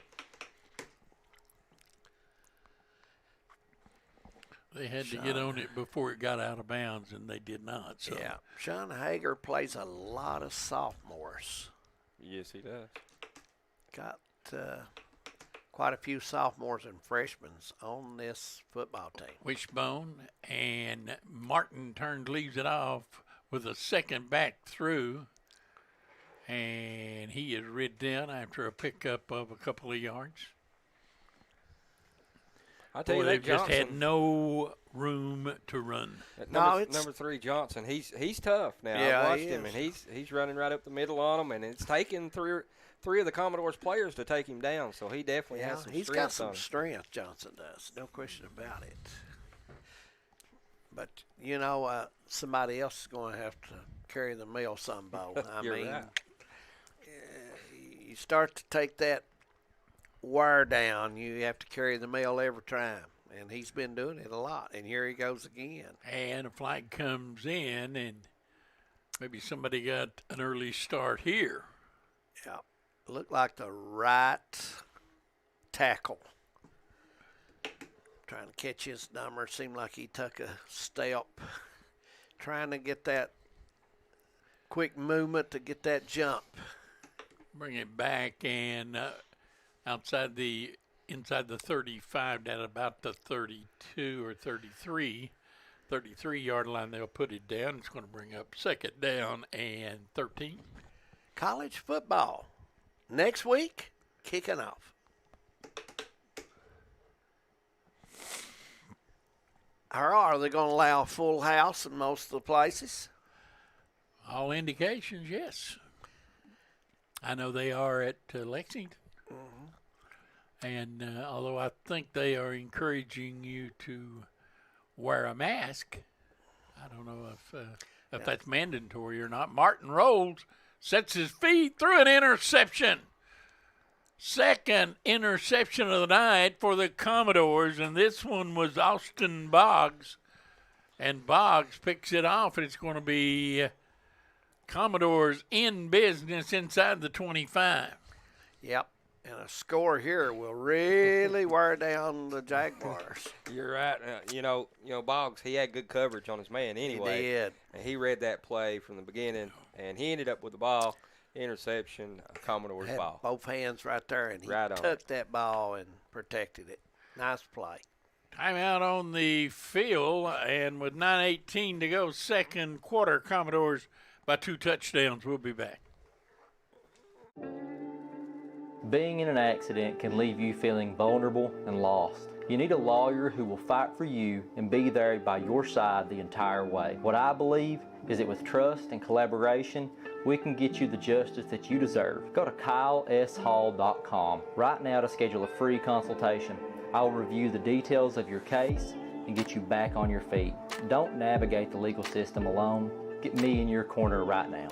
They had to get on it before it got out of bounds, and they did not. So. Yeah, Sean Hager plays a lot of sophomores. Yes, he does. Got quite a few sophomores and freshmen on this football team. Wishbone, and Martin leaves it off with a second back through, and he is rid down after a pickup of a couple of yards. I tell you, they've Johnson, just had no room to run. Number 3 Johnson, he's tough now. Yeah, I've watched him, and he's running right up the middle on them, and it's taken three of the Commodores players to take him down. So he definitely has some strength. He's got some strength. Johnson does, no question about it. But somebody else is going to have to carry the mail some, Bo. Right. You start to take that wire down, you have to carry the mail every time. And he's been doing it a lot. And here he goes again. And a flag comes in, and maybe somebody got an early start here. Yeah. Looked like the right tackle. Trying to catch his number. Seemed like he took a step. Trying to get that quick movement to get that jump. Bring it back, and inside the 35, at about the 32 or 33-yard line, they'll put it down. It's going to bring up second down and 13. College football next week, kicking off. Are they going to allow a full house in most of the places? All indications, yes. I know they are at Lexington. Mm-hmm. And although I think they are encouraging you to wear a mask, I don't know if that's mandatory or not. Martin Rolls sets his feet through an interception. Second interception of the night for the Commodores, and this one was Austin Boggs. And Boggs picks it off, and it's going to be Commodores in business inside the 25. Yep. And a score here will really wear down the Jaguars. You're right. Boggs, he had good coverage on his man anyway. He did. And he read that play from the beginning, and he ended up with the ball, interception, Commodore's Had ball. Both hands right there, and he right took that ball and protected it. Nice play. Timeout on the field, and with 9:18 to go, second quarter, Commodores by 2 touchdowns. We'll be back. Being in an accident can leave you feeling vulnerable and lost. You need a lawyer who will fight for you and be there by your side the entire way. What I believe is that with trust and collaboration, we can get you the justice that you deserve. Go to KyleSHall.com right now to schedule a free consultation. I will review the details of your case and get you back on your feet. Don't navigate the legal system alone. Get me in your corner right now.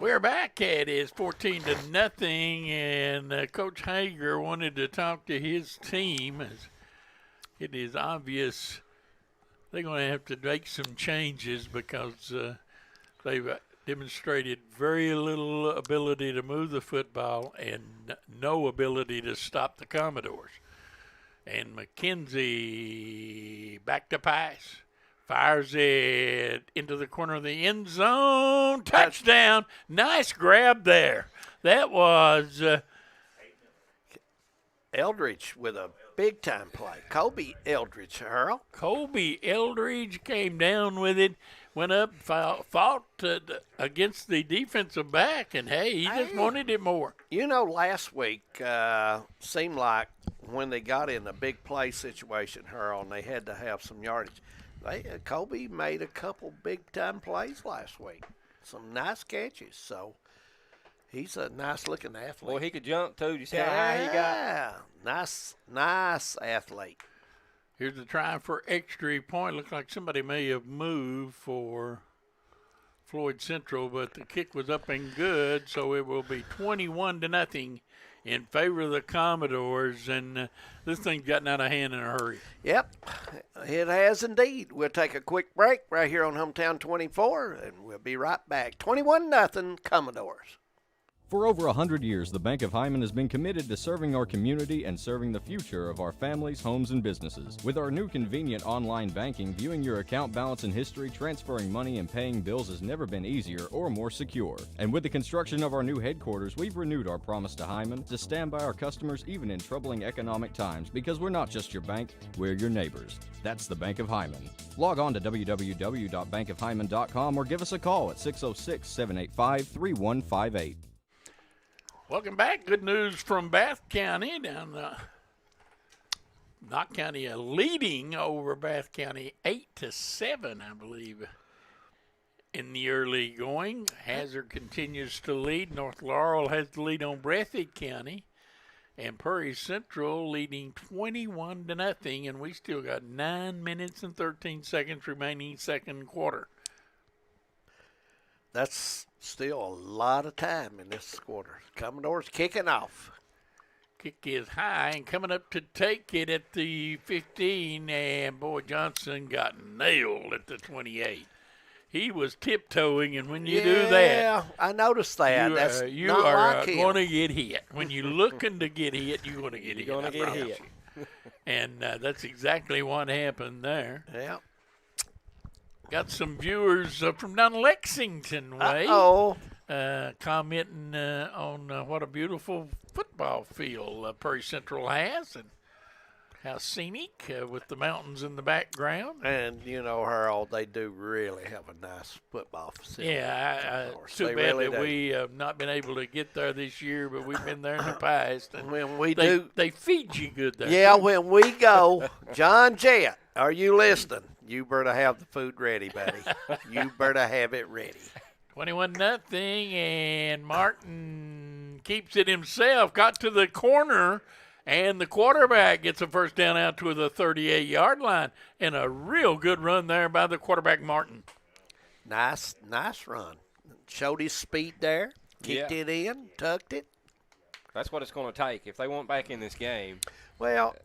We're back. It is 14-0, and Coach Hager wanted to talk to his team. As it is obvious they're going to have to make some changes because they've demonstrated very little ability to move the football and no ability to stop the Commodores. And McKenzie back to pass. Fires it into the corner of the end zone. Touchdown. Nice grab there. That was Eldridge with a big-time play. Kobe Eldridge, Earl. Kobe Eldridge came down with it, went up, fought against the defensive back, and, hey, he just wanted it more. Last week seemed like when they got in a big play situation, Earl, and they had to have some yardage, Kobe made a couple big-time plays last week. Some nice catches, so he's a nice-looking athlete. Well, he could jump, too. You see how high he got? Yeah, nice athlete. Here's the try for extra point. Looks like somebody may have moved for Floyd Central, but the kick was up and good, so it will be 21-0 in favor of the Commodores, and this thing's gotten out of hand in a hurry. Yep, it has indeed. We'll take a quick break right here on Hometown 24, and we'll be right back. 21-0 Commodores. For over 100 years, the Bank of Hyman has been committed to serving our community and serving the future of our families, homes, and businesses. With our new convenient online banking, viewing your account balance and history, transferring money, and paying bills has never been easier or more secure. And with the construction of our new headquarters, we've renewed our promise to Hyman to stand by our customers even in troubling economic times, because we're not just your bank, we're your neighbors. That's the Bank of Hyman. Log on to www.bankofhyman.com or give us a call at 606-785-3158. Welcome back. Good news from Bath County down Knott County leading over Bath County 8-7, I believe, in the early going. Hazard continues to lead. North Laurel has the lead on Breathitt County, and Prairie Central leading 21-0, and we still got 9 minutes and 13 seconds remaining second quarter. That's still a lot of time in this quarter. Commodores kicking off. Kick is high and coming up to take it at the 15, and boy, Johnson got nailed at the 28. He was tiptoeing, and when you do that, yeah, I noticed that. You are going to get hit. When you're looking to get hit, you're going to get hit. You're going to get hit. And that's exactly what happened there. Yeah. Got some viewers from down Lexington way commenting on what a beautiful football field Prairie Central has, and how scenic with the mountains in the background. And, you know, Harold, they do really have a nice football facility. Yeah, too bad that we have not been able to get there this year, but we've been there in the past. And when we they feed you good there. Yeah, when we go, John Jett, are you listening? You better have the food ready, buddy. You better have it ready. 21-0, and Martin keeps it himself. Got to the corner, and the quarterback gets a first down out to the 38-yard line, and a real good run there by the quarterback, Martin. Nice run. Showed his speed there, kicked it in, tucked it. That's what it's going to take if they want back in this game. Well,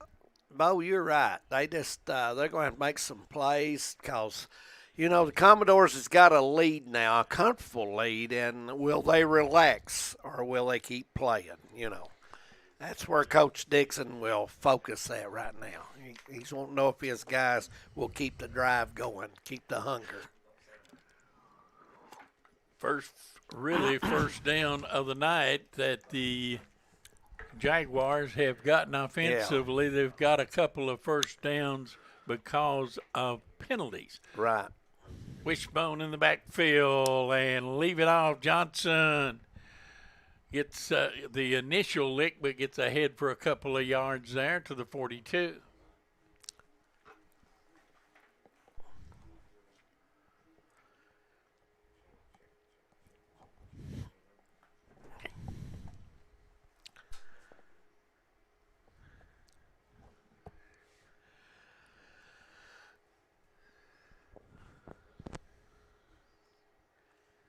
Bo, you're right. They just they're going to have to make some plays because, you know, the Commodores has got a lead now, a comfortable lead, and will they relax or will they keep playing? You know, that's where Coach Dixon will focus that right now. He's wanting to know if his guys will keep the drive going, keep the hunger. First down of the night that the Jaguars have gotten offensively. Yeah. They've got a couple of first downs because of penalties. Right. Wishbone in the backfield and leave it off. Johnson gets the initial lick, but gets ahead for a couple of yards there to the 42.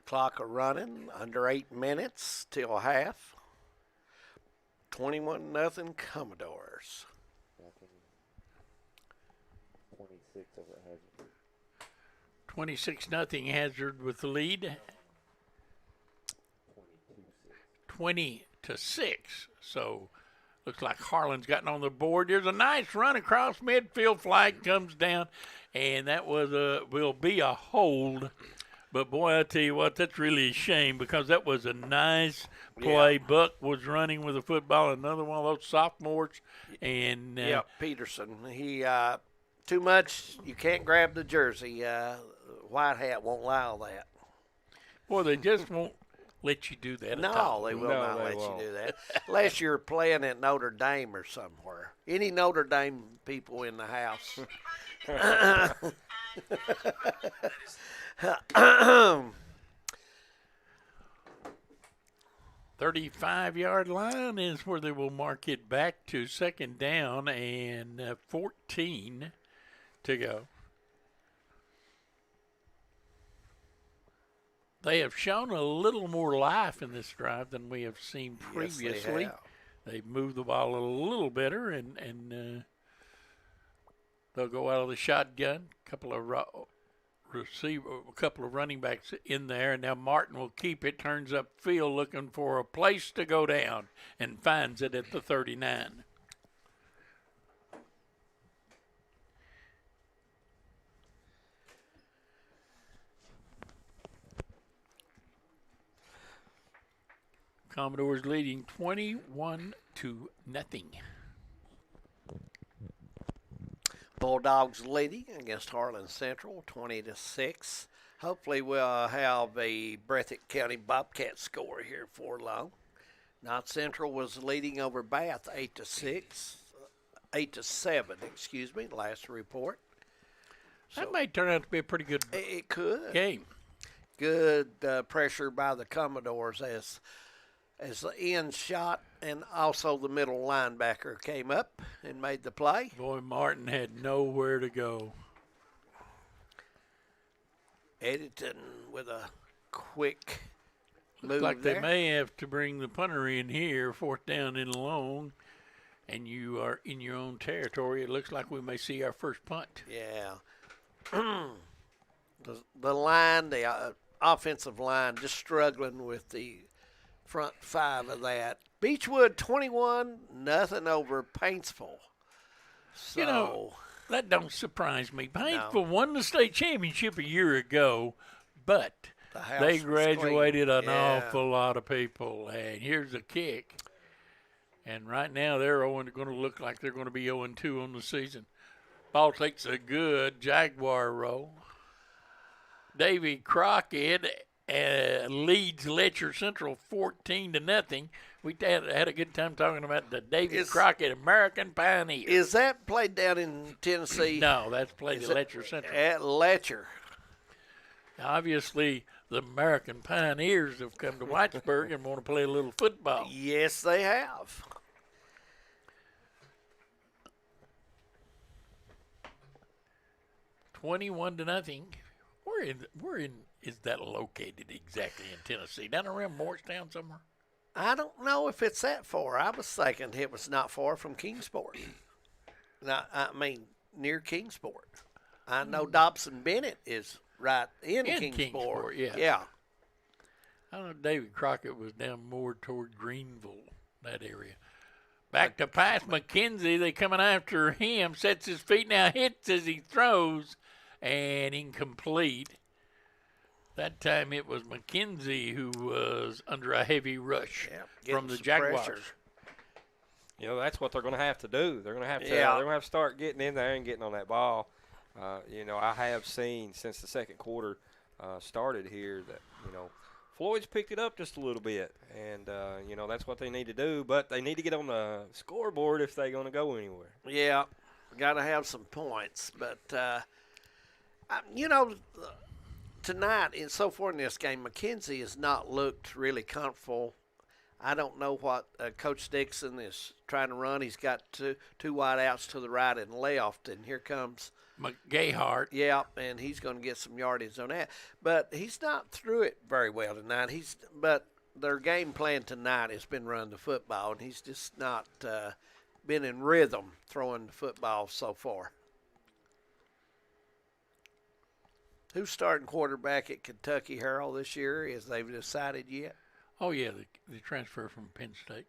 Clock running, under 8 minutes till half. 21-0 Commodores. 26-0 Hazard with the lead. 20-6. So looks like Harlan's gotten on the board. There's a nice run across midfield. Flag comes down, and that will be a hold. But, boy, I tell you what, that's really a shame because that was a nice play. Yeah. Buck was running with the football, another one of those sophomores. And Peterson. He too much, you can't grab the jersey. White Hat won't allow that. Boy, they just won't let you do that. No, they will not let you do that. Unless you're playing at Notre Dame or somewhere. Any Notre Dame people in the house. 35-yard line is where they will mark it back to second down and 14 to go. They have shown a little more life in this drive than we have seen previously. Yes, they have. They've moved the ball a little better, and they'll go out of the shotgun. A couple of running backs in there, and now Martin will keep it, turns up field looking for a place to go down, and finds it at the 39. Commodores leading 21-0. Bulldogs leading against Harlan Central 20-6. Hopefully we'll have a Breathitt County Bobcat score here for long. North Central was leading over Bath 8-7, excuse me, last report. That may turn out to be a pretty good game. Good pressure by the Commodores as the end shot and also the middle linebacker came up and made the play. Boy, Martin had nowhere to go. Eddington with a quick move like there. They may have to bring the punter in here, fourth down and long, and you are in your own territory. It looks like we may see our first punt. Yeah. the line, the offensive line, just struggling with the front five of that. Beechwood 21-0 over Paintsville. So, that don't surprise me. Paintsville won the state championship a year ago, but they graduated an awful lot of people. And here's the kick. And right now they're going to look like they're going to be 0-2 on the season. Ball takes a good Jaguar roll. Davy Crockett leads Letcher Central 14-0. We had a good time talking about the Davy Crockett American Pioneer. Is that played down in Tennessee? No, that's played at Letcher Central. At Letcher. Obviously, the American Pioneers have come to Whitesburg and want to play a little football. Yes, they have. $21-0. Where is that located exactly in Tennessee? Down around Morristown somewhere? I don't know if it's that far. I was thinking it was not far from Kingsport. Near Kingsport. I know Dobson Bennett is right in Kingsport. Yeah. I know David Crockett was down more toward Greenville, that area. Back to pass, McKenzie. They coming after him. Sets his feet now, hits as he throws, and incomplete. That time it was McKenzie who was under a heavy rush from the Jaguars. Pressure. That's what they're going to have to do. They're going to have to. They're going to have to start getting in there and getting on that ball. I have seen since the second quarter started here that Floyd's picked it up just a little bit, and that's what they need to do. But they need to get on the scoreboard if they're going to go anywhere. Yeah, got to have some points. But tonight and so far in this game, McKenzie has not looked really comfortable. I don't know what Coach Dixon is trying to run. He's got two wide outs to the right and left, and here comes Gayhart. Yeah, and he's going to get some yardage on that. But he's not through it very well tonight. But their game plan tonight has been run the football, and he's just not been in rhythm throwing the football so far. Who's starting quarterback at Kentucky, Harold, this year? Has they decided yet? Oh, yeah, the transfer from Penn State.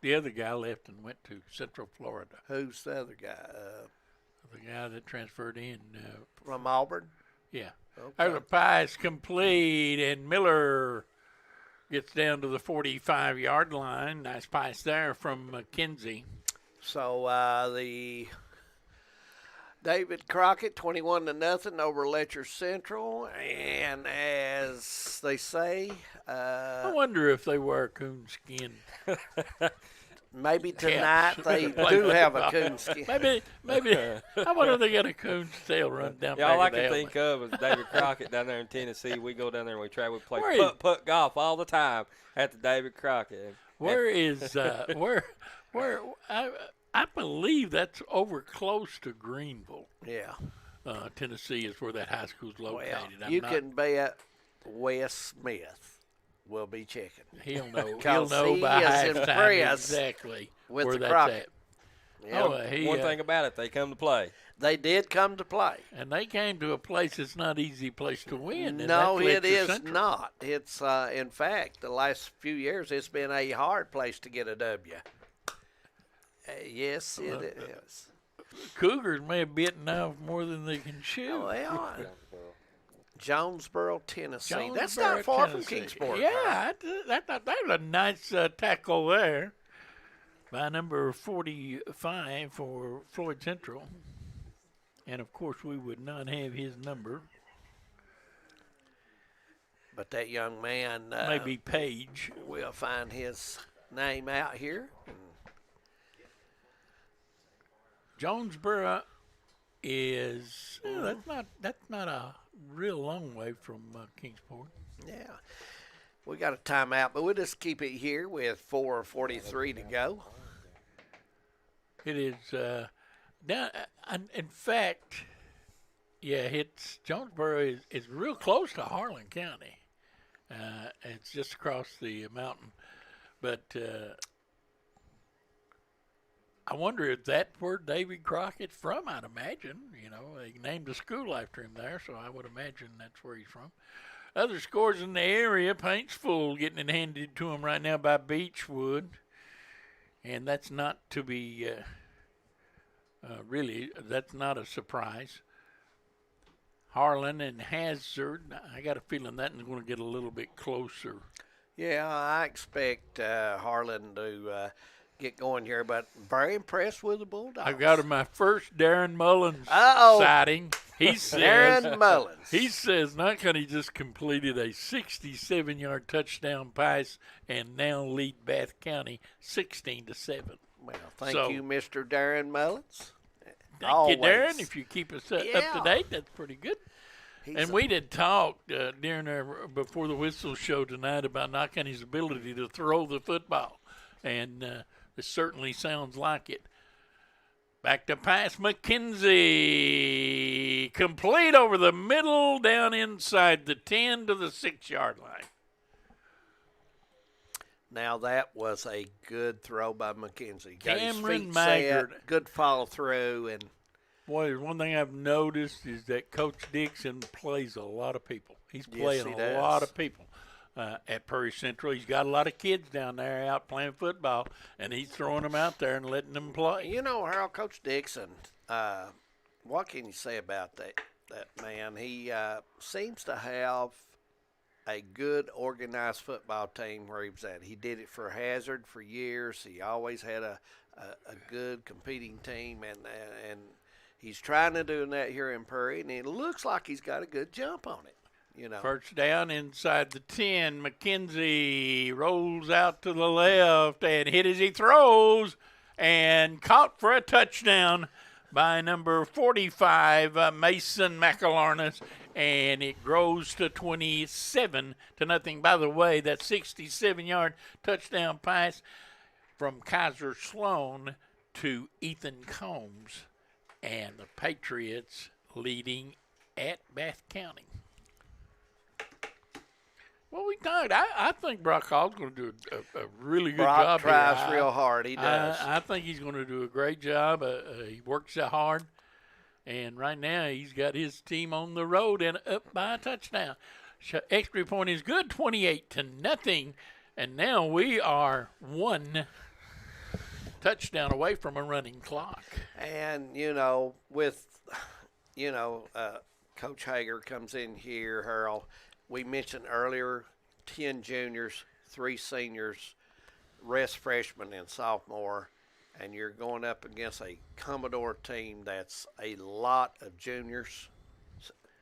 The other guy left and went to Central Florida. Who's the other guy? The guy that transferred in. From Auburn? Yeah. Okay. There's a pass complete, and Miller gets down to the 45-yard line. Nice pass there from McKenzie. So the David Crockett, 21-0 over Letcher Central, and as they say, I wonder if they wear coonskin. maybe tonight they do have a coonskin. Maybe. I wonder if they got a coon's tail run down. Yeah, all I can think of is David Crockett down there in Tennessee. We go down there and we play putt golf all the time at the David Crockett. Where is where I believe that's over close to Greenville. Yeah. Tennessee is where that high school's located. Well, you can bet Wes Smith will be checking. He'll know. He'll know by halftime exactly with where the that's Crockett. at. Yeah. One thing about it, they come to play. They did come to play. And they came to a place that's not an easy place to win. No, it is not. It's, in fact, the last few years, it's been a hard place to get a W. Yes, it is. Cougars may have bitten off more than they can chew. Well, Jonesboro, Tennessee. That's not far from Kingsport. Yeah, that was a nice tackle there by number 45 for Floyd Central. And, of course, we would not have his number. But that young man. Maybe Page. We'll find his name out here. Jonesboro is that's not a real long way from Kingsport. Yeah, we got a timeout, but we'll just keep it here with 4:43 to go. It is down. In fact, yeah, it's Jonesboro is real close to Harlan County. It's just across the mountain, but. I wonder if that's where David Crockett's from, I'd imagine. You know, they named a school after him there, so I would imagine that's where he's from. Other scores in the area, Paintsville getting it handed to him right now by Beechwood. And that's not to be, really, that's not a surprise. Harlan and Hazard, I got a feeling that is going to get a little bit closer. Yeah, I expect Harlan to get going here, but very impressed with the Bulldogs. I got my first Darren Mullins sighting. He says, Darren Mullins. He says Knott-County just completed a 67-yard touchdown pass and now lead Bath County 16-7. Well, thank you, Mr. Darren Mullins. Thank you, Darren. If you keep us up to date, that's pretty good. And we did talk during before the whistle show tonight about Knott-County's ability to throw the football, and it certainly sounds like it. Back to pass, McKenzie. Complete over the middle, down inside the 10 to the 6-yard line. Now that was a good throw by McKenzie. Got Cameron his feet Maggard. set, good follow through, and boy, one thing I've noticed is that Coach Dixon plays a lot of people. He's playing a lot of people. At Prairie Central, he's got a lot of kids down there out playing football, and he's throwing them out there and letting them play. You know, Harold, Coach Dixon, what can you say about that man? He seems to have a good organized football team where he was at. He did it for Hazard for years. He always had a good competing team, and he's trying to do that here in Prairie, and it looks like he's got a good jump on it. You know. First down inside the 10. McKenzie rolls out to the left and hit as he throws and caught for a touchdown by number 45, Mason McElarnis, and it grows to 27-0. By the way, that 67-yard touchdown pass from Kaiser Sloan to Ethan Combs, and the Patriots leading at Bath County. Well, we talked. I think Brock Hall's going to do a really good job. Brock tries real hard. He does. I think he's going to do a great job. He works so hard. And right now he's got his team on the road and up by a touchdown. Extra point is good, 28-0. And now we are one touchdown away from a running clock. And, Coach Hager comes in here, Harold. We mentioned earlier 10 juniors, 3 seniors, rest freshmen and sophomore, and you're going up against a Commodore team that's a lot of juniors,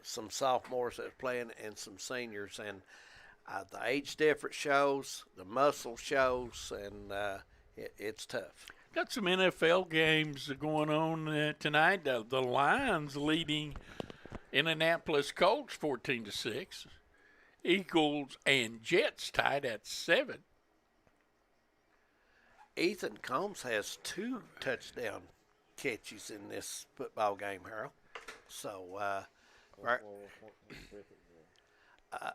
some sophomores that are playing, and some seniors. And the age difference shows, the muscle shows, and it's tough. Got some NFL games going on tonight. The Lions leading Indianapolis Colts 14-6. Eagles and Jets tied at 7. Ethan Combs has 2 touchdown catches in this football game, Harold. So,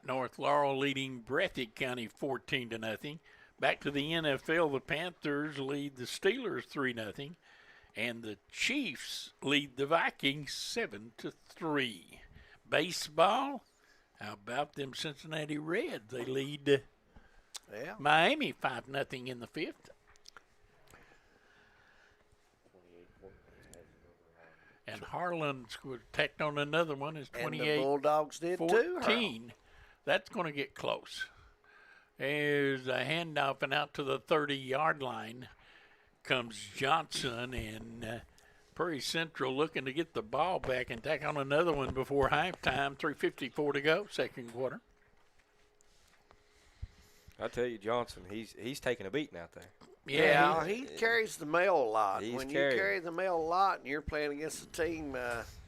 North Laurel leading Breathitt County 14-0. Back to the NFL, the Panthers lead the Steelers 3-0, and the Chiefs lead the Vikings 7-3. Baseball, how about them Cincinnati Reds? They lead Miami 5-0 in the 5th. And Harlan tacked on another one. Is 28. And the Bulldogs did 14. too. That's going to get close. There's a handoff, and out to the 30-yard line comes Johnson, and Prairie Central looking to get the ball back and tack on another one before halftime. 3:54 to go, second quarter. I tell you, Johnson, he's taking a beating out there. Yeah, he carries the mail a lot. When you carrying. carry the mail a lot and you're playing against a team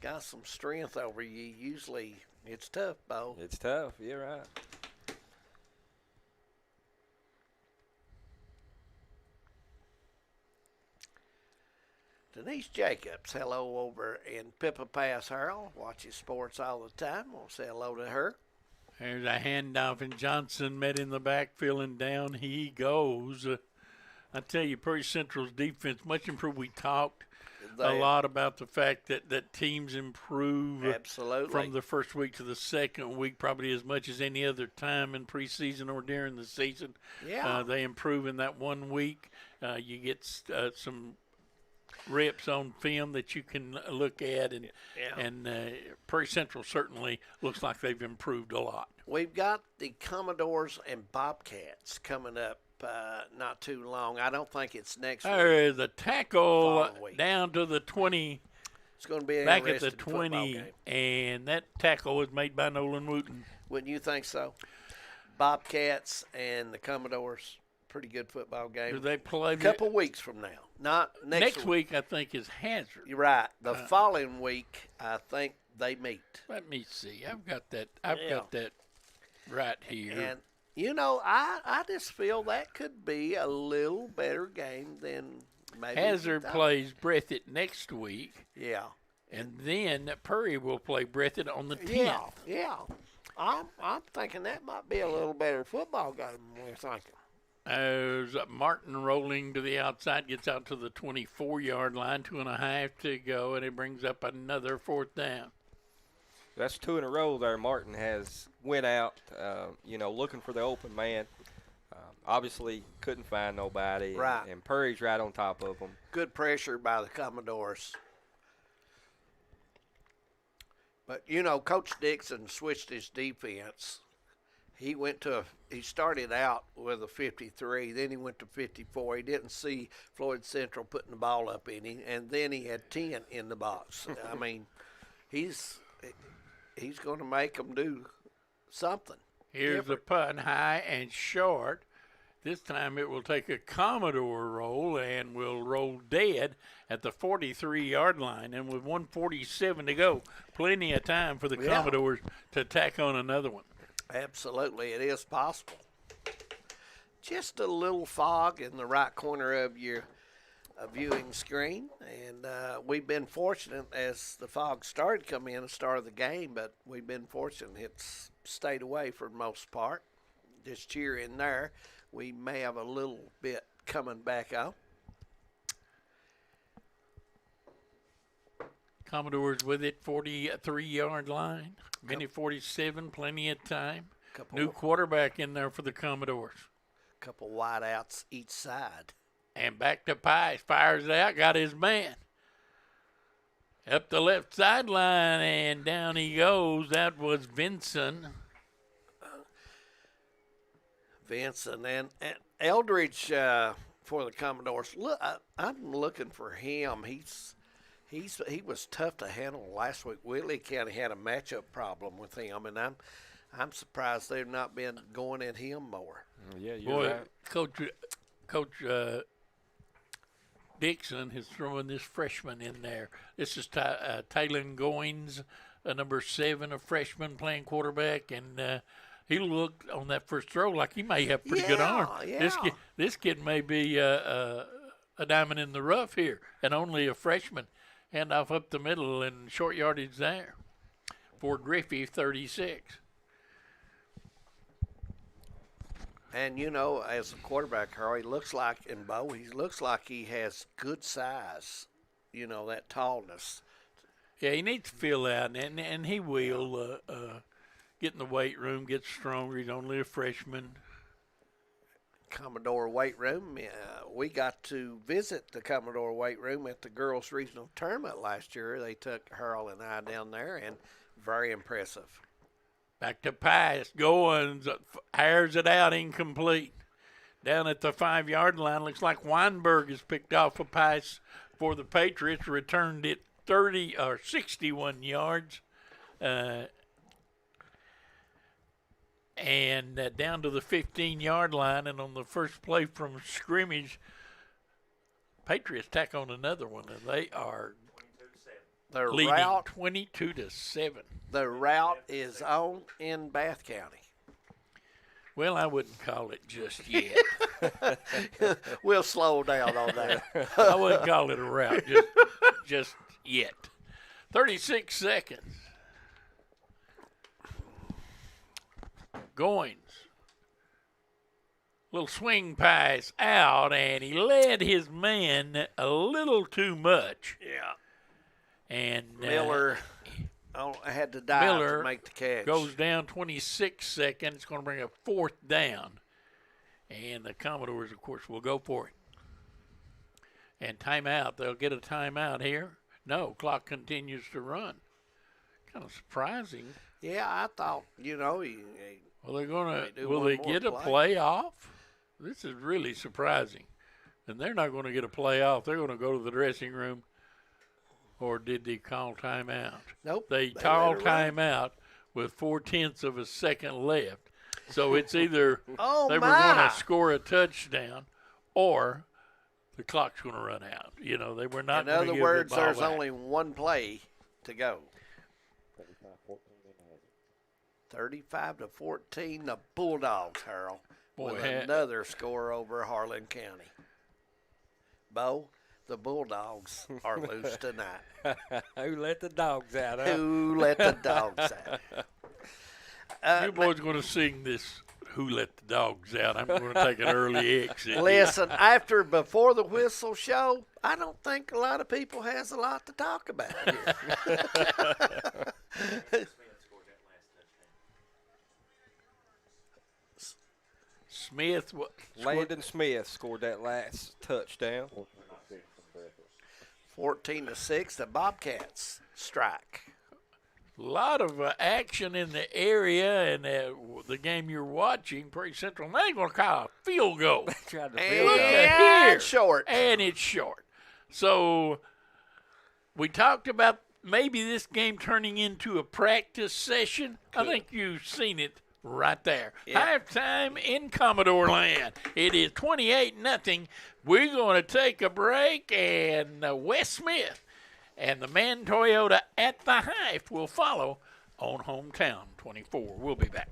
got some strength over you, usually it's tough, Bo. It's tough. You're right. Denise Jacobs, hello over in Pippa Pass, Harold. Watches sports all the time. We'll say hello to her. There's a handoff, and Johnson met in the backfield, and down he goes. I tell you, Prairie Central's defense much improved. We talked a lot about the fact that teams improve from the first week to the second week, probably as much as any other time in preseason or during the season. Yeah. They improve in that 1 week. You get some reps on film that you can look at, and Prairie Central certainly looks like they've improved a lot. We've got the Commodores and Bobcats coming up not too long. I don't think it's next week. There's a tackle down to the 20. It's going to be back at the 20, and that tackle was made by Nolan Wooten. Wouldn't you think so? Bobcats and the Commodores. Pretty good football game. Do they play a couple weeks from now? Not next week. I think is Hazard. You're right. The following week, I think they meet. Let me see. I've got that. Got that right here. And you know, I just feel that could be a little better game than maybe Hazard plays Breathitt next week. Yeah. And then Prairie will play Breathitt on the 10th. Yeah. I'm thinking that might be a little better football game than we're thinking. As Martin rolling to the outside, gets out to the 24-yard line, 2.5 to go, and it brings up another 4th down. That's 2 in a row there. Martin has went out, looking for the open man. Obviously couldn't find nobody. Right. And Prairie's right on top of him. Good pressure by the Commodores. But, Coach Dixon switched his defense. He started out with a 53, then he went to 54. He didn't see Floyd Central putting the ball up in him, and then he had 10 in the box. I mean, he's going to make them do something. Here's the punt, high and short. This time it will take a Commodore roll and will roll dead at the 43-yard line. And with 1:47 to go, plenty of time for the Commodores to tack on another one. Absolutely, it is possible. Just a little fog in the right corner of your viewing screen, and we've been fortunate as the fog started coming in at the start of the game, but we've been fortunate it's stayed away for the most part. Just here and there, we may have a little bit coming back out. Commodores with it, 43-yard line. Minute 47, plenty of time. New quarterback in there for the Commodores. Couple wideouts each side. And back to Pice, fires it out, got his man. Up the left sideline, and down he goes. That was Vinson. And Eldridge for the Commodores. Look, I'm looking for him. He was tough to handle last week. Whitley County had a matchup problem with him, and I'm surprised they've not been going at him more. Yeah, you're right. Coach Dixon is throwing this freshman in there. This is Taylon Goins, number 7, a freshman playing quarterback, and he looked on that first throw like he may have pretty good arm. Yeah. This kid may be a diamond in the rough here, and only a freshman. Hand off up the middle and short yardage there for Griffey, 36. And, as a quarterback, Harry, looks like, and Bo, he looks like he has good size, that tallness. Yeah, he needs to fill out, and he will get in the weight room, get stronger. He's only a freshman. Commodore weight room. We got to visit the Commodore weight room at the girls' regional tournament last year. They took Harold and I down there, and very impressive. Back to pass, Goins, airs it out, incomplete. Down at the 5-yard line, looks like Weinberg has picked off a pass for the Patriots, returned it 61 yards. And down to the 15-yard line, and on the first play from scrimmage, Patriots tack on another one, and they are leading 22-7. The route is on in Bath County. Well, I wouldn't call it just yet. We'll slow down on that. I wouldn't call it a route just yet. 36 seconds. Goins. Little swing pass out, and he led his man a little too much. Yeah. And Miller had to dive to make the catch. Goes down 26 seconds. It's going to bring a 4th down. And the Commodores, of course, will go for it. And timeout. They'll get a timeout here. No, clock continues to run. Kind of surprising. Yeah, I thought, well, they're going to. Will they get a playoff? This is really surprising. And they're not going to get a playoff. They're going to go to the dressing room. Or did they call timeout? Nope. They called timeout with 0.4 of a second left. So it's either they were going to score a touchdown or the clock's going to run out. They were not going to give the ball back. In other words, there's only one play to go. 35-14, the Bulldogs, Harold, with another score over Harlan County. Bo, the Bulldogs are loose tonight. Who let the dogs out, huh? Who let the dogs out? You boys going to sing this, Who Let the Dogs Out. I'm going to take an early exit. Listen, before the whistle show, I don't think a lot of people has a lot to talk about here. Landon Smith scored that last touchdown. 14-6, the Bobcats strike. A lot of action in the area, and the game you're watching, Prairie Central, they're going to call a field goal. It's short. And it's short. So we talked about maybe this game turning into a practice session. I think you've seen it right there. Yeah. Halftime in Commodore land. It is 28-0. We're going to take a break, and Wes Smith and the Man Toyota at the Hive will follow on Hometown 24. We'll be back.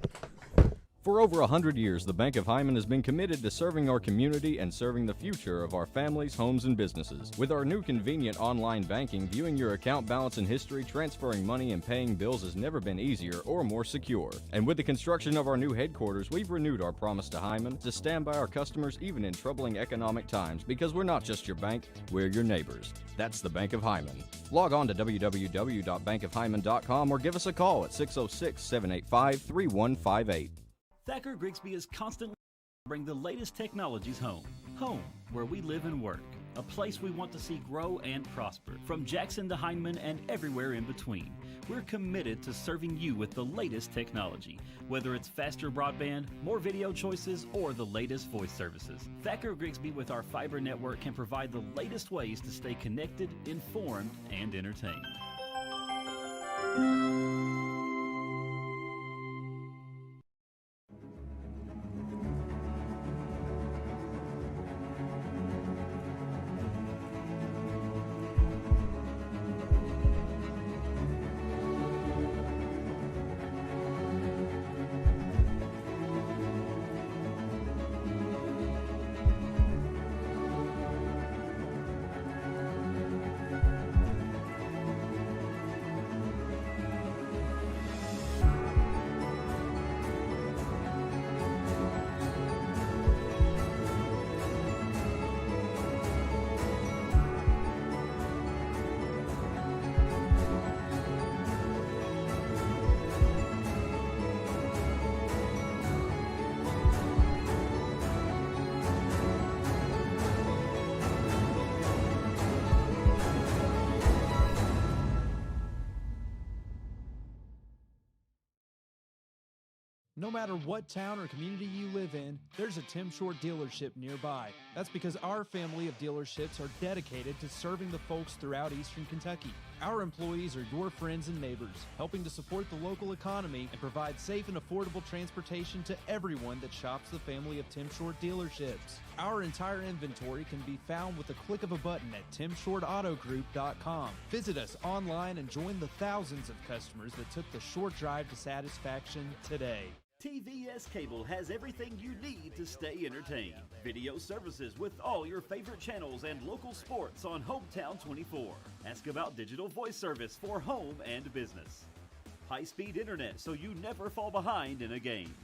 For over 100 years, the Bank of Hyman has been committed to serving our community and serving the future of our families, homes, and businesses. With our new convenient online banking, viewing your account balance and history, transferring money, and paying bills has never been easier or more secure. And with the construction of our new headquarters, we've renewed our promise to Hyman to stand by our customers even in troubling economic times, because we're not just your bank, we're your neighbors. That's the Bank of Hyman. Log on to www.bankofhyman.com or give us a call at 606-785-3158. Thacker Grigsby is constantly bring the latest technologies home. Home, where we live and work. A place we want to see grow and prosper. From Jackson to Hindman and everywhere in between. We're committed to serving you with the latest technology. Whether it's faster broadband, more video choices, or the latest voice services. Thacker Grigsby with our fiber network can provide the latest ways to stay connected, informed, and entertained. No matter what town or community you live in, there's a Tim Short dealership nearby. That's because our family of dealerships are dedicated to serving the folks throughout Eastern Kentucky. Our employees are your friends and neighbors, helping to support the local economy and provide safe and affordable transportation to everyone that shops the family of Tim Short dealerships. Our entire inventory can be found with the click of a button at timshortautogroup.com. Visit us online and join the thousands of customers that took the short drive to satisfaction today. TVS Cable has everything you need to stay entertained. Video services with all your favorite channels and local sports on Hometown 24. Ask about digital voice service for home and business. High-speed internet so you never fall behind in a game.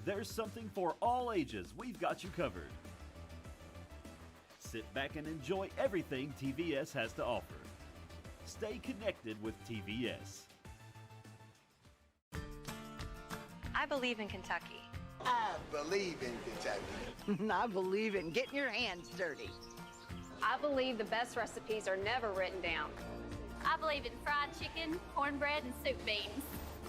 There's something for all ages. We've got you covered. Sit back and enjoy everything TVS has to offer. Stay connected with TVS. I believe in Kentucky. I believe in Kentucky. I believe in getting your hands dirty. I believe the best recipes are never written down. I believe in fried chicken, cornbread, and soup beans.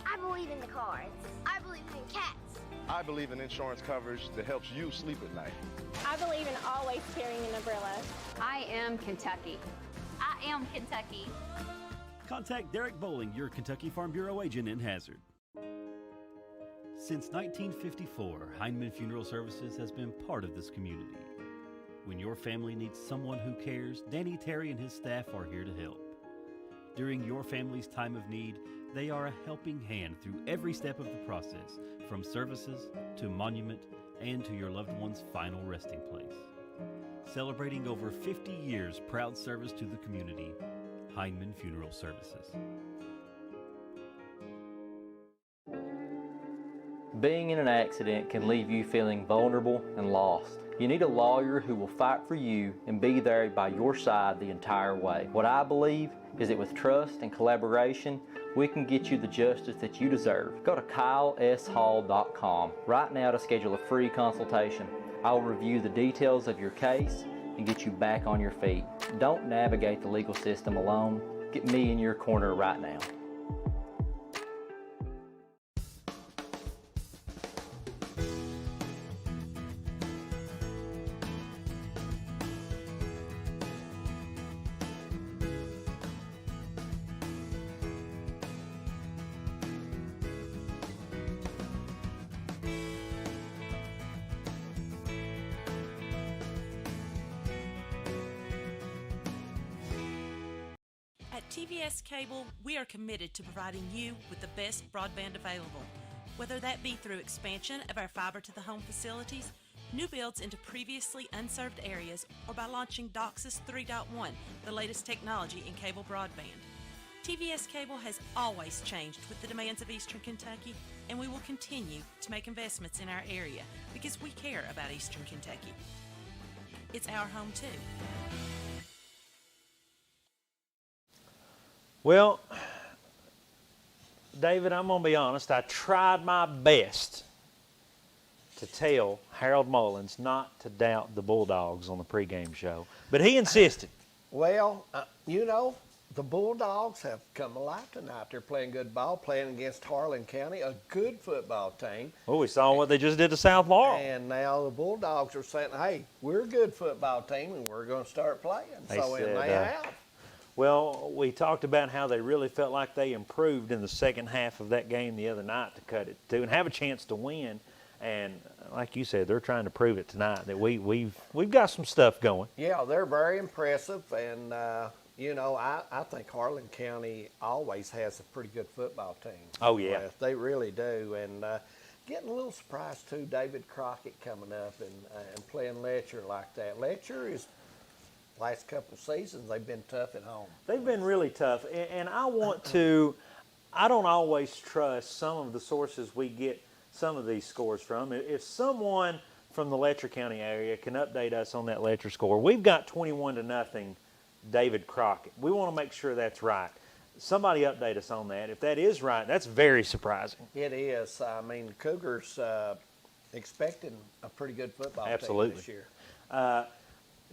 I believe in the cards. I believe in cats. I believe in insurance coverage that helps you sleep at night. I believe in always carrying an umbrella. I am Kentucky. I am Kentucky. Contact Derek Bowling, your Kentucky Farm Bureau agent in Hazard. Since 1954, Heinemann Funeral Services has been part of this community. When your family needs someone who cares, Danny Terry and his staff are here to help. During your family's time of need, they are a helping hand through every step of the process, from services to monument and to your loved one's final resting place. Celebrating over 50 years proud service to the community, Heinemann Funeral Services. Being in an accident can leave you feeling vulnerable and lost. You need a lawyer who will fight for you and be there by your side the entire way. What I believe is that with trust and collaboration, we can get you the justice that you deserve. Go to KyleSHall.com right now to schedule a free consultation. I will review the details of your case and get you back on your feet. Don't navigate the legal system alone. Get me in your corner right now. At TVS Cable, we are committed to providing you with the best broadband available, whether that be through expansion of our fiber-to-the-home facilities, new builds into previously unserved areas, or by launching DOCSIS 3.1, the latest technology in cable broadband. TVS Cable has always changed with the demands of Eastern Kentucky, and we will continue to make investments in our area because we care about Eastern Kentucky. It's our home too. Well, David, I'm going to be honest. I tried my best to tell Harold Mullins not to doubt the Bulldogs on the pregame show, but he insisted. Well, you know, the Bulldogs have come alive tonight. They're playing good ball, playing against Harlan County, a good football team. Oh, we saw what they just did to South Laurel. And now the Bulldogs are saying, hey, we're a good football team, and we're going to start playing. They have. Well, we talked about how they really felt like they improved in the second half of that game the other night to cut it to and have a chance to win. And like you said, they're trying to prove it tonight that we've got some stuff going. Yeah, they're very impressive, and you know, I think Harlan County always has a pretty good football team. Oh yeah, they really do. And getting a little surprised too, David Crockett coming up and playing Letcher like that. Letcher is. Last couple of seasons, they've been tough at home. They've been really tough, and I don't always trust some of the sources we get some of these scores from. If someone from the Letcher County area can update us on that Letcher score, we've got 21-0 David Crockett. We want to make sure that's right. Somebody update us on that. If that is right, that's very surprising. It is. I mean, the Cougars expecting a pretty good football team this year.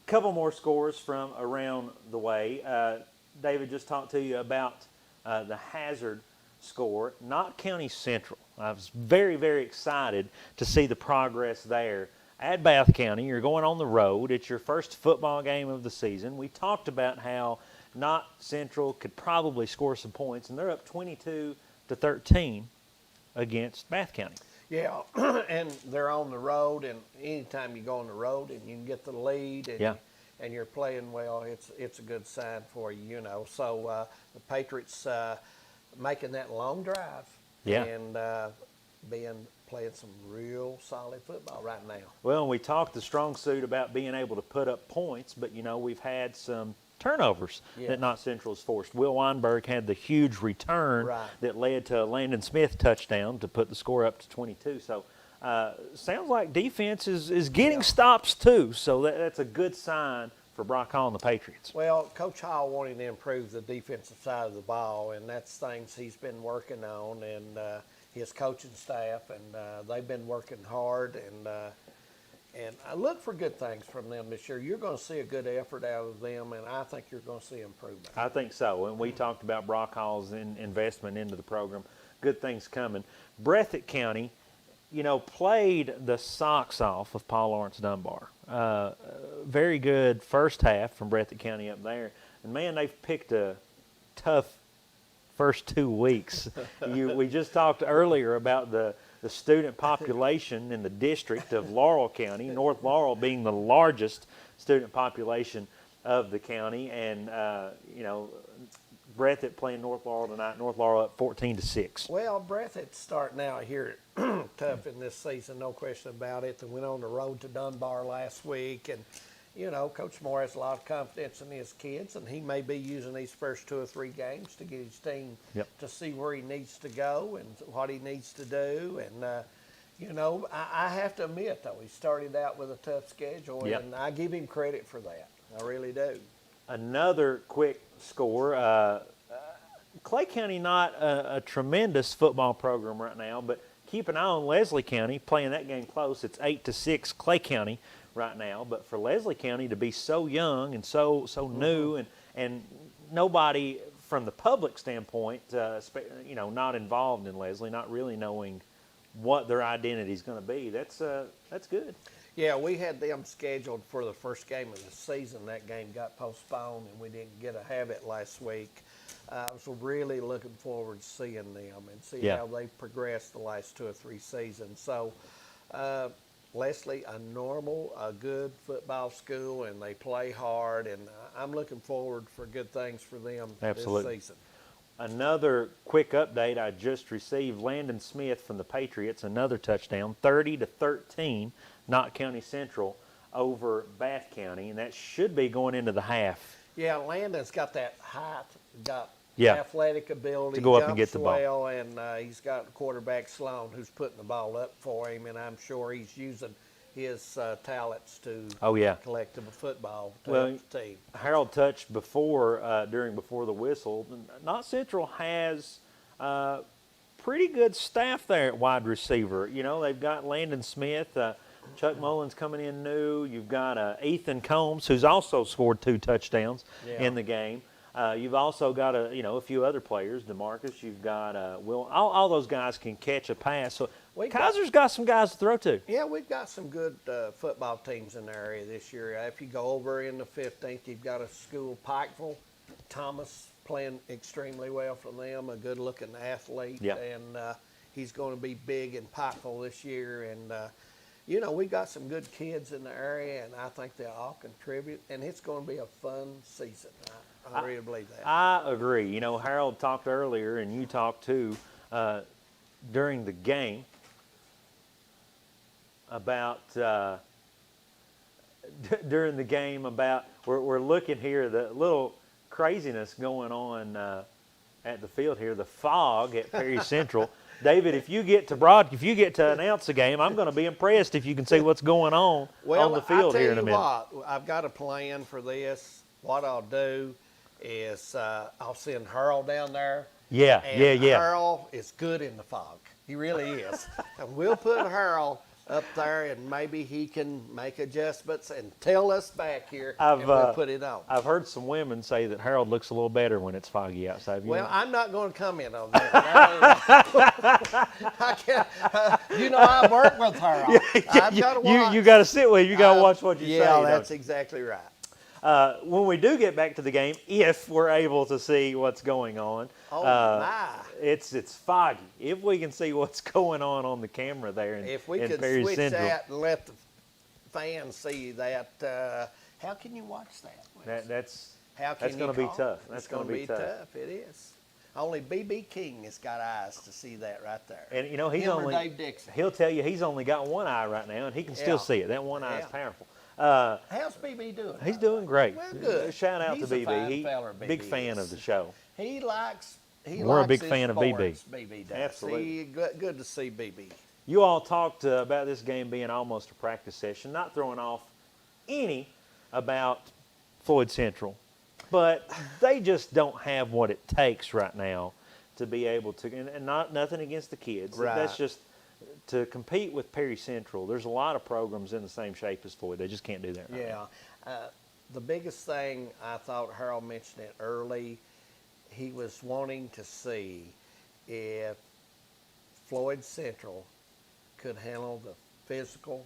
Couple more scores from around the way. David just talked to you about the Hazard score, Knott County Central. I was very, very excited to see the progress there at Bath County. You're going on the road. It's your first football game of the season. We talked about how Knott Central could probably score some points, and they're up 22-13 against Bath County. Yeah, and they're on the road, and anytime you go on the road and you can get the lead and you're playing well, it's a good sign for you, you know. So the Patriots making that long drive and playing some real solid football right now. Well, we talked the strong suit about being able to put up points, but, you know, we've had some turnovers that Knott Central has forced. Will Weinberg had the huge return that led to a Landon Smith touchdown to put the score up to 22. So sounds like defense is getting stops too, so that's a good sign for Brock Hall and the Patriots. Well, Coach Hall wanted to improve the defensive side of the ball, and that's things he's been working on, and his coaching staff, and they've been working hard, and I look for good things from them this year. You're going to see a good effort out of them, and I think you're going to see improvement. I think so, and we talked about Brock Hall's investment into the program. Good things coming. Breathitt County, you know, played the socks off of Paul Lawrence Dunbar. Very good first half from Breathitt County up there. And, man, they've picked a tough first 2 weeks. We just talked earlier about the student population in the district of Laurel County, North Laurel being the largest student population of the county. And, you know, Breathitt playing North Laurel tonight. North Laurel up 14-6. Well, Breathitt's starting out here tough in this season, no question about it. They went on the road to Dunbar last week, and you know, Coach Moore has a lot of confidence in his kids, and he may be using these first 2 or 3 games to get his team to see where he needs to go and what he needs to do. And you know, I have to admit though, he started out with a tough schedule, and I give him credit for that. I really do. Another quick score. Clay County not a tremendous football program right now, but keep an eye on Leslie County playing that game close. It's 8-6 Clay County right now. But for Leslie County to be so young and so new and nobody from the public standpoint, you know, not involved in Leslie, not really knowing what their identity is going to be, that's good. Yeah, we had them scheduled for the first game of the season. That game got postponed, and we didn't get to have it last week. I was really looking forward to seeing them and see how they progressed the last 2 or 3 seasons. So, Leslie, a good football school, and they play hard, and I'm looking forward for good things for them this season. Another quick update I just received, Landon Smith from the Patriots, another touchdown, 30-13, Knott County Central over Bath County, and that should be going into the half. Yeah, Landon's got that height, got athletic ability to go up and get the ball. Well, and he's got the quarterback Sloan who's putting the ball up for him, and I'm sure he's using his talents to collect the football to help the team. Harold touched before the whistle. Knott Central has pretty good staff there at wide receiver. You know, they've got Landon Smith, Chuck Mullins coming in new. You've got Ethan Combs, who's also scored 2 touchdowns in the game. You've also got a few other players, DeMarcus. You've got Will. All those guys can catch a pass. So Kaiser's got some guys to throw to. Yeah, we've got some good football teams in the area this year. If you go over in the 15th, you've got a school, Pikeville. Thomas playing extremely well for them, a good-looking athlete, and he's going to be big in Pikeville this year. And you know, we've got some good kids in the area, and I think they'll all contribute, and it's going to be a fun season. I really believe that. I agree. You know, Harold talked earlier, and you talked too, during the game about we're looking here, the little craziness going on at the field here, the fog at Perry Central. David, if you get to announce the game, I'm going to be impressed if you can see what's going on the field here in a minute. What, I've got a plan for this. What I'll do is I'll send Harold down there. Yeah. Harold is good in the fog. He really is. And we'll put Harold up there, and maybe he can make adjustments and tell us back here, I've and we'll put it on. I've heard some women say that Harold looks a little better when it's foggy outside. Well, I'm not going to comment on that. I can't, you know, I work with Harold. I've got to watch. You got to sit with him. You got to watch what you say. Yeah, that's exactly right. When we do get back to the game, if we're able to see what's going on, my. It's foggy. If we can see what's going on the camera there in, if we in could Perry switch Central, that and let the fans see that, how can you watch that? that's going to be tough. That's going to be tough. It is. Only B.B. King has got eyes to see that right there. And you know Dave Dixon. He'll tell you he's only got one eye right now, and he can still see it. That one eye is powerful. How's BB doing? He's doing great. Well, good. Shout out He's to a BB. fine feller, BB Big fan of the show. We're a big fan of BB. BB does. Absolutely. Good to see BB. You all talked about this game being almost a practice session, not throwing off any about Floyd Central, but they just don't have what it takes right now to be able to, and nothing against the kids. Right. That's just to compete with Perry Central. There's a lot of programs in the same shape as Floyd. They just can't do that right now. The biggest thing I thought Harold mentioned it early, he was wanting to see if Floyd Central could handle the physical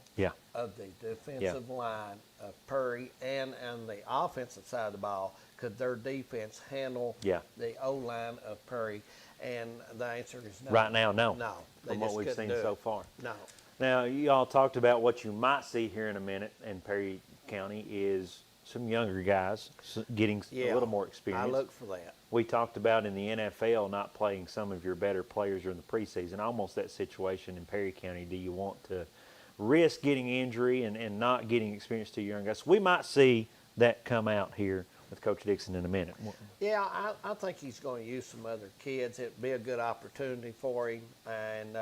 of the defensive line of Perry, and on the offensive side of the ball, could their defense handle the O-line of Perry? And the answer is no. Right now, no. No. From what we've seen so far. No. Now, you all talked about what you might see here in a minute in Perry County is some younger guys getting a little more experience. I look for that. We talked about in the NFL not playing some of your better players during the preseason. Almost that situation in Perry County. Do you want to risk getting injury and not getting experience to your young guys? We might see that come out here with Coach Dixon in a minute. Yeah, I think he's going to use some other kids. It'd be a good opportunity for him. And,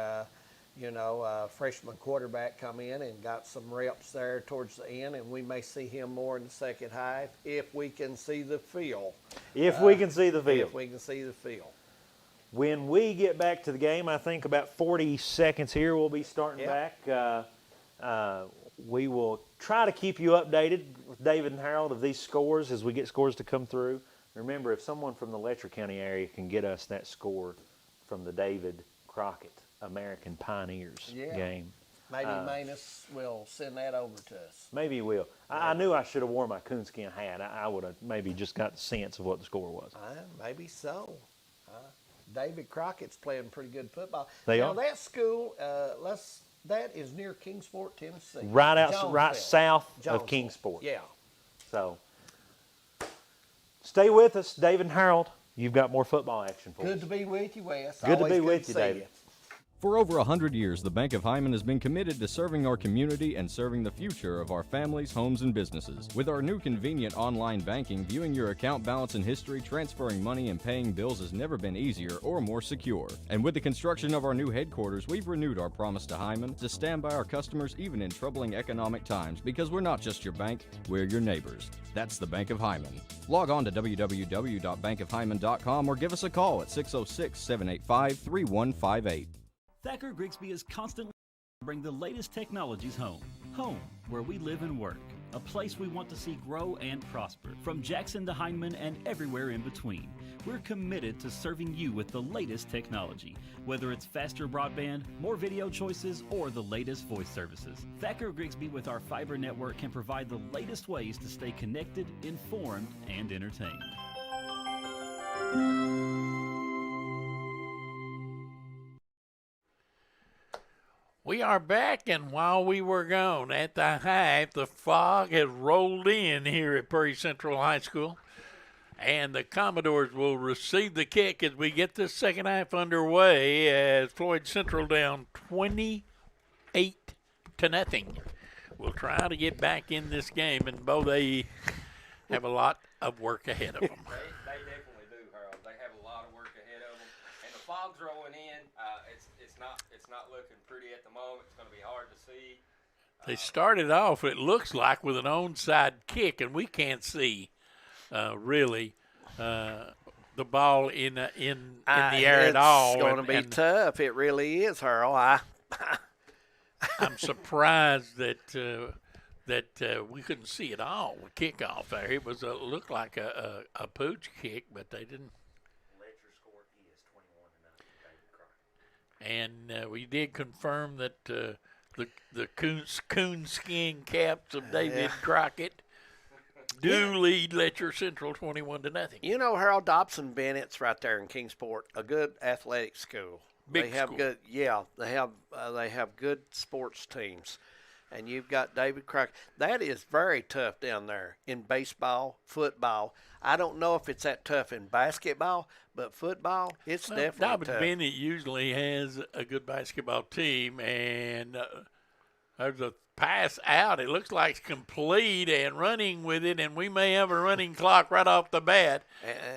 freshman quarterback come in and got some reps there towards the end, and we may see him more in the second half if we can see the field. If we can see the field. If we can see the field. When we get back to the game, I think about 40 seconds here, we'll be starting back. We will try to keep you updated with David and Harold of these scores as we get scores to come through. Remember, if someone from the Letcher County area can get us that score from the David Crockett American Pioneers game. Maybe Manus will send that over to us. Maybe he will. I knew I should have worn my coonskin hat. I would have maybe just got the sense of what the score was. Maybe so. David Crockett's playing pretty good football. They now, are. That school, that is near Kingsport, Tennessee. Right south of Kingsport. Yeah. So, stay with us, David and Harold. You've got more football action for us. Good to be with you, Wes. Good to Always be with you, see David. For over 100 years, the Bank of Hyman has been committed to serving our community and serving the future of our families, homes, and businesses. With our new convenient online banking, viewing your account balance and history, transferring money, and paying bills has never been easier or more secure. And with the construction of our new headquarters, we've renewed our promise to Hyman to stand by our customers even in troubling economic times, because we're not just your bank, we're your neighbors. That's the Bank of Hyman. Log on to www.bankofhyman.com or give us a call at 606-785-3158. Thacker Grigsby is constantly bring the latest technologies home. Home, where we live and work. A place we want to see grow and prosper. From Jackson to Hindman and everywhere in between. We're committed to serving you with the latest technology. Whether it's faster broadband, more video choices, or the latest voice services. Thacker Grigsby with our fiber network can provide the latest ways to stay connected, informed, and entertained. We are back, and while we were gone at the half, the fog has rolled in here at Perry Central High School, and the Commodores will receive the kick as we get the second half underway as Floyd Central down 28-0. We'll try to get back in this game, and Bo, they have a lot of work ahead of them. They definitely do, Harold. They have a lot of work ahead of them, and the fog's rolling in. It's not looking pretty at the moment. It's going to be hard to see. They started off, it looks like, with an onside kick, and we can't see really the ball in the air at all. It's going to be tough. It really is, Harold. I'm surprised that we couldn't see it all with kickoff there. It was looked like a pooch kick, but they didn't. And we did confirm that the coonskin caps of David Crockett do lead Letcher Central 21-0. You know, Harold Dobson Bennett's right there in Kingsport, a good athletic school. Big they have school. Good, yeah. They have good sports teams, and you've got David Crockett. That is very tough down there in baseball, football. I don't know if it's that tough in basketball, but football, it's definitely David tough. Bennett usually has a good basketball team, and there's a pass out. It looks like it's complete and running with it, and we may have a running clock right off the bat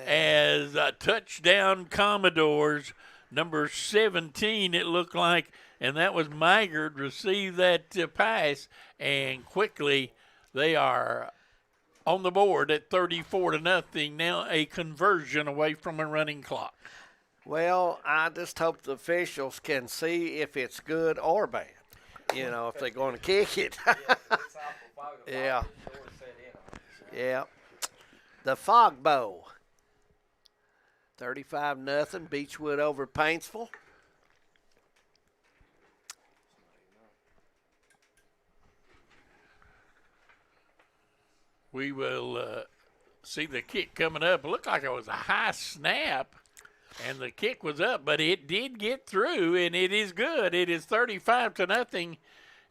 as a touchdown Commodores, number 17 it looked like, and that was Mygard, received that pass, and quickly they are on the board at 34-0, now a conversion away from a running clock. Well, I just hope the officials can see if it's good or bad. You know, if they're going to kick it. Yeah. Yeah. The Fog Bowl. 35-0, Beechwood over Paintsville. We will see the kick coming up. It looked like it was a high snap, and the kick was up, but it did get through, and it is good. It is 35-0,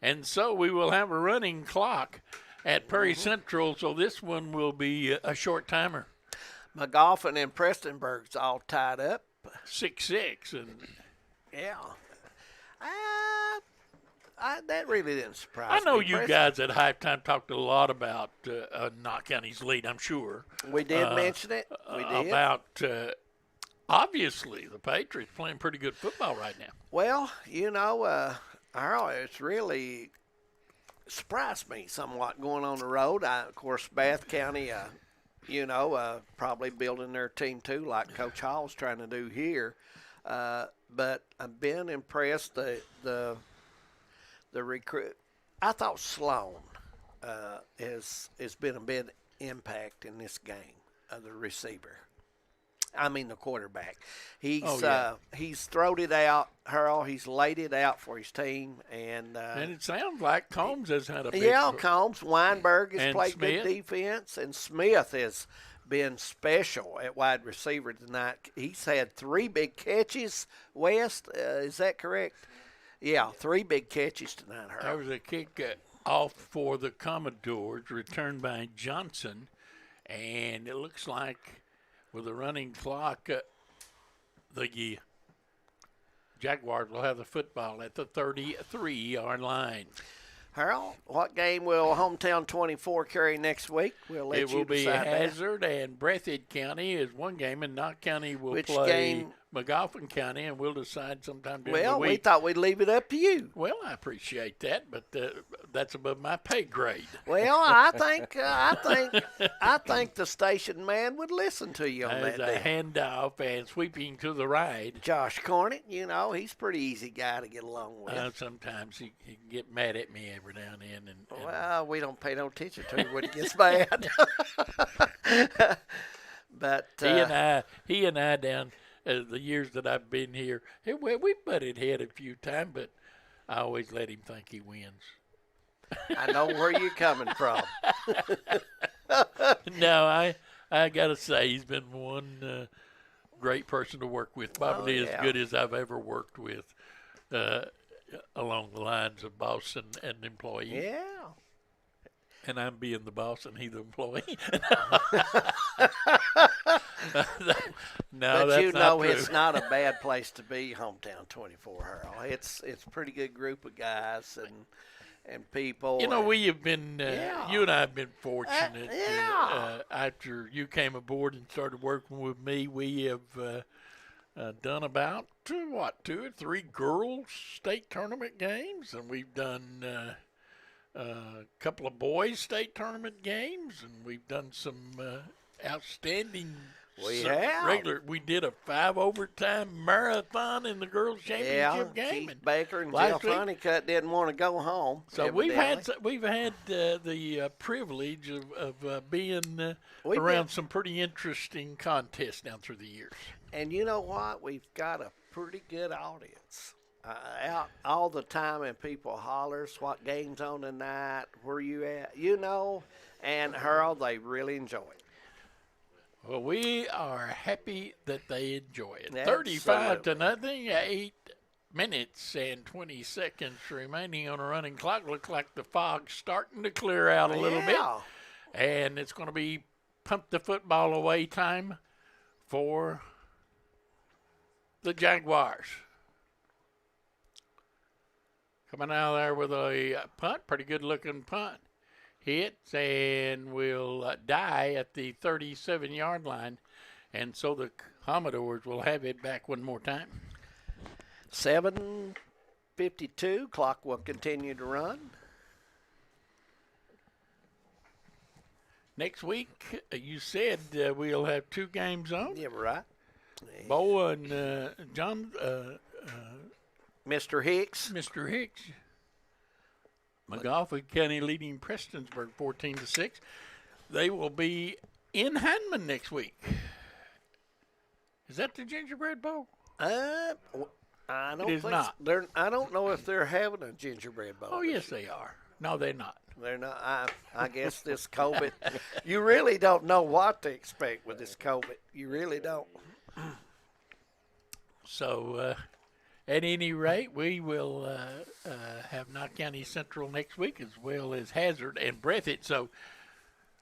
and so we will have a running clock at Perry Central, so this one will be a short timer. McGoffin and Prestonburg's all tied up. 6-6. And yeah. That really didn't surprise me. I know you guys at halftime talked a lot about Knott County's lead, I'm sure. We did mention it. We did. About, obviously, the Patriots playing pretty good football right now. Well, you know, it's really surprised me somewhat going on the road. Of course, Bath County, probably building their team too, like Coach Hall's trying to do here. But I've been impressed. The recruit, I thought Sloan has been a big impact in this game. The receiver, I mean the quarterback. He's throwed it out, Harold. He's laid it out for his team, and it sounds like Combs has had a big Combs. Weinberg has played Smith. Good defense, and Smith has been special at wide receiver tonight. He's had 3 big catches. West, is that correct? Yeah, 3 big catches tonight, Harold. There was a kick off for the Commodores, returned by Johnson, and it looks like with a running clock, the Jaguars will have the football at the 33-yard line. Harold, what game will Hometown 24 carry next week? We'll let you decide. It will be Hazard and Breathitt County is one game, and Knott County will play McGoffin County, and we'll decide sometime during the week. Well, we thought we'd leave it up to you. Well, I appreciate that, but that's above my pay grade. Well, I think the station man would listen to you on that. As a handoff and sweeping to the right. Josh Cornett, he's a pretty easy guy to get along with. Sometimes he can get mad at me every now and then. Well, we don't pay no attention to him when he gets mad. But he and I down the years that I've been here, we butted head a few times, but I always let him think he wins. I know where you're coming from. No, I got to say he's been one great person to work with. Probably as good as I've ever worked with along the lines of boss and employee. Yeah. And I'm being the boss and he the employee. No, but that's it's not a bad place to be, Hometown 24, Harold. It's a pretty good group of guys and people. We have been, you and I have been fortunate. After you came aboard and started working with me, we have done about, 2 or 3 girls' state tournament games, and we've done a couple of boys' state tournament games, and we've done some outstanding We have. We did a 5 overtime marathon in the girls' championship game. Keith Baker and Jeff Honeycutt didn't want to go home. So we've had the privilege of being around some pretty interesting contests down through the years. And you know what? We've got a pretty good audience. Out all the time, and people hollers, what game's on tonight, where you at, and Harold, they really enjoy it. Well, we are happy that they enjoy it. Absolutely. 35-0, 8 minutes and 20 seconds remaining on a running clock. Looks like the fog's starting to clear out a little bit. And it's going to be pump the football away time for the Jaguars. Coming out there with a punt, pretty good-looking punt. Hits and will die at the 37-yard line. And so the Commodores will have it back one more time. 7:52, clock will continue to run. Next week, you said we'll have 2 games on. Yeah, right. Bo and John. Mr. Hicks. Mr. Hicks. McGoffin County leading Prestonsburg 14-6. They will be in Hanman next week. Is that the Gingerbread Bowl? I don't it is think not. I don't know if they're having a Gingerbread Bowl. Oh, yes, they are. No, they're not. They're not. I guess this COVID, you really don't know what to expect with this COVID. You really don't. So, at any rate, we will have Knott County Central next week as well as Hazard and Breathitt. So,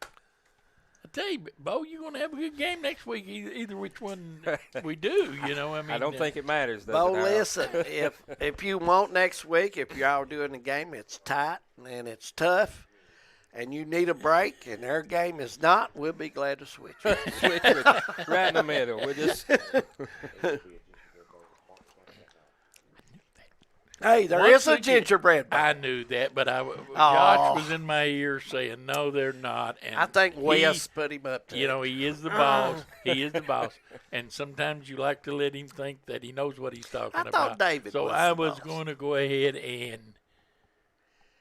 I tell you, Bo, you're going to have a good game next week, either which one we do. I don't think it matters. Bo, listen, if you want next week, if you're all doing the game, it's tight and it's tough, and you need a break, and their game is not, we'll be glad to switch. Switch with right in the middle. We'll just. Hey, there is a gingerbread bowl. I knew that, but Josh was in my ear saying, no, they're not. And I think Wes put him up to it. He is the boss. He is the boss. And sometimes you like to let him think that he knows what he's talking about. I thought David so was I the was boss. going to go ahead and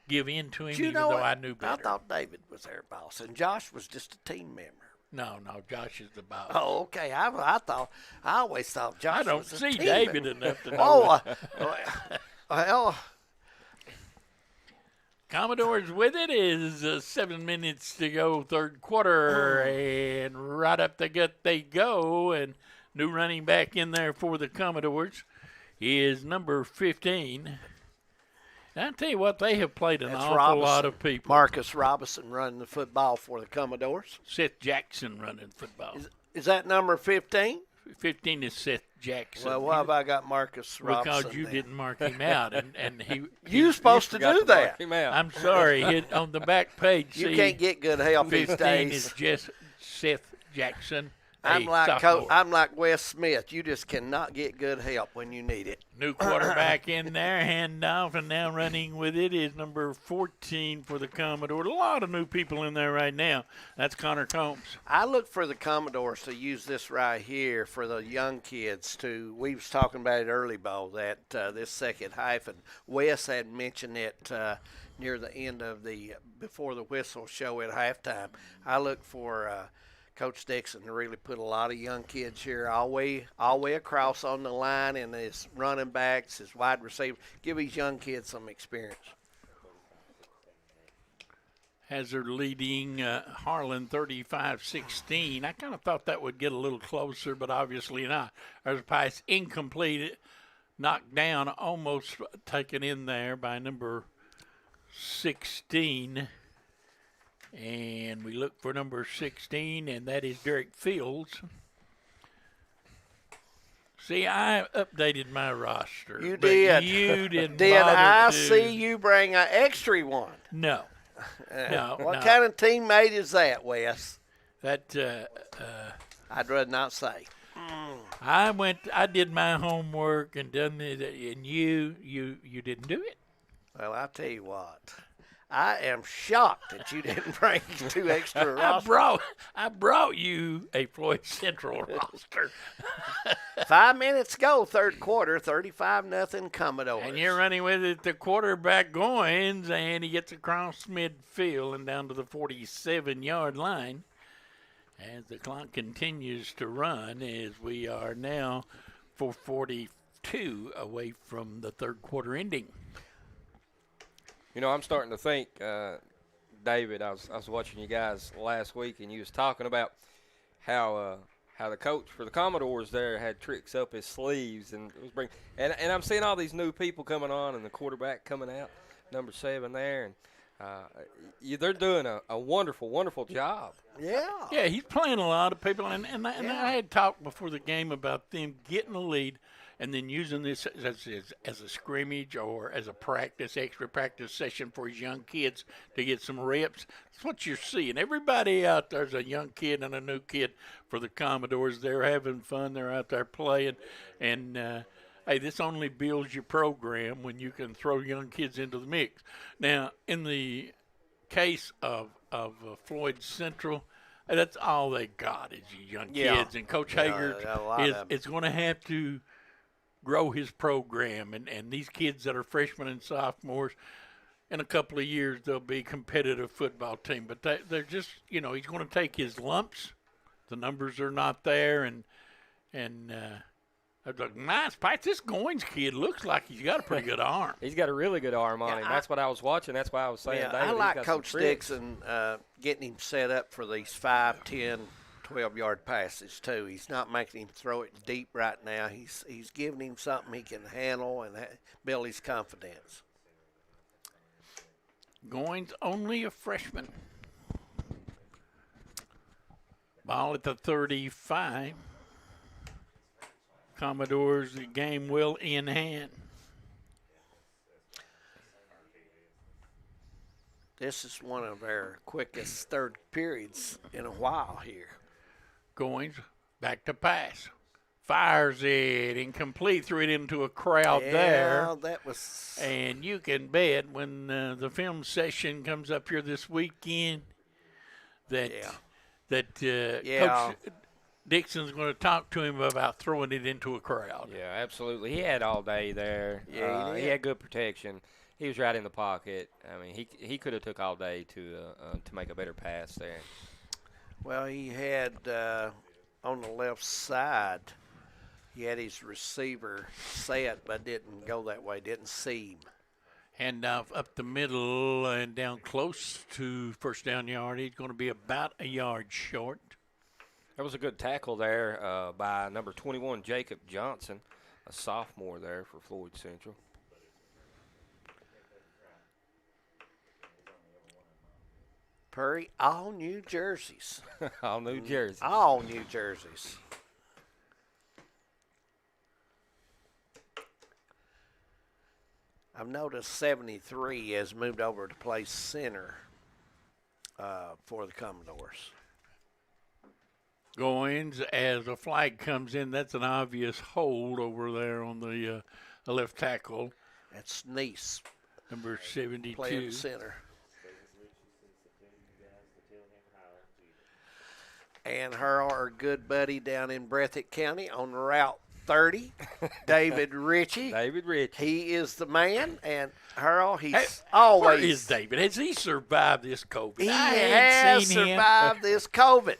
give in to him, even though I knew better. I thought David was their boss, and Josh was just a team member. No, Josh is the boss. Oh, okay. I always thought Josh was a team member. I don't see David enough to know. Well, Commodores with it is 7 minutes to go, third quarter, and right up the gut they go. And new running back in there for the Commodores is number 15. And I tell you what, they have played an awful lot of people. Marcus Robinson running the football for the Commodores. Seth Jackson running football. Is that number 15? 15 is Seth Jackson. Well, why have I got Marcus Robinson? Because you didn't mark him out, and he. You're supposed to do that. I'm sorry. On the back page, you can't get good help these 15 days. is just Seth Jackson. I'm like Wes Smith. You just cannot get good help when you need it. New quarterback in there, hand off, and now running with it is number 14 for the Commodore. A lot of new people in there right now. That's Connor Combs. I look for the Commodores to use this right here for the young kids to. We was talking about it early, Bo, that this second half, and Wes had mentioned it near the end of before the whistle show at halftime. I look for Coach Dixon to really put a lot of young kids here all the way across on the line, and his running backs, his wide receivers, give these young kids some experience. Hazard leading Harlan 35-16. I kind of thought that would get a little closer, but obviously not. There's a pass incomplete, knocked down, almost taken in there by number 16. And we look for number 16, and that is Derek Fields. See, I updated my roster. You did. You didn't. Did I see you bring an extra one? No. No. What kind of teammate is that, Wes? That I'd rather not say. I did my homework and done it, and you didn't do it. Well, I'll tell you what. I am shocked that you didn't bring 2 extra rosters. I brought you a Floyd Central roster. 5 minutes ago, third quarter, 35-0 Commodores. And you're running with it. The quarterback goes, and he gets across midfield and down to the 47-yard line. As the clock continues to run, as we are now 4:42 away from the third quarter ending. You know, I'm starting to think, David, I was watching you guys last week, and you was talking about how the coach for the Commodores there had tricks up his sleeves, and and I'm seeing all these new people coming on, and the quarterback coming out, number 7 there, and they're doing a wonderful, wonderful job. Yeah. Yeah, he's playing a lot of people, and I had talked before the game about them getting a lead and then using this as a scrimmage or as a extra practice session for his young kids to get some reps. That's what you're seeing. Everybody out there's a young kid and a new kid for the Commodores. They're having fun. They're out there playing. And, hey, this only builds your program when you can throw young kids into the mix. Now, in the case of Floyd Central, that's all they got is young kids. And Coach Hager is going to have to grow his program, and these kids that are freshmen and sophomores, in a couple of years they'll be a competitive football team. But they're just, he's going to take his lumps. The numbers are not there, and I was like, nice, Pat, this Goins kid looks like he's got a pretty good arm. He's got a really good arm on him. That's what I was watching. That's why I was saying, David, I like he's got Coach some tricks. Dixon getting him set up for these 5, 10, 12-yard passes, too. He's not making him throw it deep right now. He's giving him something he can handle and build his confidence. Goins only a freshman. Ball at the 35. Commodores, the game well in hand. This is one of our quickest third periods in a while here. Goins back to pass. Fires it incomplete, threw it into a crowd there. Yeah, that was. And you can bet when the film session comes up here this weekend that Coach Dixon's going to talk to him about throwing it into a crowd. Yeah, absolutely. He had all day there. Yeah, he had good protection. He was right in the pocket. I mean, he could have took all day to make a better pass there. Well, he had on the left side, he had his receiver set, but didn't go that way, didn't see him. Handoff up the middle and down close to first down yard. He's going to be about a yard short. That was a good tackle there by number 21, Jacob Johnson, a sophomore there for Floyd Central. Perry, all new jerseys. All new jerseys. All new jerseys. I've noticed 73 has moved over to play center for the Commodores. Goins, as a flag comes in, that's an obvious hold over there on the left tackle. That's Neese. Number 72. Playing center. And our good buddy down in Breathitt County on Route 30, David Ritchie. David Ritchie. He is the man, and Harold, he's always. Where is David? Has he survived this COVID? He has survived this COVID.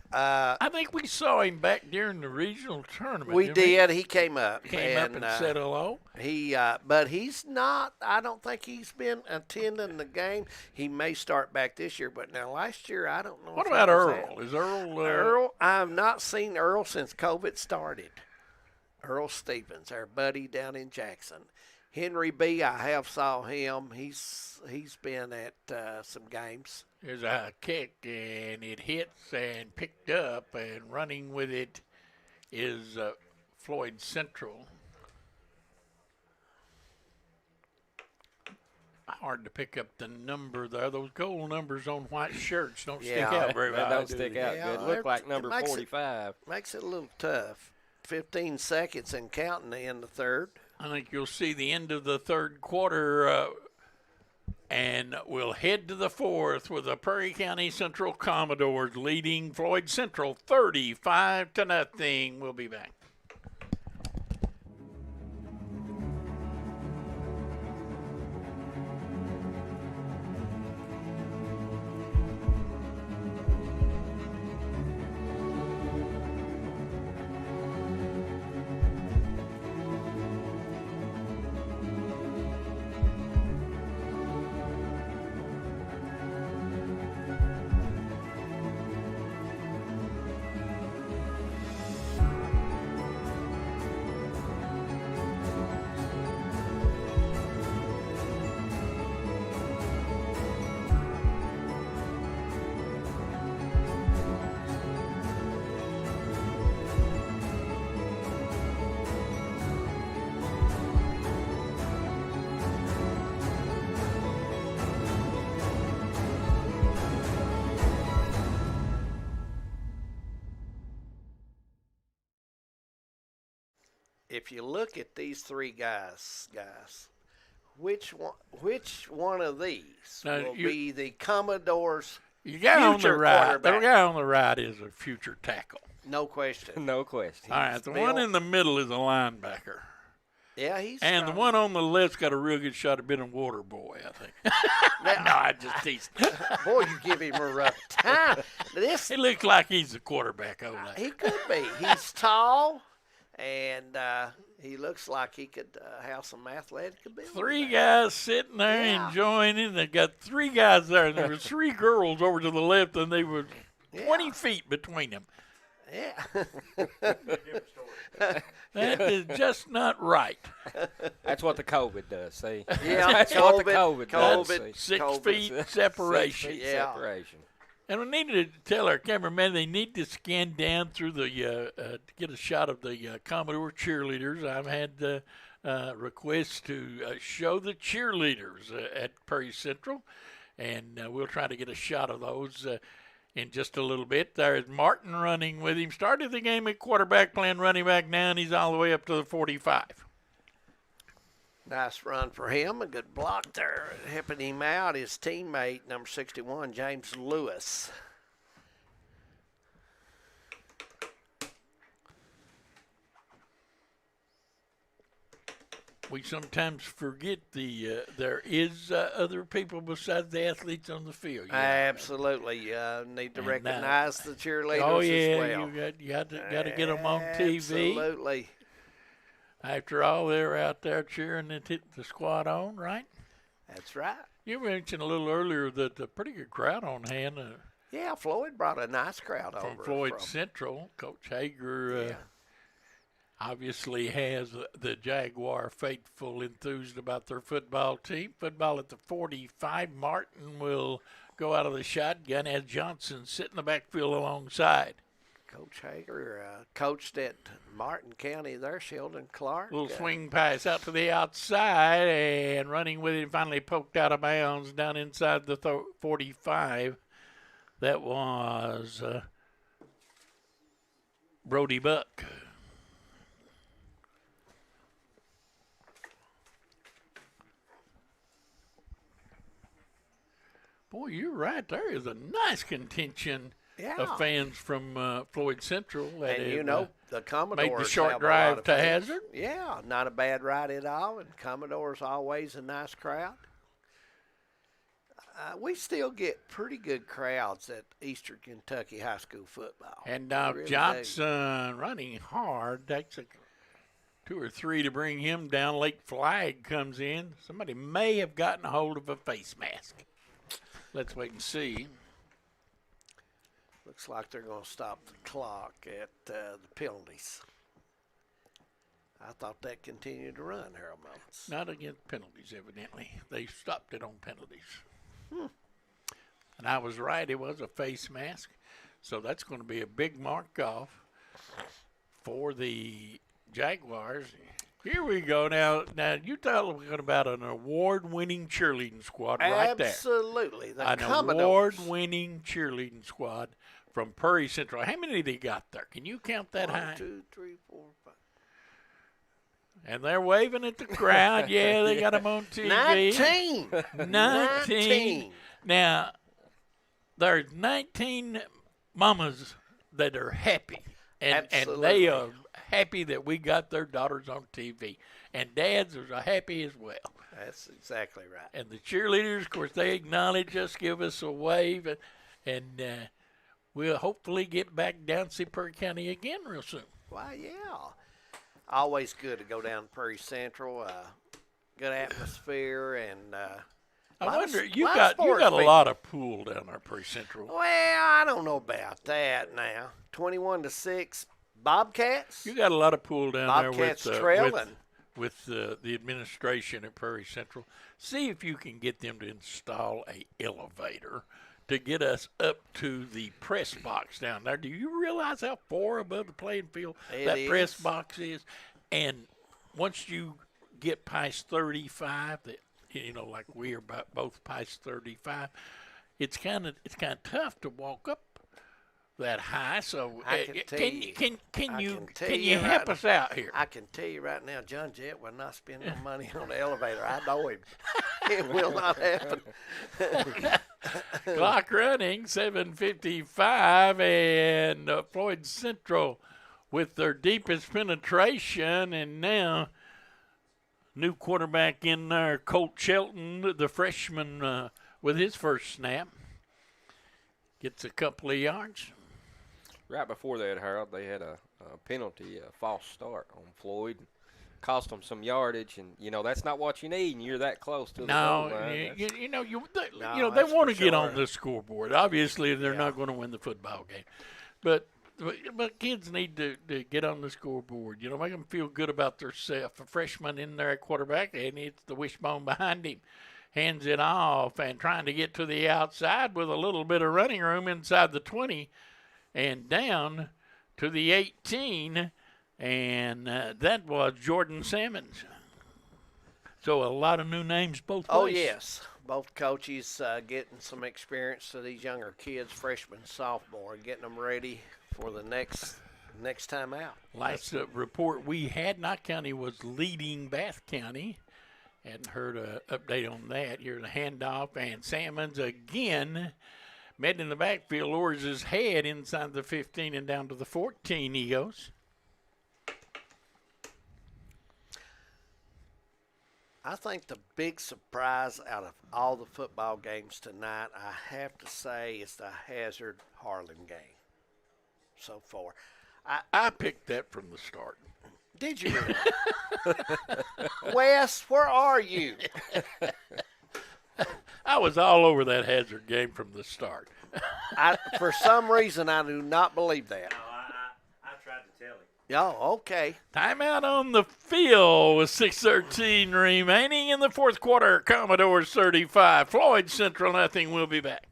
I think we saw him back during the regional tournament. We did. He came up. Came up and said hello. But he's not. I don't think he's been attending the game. He may start back this year, but now last year I don't know. What about Earl? Is Earl? Earl, I've not seen Earl since COVID started. Earl Stevens, our buddy down in Jackson. Henry B, I have saw him. He's been at some games. There's a kick, and it hits and picked up, and running with it is Floyd Central. Hard to pick up the number there. Those gold numbers on white shirts don't stick out very well. They don't stick out good. Look like number 45. Makes it a little tough. 15 seconds and counting to end the third. I think you'll see the end of the third quarter And we'll head to the fourth with the Prairie County Central Commodores leading Floyd Central 35-0. We'll be back. If you look at these three guys, which one of these will be the Commodores' You got on the right. The guy on the right is a future tackle. No question. No question. All right, the one in the middle is a linebacker. Yeah, he's and strong. The one on the left's got a real good shot of being a water boy, I think. No, I just teased. Boy, you give him a rough time. He looks like he's a quarterback. He could be. He's tall, and he looks like he could have some athletic ability. Three guys sitting there enjoying it. They've got three guys there, and there were three girls over to the left, and they were 20 feet between them. Yeah. That is just not right. That's what the COVID does, see? Yeah, that's what the COVID does. 6 feet separation. 6 feet separation. And we need to tell our cameraman they need to scan down through the to get a shot of the Commodore cheerleaders. I've had requests to show the cheerleaders at Prairie Central, and we'll try to get a shot of those in just a little bit. There's Martin running with him. Started the game at quarterback, playing running back now, and he's all the way up to the 45. Nice run for him. A good block there. Helping him out, his teammate, number 61, James Lewis. We sometimes forget there is other people besides the athletes on the field. Absolutely. Need to recognize the cheerleaders as well. You got to get them on TV. Absolutely. After all, they're out there cheering the squad on, right? That's right. You mentioned a little earlier that a pretty good crowd on hand. Yeah, Floyd brought a nice crowd over. From Floyd Central. Coach Hager obviously has the Jaguar faithful enthused about their football team. Football at the 45. Martin will go out of the shotgun as Johnson sit in the backfield alongside. Coach Hager coached at Martin County there, Sheldon Clark. Little swing pass out to the outside, and running with it, finally poked out of bounds down inside the 45. That was Brody Buck. Boy, you're right. There is a nice contention of fans from Floyd Central. That and, you know, the Commodores made the short drive to Hazard. Yeah, not a bad ride at all. And Commodores always a nice crowd. We still get pretty good crowds at Eastern Kentucky high school football. And really Johnson running hard. Takes 2 or 3 to bring him down. Late flag comes in. Somebody may have gotten a hold of a face mask. Let's wait and see. Looks like they're going to stop the clock at the penalties. I thought that continued to run, Harold Mullins. Not against penalties, evidently. They stopped it on penalties. And I was right. It was a face mask. So that's going to be a big mark off for the Jaguars. Here we go. Now you talking about an award-winning cheerleading squad right there. Absolutely. An award-winning cheerleading squad from Prairie Central. How many they got there? Can you count that high? 1, 2, 3, 4, 5. And they're waving at the crowd. Yeah, they got them on TV. 19. Now, there's 19 mamas that are happy. And they are happy that we got their daughters on TV. And dads are happy as well. That's exactly right. And the cheerleaders, of course, they acknowledge us, give us a wave, and we'll hopefully get back down to see Perry County again real soon. Why, yeah. Always good to go down to Prairie Central. Good atmosphere, and I wonder, you got a lot of pool down there, Prairie Central. Well, I don't know about that now. 21-6 Bobcats. You got a lot of pool down Bobcats trailing. With the administration at Prairie Central. See if you can get them to install a elevator to get us up to the press box down there. Do you realize how far above the playing field that press box is? And once you get past 35, that like we are both past 35, it's kind of tough to walk up that high. So can you help us out here? I can tell you right now, John Jett will not spend no money on the elevator. I know him. It will not happen. Clock running, 7:55, and Floyd Central with their deepest penetration, and now new quarterback in there, Colt Shelton, the freshman, with his first snap, gets a couple of yards. Right before that, Harold, they had a penalty, a false start on Floyd. Cost them some yardage, and that's not what you need. And you're that close to the goal line. They want to get on the scoreboard. Obviously, they're not going to win the football game, but kids need to get on the scoreboard. Make them feel good about themselves. A freshman in there at quarterback, and it's the wishbone behind him, hands it off, and trying to get to the outside with a little bit of running room inside the 20, and down to the 18. And that was Jordan Sammons. So a lot of new names both ways. Oh, yes. Both coaches getting some experience to these younger kids, freshmen, sophomore, getting them ready for the next time out. Last report we had, Knott County was leading Bath County. Hadn't heard an update on that. Here's a handoff, and Sammons again met in the backfield, lowers his head inside the 15 and down to the 14 he goes. I think the big surprise out of all the football games tonight, I have to say, is the Hazard-Harlan game so far. I picked that from the start. Did you really? Wes, where are you? I was all over that Hazard game from the start. For some reason, I do not believe that. No, I tried to tell him. Oh, okay. Timeout on the field with 6:13 remaining in the fourth quarter. Commodores 35, Floyd Central nothing. We'll be back.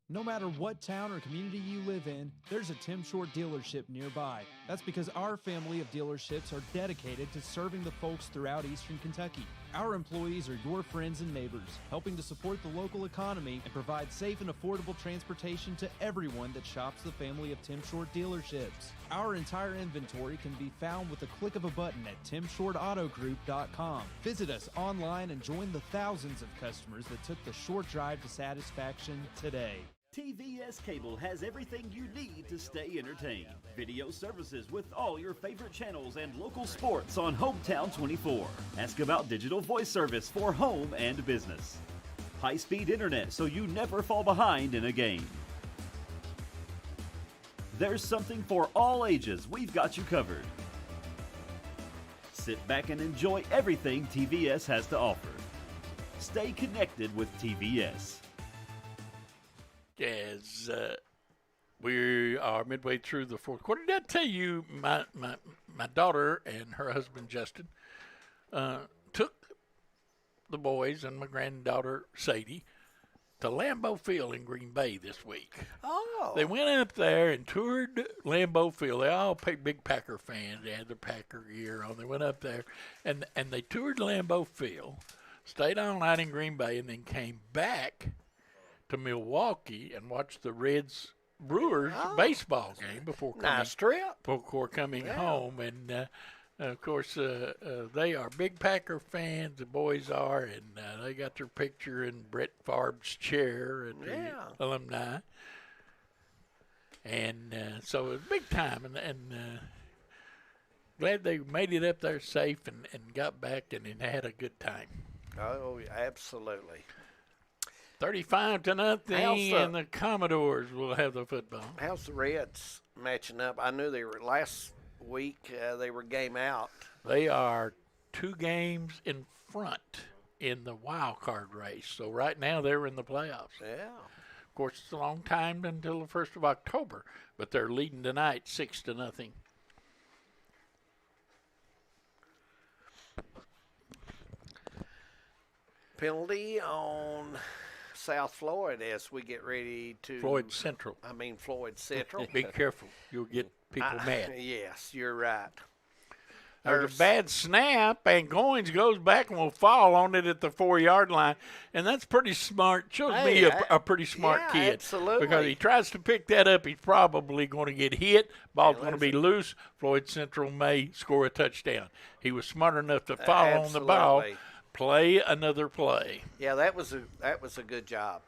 No matter what town or community you live in, there's a Tim Short dealership nearby. That's because our family of dealerships are dedicated to serving the folks throughout Eastern Kentucky. Our employees are your friends and neighbors, helping to support the local economy and provide safe and affordable transportation to everyone that shops the family of Tim Short dealerships. Our entire inventory can be found with a click of a button at timshortautogroup.com. Visit us online and join the thousands of customers that took the short drive to satisfaction today. TVS Cable has everything you need to stay entertained. Video services with all your favorite channels and local sports on Hometown 24. Ask about digital voice service for home and business. High-speed internet so you never fall behind in a game. There's something for all ages. We've got you covered. Sit back and enjoy everything TVS has to offer. Stay connected with TVS. As we are midway through the fourth quarter, did I tell you my daughter and her husband Justin took the boys and my granddaughter Sadie to Lambeau Field in Green Bay this week. Oh. They went up there and toured Lambeau Field. They all big Packer fans. They had their Packer gear on. They went up there and they toured Lambeau Field, stayed all night in Green Bay, and then came back to Milwaukee and watched the Reds Brewers baseball game before coming, nice trip. before coming home. And Of course, they are big Packer fans. The boys are, and they got their picture in Brett Favre's chair at the alumni. And so it was big time, and glad they made it up there safe and got back and had a good time. Oh, absolutely. 35-0, and the Commodores will have the football. How's the Reds matching up? I knew they were last week. They were game out. They are 2 games in front in the wild card race. So right now they're in the playoffs. Yeah. Of course, it's a long time until the 1st of October, but they're leading tonight 6-0. Penalty on South Floyd as we get ready to Floyd Central. Floyd Central. Be careful. You'll get people mad. Yes, you're right. There's a bad snap, and Goins goes back and will fall on it at the 4-yard line. And that's pretty smart. Shows me a pretty smart kid. Absolutely. Because he tries to pick that up, he's probably going to get hit. Ball's going to be loose. Floyd Central may score a touchdown. He was smart enough to fall on the ball. Play another play. Yeah, that was a good job.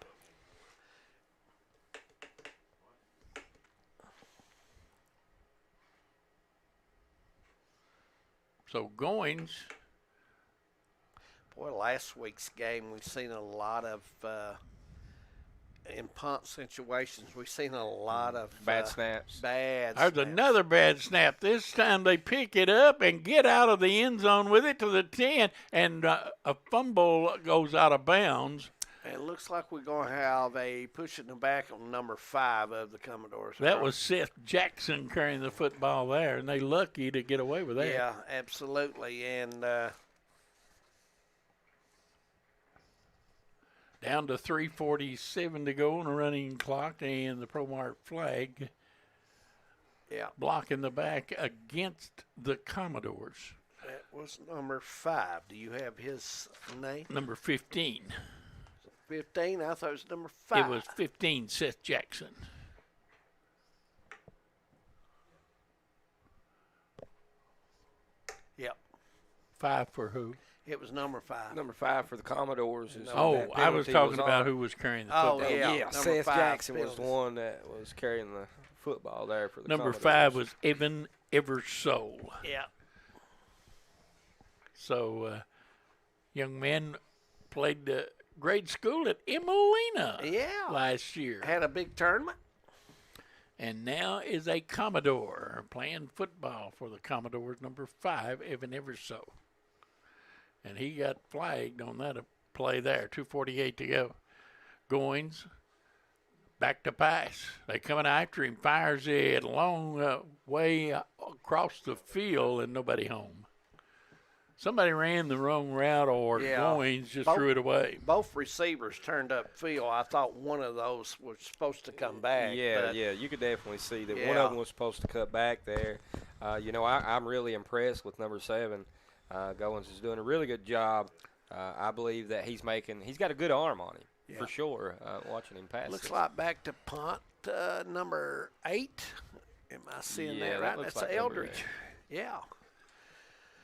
So Goins. Boy, last week's game we've seen a lot of in punt situations. We've seen a lot of bad snaps. There's another bad snap. This time they pick it up and get out of the end zone with it to the 10, and a fumble goes out of bounds. It looks like we're going to have a push in the back on number 5 of the Commodores. That was Seth Jackson carrying the football there, and they lucky to get away with that. Yeah, absolutely. And down to 3:47 to go on the running clock, and the Pro-Mart flag blocking the back against the Commodores. That was number 5. Do you have his name? Number 15. 15? I thought it was number 5. It was 15, Seth Jackson. Yep. 5 for who? It was number 5. Number 5 for the Commodores. I was talking about who was carrying the football. Yeah. Seth Jackson was the one that was carrying the football there for the Number Commodores. 5 was Evan Eversole. Yeah. So, young man played grade school at Emolina last year. Had a big tournament. And now is a Commodore playing football for the Commodores, number 5, Evan Eversole. And he got flagged on that play there, 2:48 to go. Goins, back to pass. They coming after him, fires it a long way across the field and nobody home. Somebody ran the wrong route or Goins just threw it away. Both receivers turned up field. I thought one of those was supposed to come back. Yeah, you could definitely see that one of them was supposed to cut back there. I'm really impressed with number 7. Goins is doing a really good job. I believe that he's got a good arm on him, for sure, watching him pass. Looks like back to punt number 8. Am I seeing that right? That's like Eldridge. Yeah.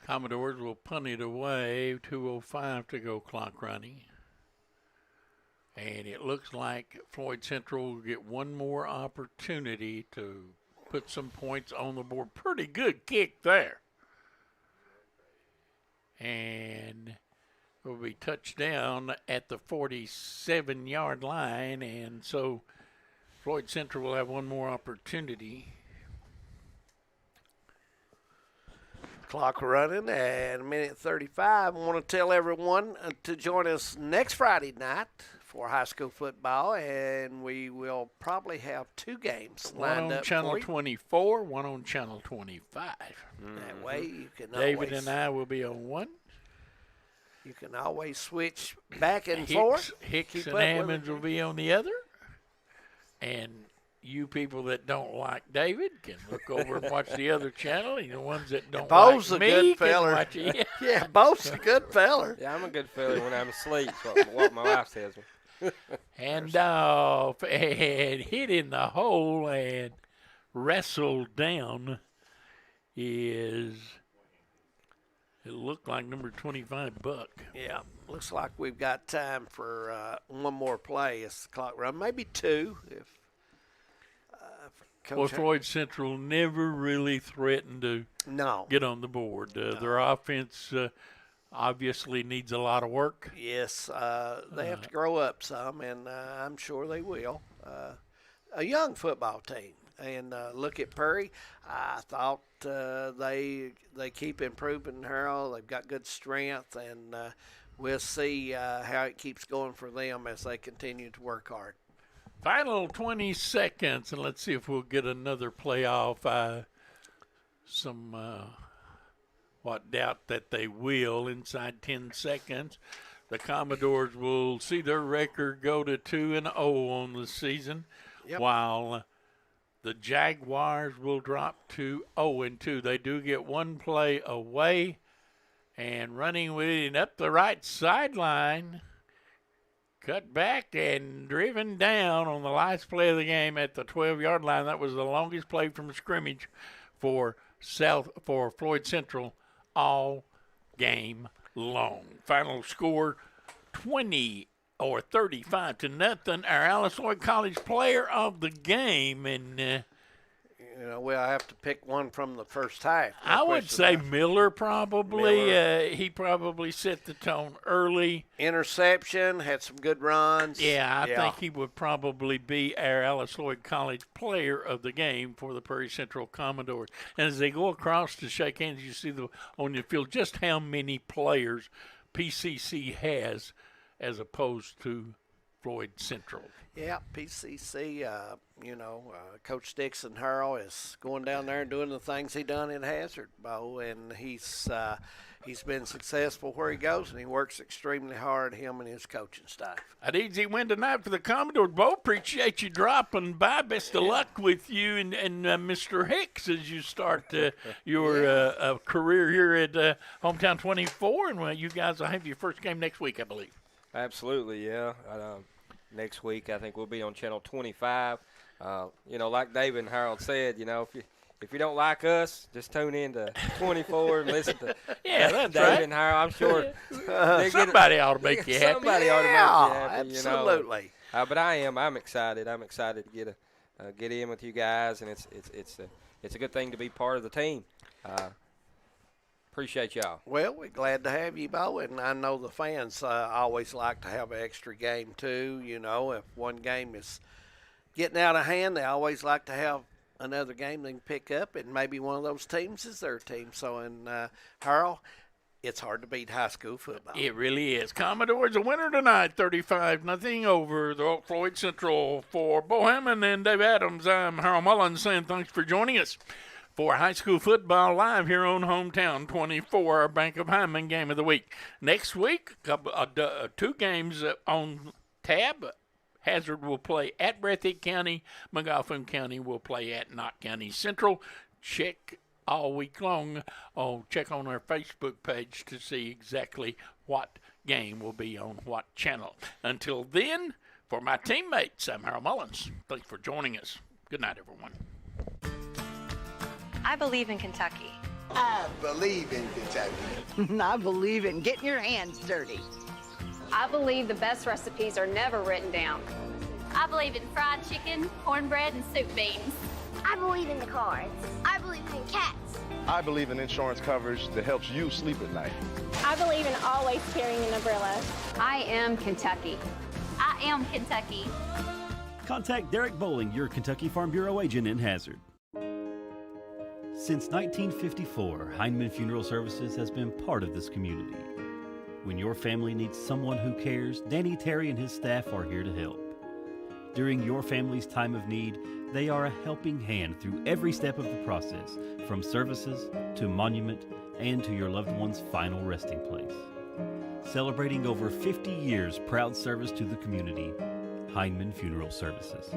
Commodores will punt it away, 2:05 to go clock running. And it looks like Floyd Central will get one more opportunity to put some points on the board. Pretty good kick there. And it will be touchdown at the 47-yard line. And so Floyd Central will have one more opportunity. Clock running at 1:35. I want to tell everyone to join us next Friday night for high school football, and we will probably have 2 games lined up. One on Channel 24, one on Channel 25. That way you can David and I will be on one. You can always switch back and forth. Hicks and Hammonds will be on the other. And you people that don't like David can look over and watch the other channel. And the ones that don't Bo's like a me good can feller. watch it. Yeah, Bo's a good feller. Yeah, I'm a good feller when I'm asleep, what my wife tells me. Hand off and hit in the hole and wrestled down is It looked like number 25, Buck. Yeah, looks like we've got time for one more play as the clock runs, maybe two if Coach Floyd Central never really threatened to get on the board. Their offense obviously needs a lot of work. Yes, they have to grow up some, and I'm sure they will. A young football team. And look at Perry. I thought they keep improving, Harold. They've got good strength, and we'll see how it keeps going for them as they continue to work hard. Final 20 seconds, and let's see if we'll get another playoff. Doubt that they will inside 10 seconds. The Commodores will see their record go to 2-0 on the season, while the Jaguars will drop to 0-2. They do get one play away, and running with it up the right sideline, cut back and driven down on the last play of the game at the 12-yard line. That was the longest play from scrimmage for Floyd Central all game long. Final score 35-0. Our Alice Lloyd College player of the game, and we'll have to pick one from the first half. I would say Miller probably. He probably set the tone early. Interception, had some good runs. Yeah, I think he would probably be our Alice Lloyd College player of the game for the Prairie Central Commodores. And as they go across to shake hands, you see on the field just how many players PCC has as opposed to Floyd Central. Yeah, PCC, Coach Dixon Harrell is going down there and doing the things he done in Hazard, Bo, and he's been successful where he goes, and he works extremely hard, him and his coaching staff. An easy win tonight for the Commodores. Bo, appreciate you dropping by. Best of luck with you and Mr. Hicks as you start your career here at Hometown 24, and you guys will have your first game next week, I believe. Absolutely, yeah. Next week, I think we'll be on Channel 25. Like David and Harold said, if you don't like us, just tune in to 24 and listen to that's David right. and Harold. I'm sure somebody ought to make you happy. Somebody ought to make you happy. Absolutely. But I'm excited. I'm excited to get in with you guys, and it's a good thing to be part of the team. Appreciate y'all. Well, we're glad to have you, Bo, and I know the fans always like to have an extra game too. If one game is getting out of hand, they always like to have another game they can pick up, and maybe one of those teams is their team. So, Harold, it's hard to beat high school football. It really is. Commodores a winner tonight, 35-0 over the Floyd Central. For Bo Hammond and Dave Adams, I'm Harold Mullins saying thanks for joining us for high school football live here on Hometown 24, our Bank of Hyman game of the week. Next week, two games on tab. Hazard will play at Breathitt County. McGoffin County will play at Knott County Central. Check all week long. Check on our Facebook page to see exactly what game will be on what channel. Until then, for my teammates, I'm Harold Mullins. Thanks for joining us. Good night, everyone. I believe in Kentucky. I believe in Kentucky. I believe in getting your hands dirty. I believe the best recipes are never written down. I believe in fried chicken, cornbread, and soup beans. I believe in the cards. I believe in cats. I believe in insurance coverage that helps you sleep at night. I believe in always carrying an umbrella. I am Kentucky. I am Kentucky. Contact Derek Bowling, your Kentucky Farm Bureau agent in Hazard. Since 1954, Heinemann Funeral Services has been part of this community. When your family needs someone who cares, Danny Terry and his staff are here to help. During your family's time of need, they are a helping hand through every step of the process, from services to monument and to your loved one's final resting place. Celebrating over 50 years proud service to the community, Heinemann Funeral Services.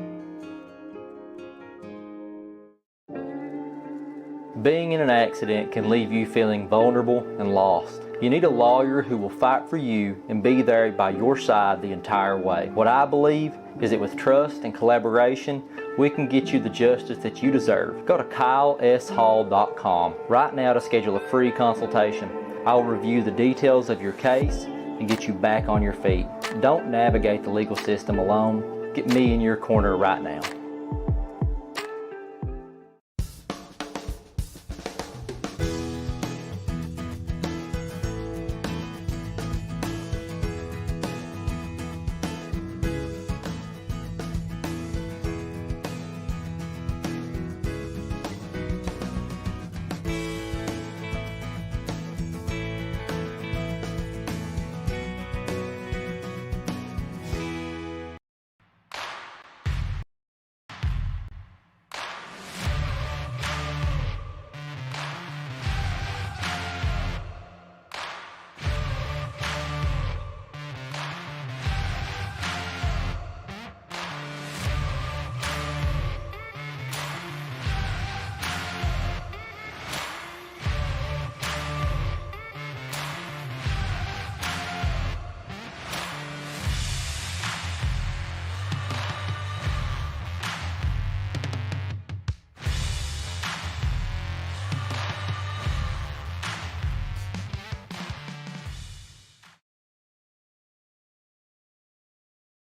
Being in an accident can leave you feeling vulnerable and lost. You need a lawyer who will fight for you and be there by your side the entire way. What I believe is that with trust and collaboration, we can get you the justice that you deserve. Go to KyleSHall.com right now to schedule a free consultation. I'll review the details of your case and get you back on your feet. Don't navigate the legal system alone. Get me in your corner right now.